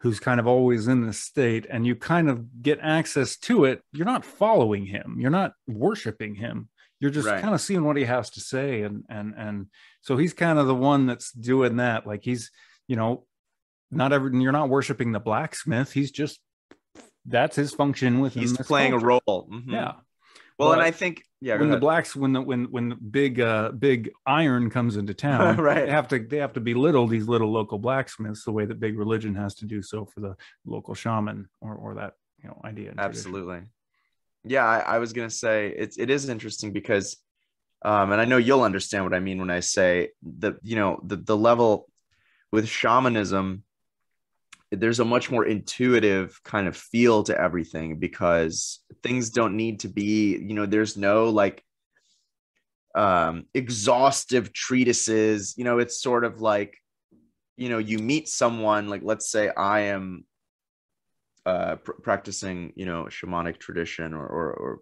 who's kind of always in this state and you kind of get access to it. You're not following him, you're not worshiping him, you're just kind of seeing what he has to say, and so he's kind of the one that's doing that. Like he's, you're not worshiping the blacksmith, he's just, that's his function with him. He's playing culture. A role. Yeah. Well, and I think when the big iron comes into town, right, they have to belittle these little local blacksmiths the way that big religion has to do so for the local shaman or that idea. Absolutely. Yeah, I was gonna say it is interesting because, and I know you'll understand what I mean when I say that the level with shamanism, there's a much more intuitive kind of feel to everything, because things don't need to be, there's no like exhaustive treatises. It's sort of like, you meet someone, like let's say I am practicing, shamanic tradition, or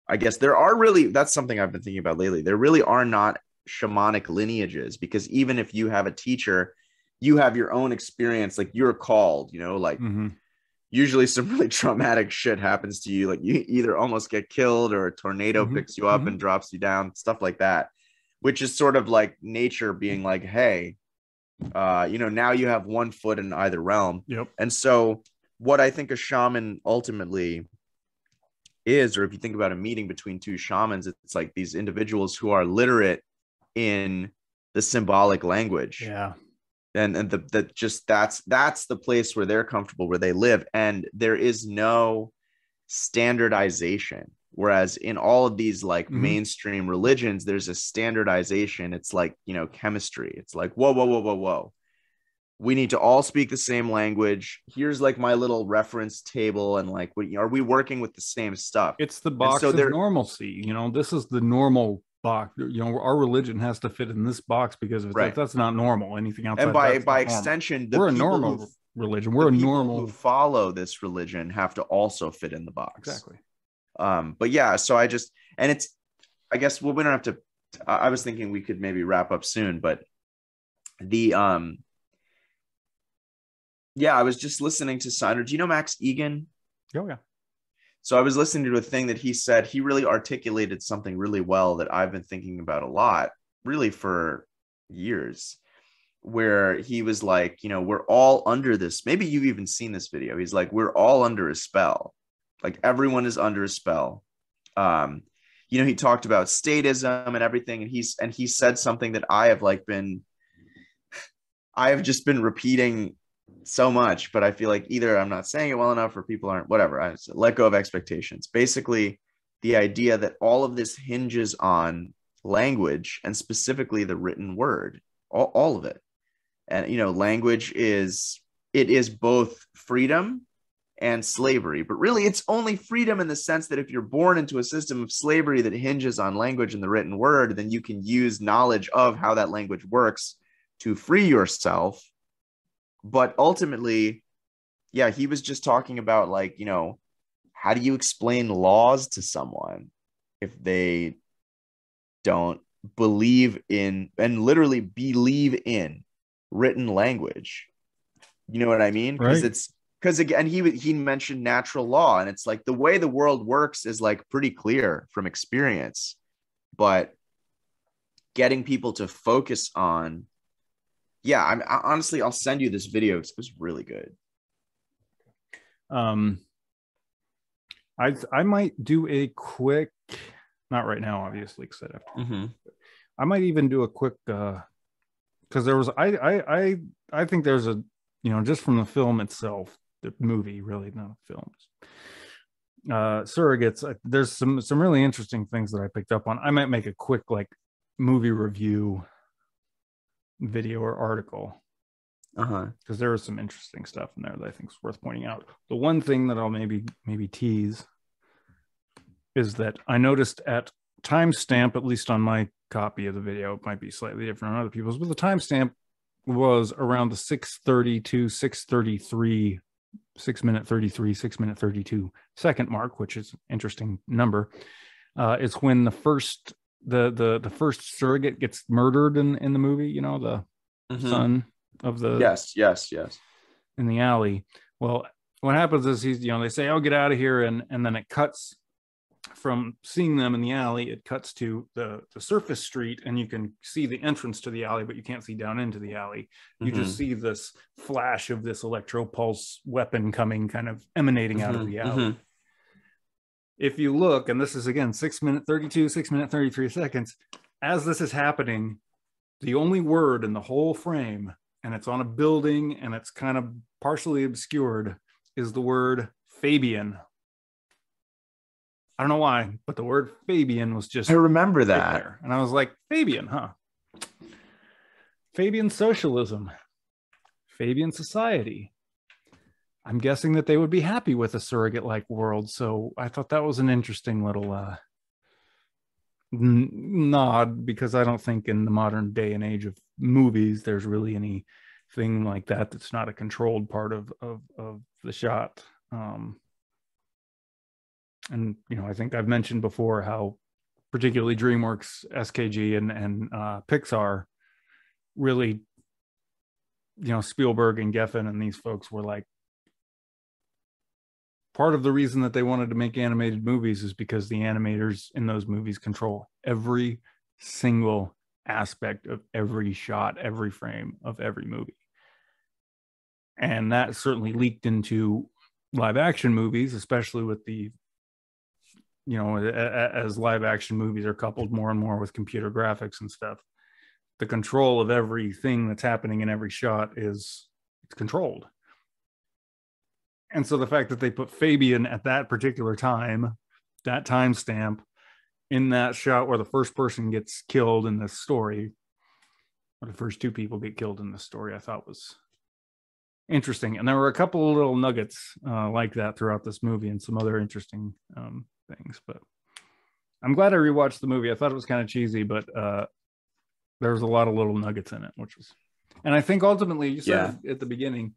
I guess that's something I've been thinking about lately. There really are not shamanic lineages, because even if you have a teacher you have your own experience, like you're called, like Mm-hmm. usually some really traumatic shit happens to you. Like you either almost get killed or a tornado Mm-hmm. picks you up Mm-hmm. and drops you down, stuff like that, which is sort of like nature being like, hey, now you have one foot in either realm. Yep. And so what I think a shaman ultimately is, or if you think about a meeting between two shamans, it's like these individuals who are literate in the symbolic language. Yeah. And that's the place where they're comfortable, where they live, and there is no standardization. Whereas in all of these like Mm-hmm. mainstream religions, there's a standardization. It's like, chemistry. It's like, whoa, whoa, whoa, whoa, whoa. We need to all speak the same language. Here's like my little reference table, and like, are we working with the same stuff? It's the And box so of there, normalcy. This is the normal box. Our religion has to fit in this box, because if right. that's not normal, anything And outside by that's by not normal. extension, We're a normal religion. the We're a people who normal. follow this religion have to also fit in the box. Exactly. But yeah, so and it's, I guess, well, we don't have to. I was thinking we could maybe wrap up soon, but the yeah, I was just listening to Signer. Do you know Max Egan? Oh yeah. So I was listening to a thing that he said. He really articulated something really well that I've been thinking about a lot, really for years, where he was like, we're all under this. Maybe you've even seen this video. He's like, we're all under a spell. Like everyone is under a spell. Um, he talked about statism and everything, and he said something that I have just been repeating so much, but I feel like either I'm not saying it well enough or people aren't, whatever. I just let go of expectations. Basically, the idea that all of this hinges on language, and specifically the written word, all of it. And language is both freedom and slavery, but really it's only freedom in the sense that if you're born into a system of slavery that hinges on language and the written word, then you can use knowledge of how that language works to free yourself. But ultimately, yeah, he was just talking about like, how do you explain laws to someone if they don't believe in, and literally believe in, written language? You know what I mean? Right. Because again, he mentioned natural law, and it's like the way the world works is like pretty clear from experience, but getting people to focus on, yeah, honestly, I'll send you this video. It was really good. I might do a quick, not right now, obviously, because I'd have to. Mm-hmm. I might even do a quick, because there was, I think there's a, just from the film itself, the movie, really, not films. Surrogates, there's some really interesting things that I picked up on. I might make a quick like movie review video or article, because there was some interesting stuff in there that I think is worth pointing out. The one thing that I'll maybe tease is that I noticed at timestamp, at least on my copy of the video, it might be slightly different on other people's, but the timestamp was around the 6:30 to 6:33, 6-minute 33, 6-minute 32 second mark, which is an interesting number. It's when the first surrogate gets murdered in the movie, the son of the yes in the alley. Well, what happens is they say, "Oh, get out of here," and then it cuts from seeing them in the alley. It cuts to the surface street, and you can see the entrance to the alley, but you can't see down into the alley. You just see this flash of this electropulse weapon coming, kind of emanating out of the alley. If you look, and this is again 6-minute 32, 6-minute 33 seconds, as this is happening, the only word in the whole frame, and it's on a building and it's kind of partially obscured, is the word Fabian. I don't know why, but the word Fabian was just, I remember that. Right there. And I was like, Fabian, huh? Fabian socialism, Fabian society. I'm guessing that they would be happy with a surrogate-like world. So I thought that was an interesting little nod, because I don't think in the modern day and age of movies, there's really anything like that that's not a controlled part of the shot. And I think I've mentioned before how particularly DreamWorks, SKG, and Pixar really Spielberg and Geffen and these folks were like, part of the reason that they wanted to make animated movies is because the animators in those movies control every single aspect of every shot, every frame of every movie. And that certainly leaked into live action movies, especially with the, as live action movies are coupled more and more with computer graphics and stuff. The control of everything that's happening in every shot it's controlled. And so the fact that they put Fabian at that particular time, that timestamp, in that shot where the first person gets killed in this story, or the first two people get killed in this story, I thought was interesting. And there were a couple of little nuggets like that throughout this movie and some other interesting things. But I'm glad I rewatched the movie. I thought it was kind of cheesy, but there was a lot of little nuggets in it, which was, and I think ultimately, you said at the beginning,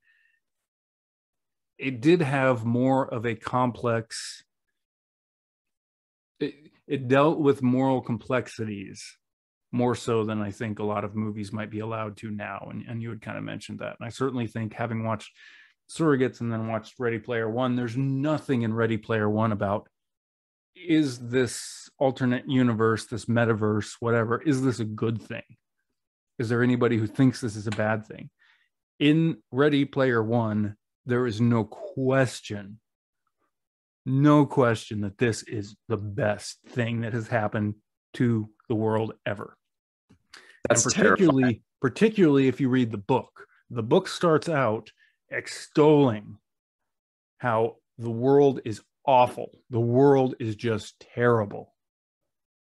it did have more of a complex, it dealt with moral complexities more so than I think a lot of movies might be allowed to now. And you had kind of mentioned that. And I certainly think, having watched Surrogates and then watched Ready Player One, there's nothing in Ready Player One about, is this alternate universe, this metaverse, whatever, is this a good thing? Is there anybody who thinks this is a bad thing? In Ready Player One, there is no question that this is the best thing that has happened to the world ever. That's and particularly if you read the book starts out extolling how the world is awful. The world is just terrible.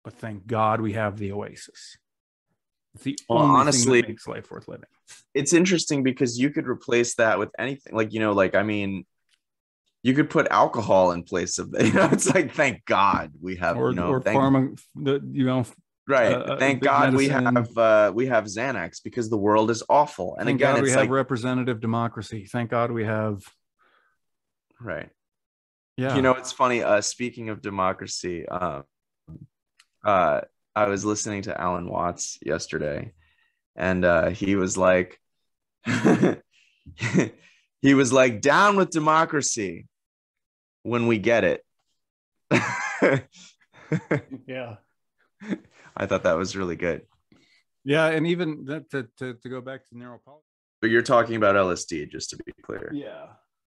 But thank God we have the oasis. It's the only thing that makes life worth living. It's interesting because you could replace that with anything. You could put alcohol in place of that. It's like, thank God we have, right. Thank God we have Xanax because the world is awful. And thank again, God we it's have representative democracy. Thank God we have. Right. Yeah. It's funny. Speaking of democracy, I was listening to Alan Watts yesterday, and he was like, down with democracy when we get it. Yeah. I thought that was really good. Yeah, and even that, to go back to neuropolitics. But you're talking about LSD, just to be clear. Yeah.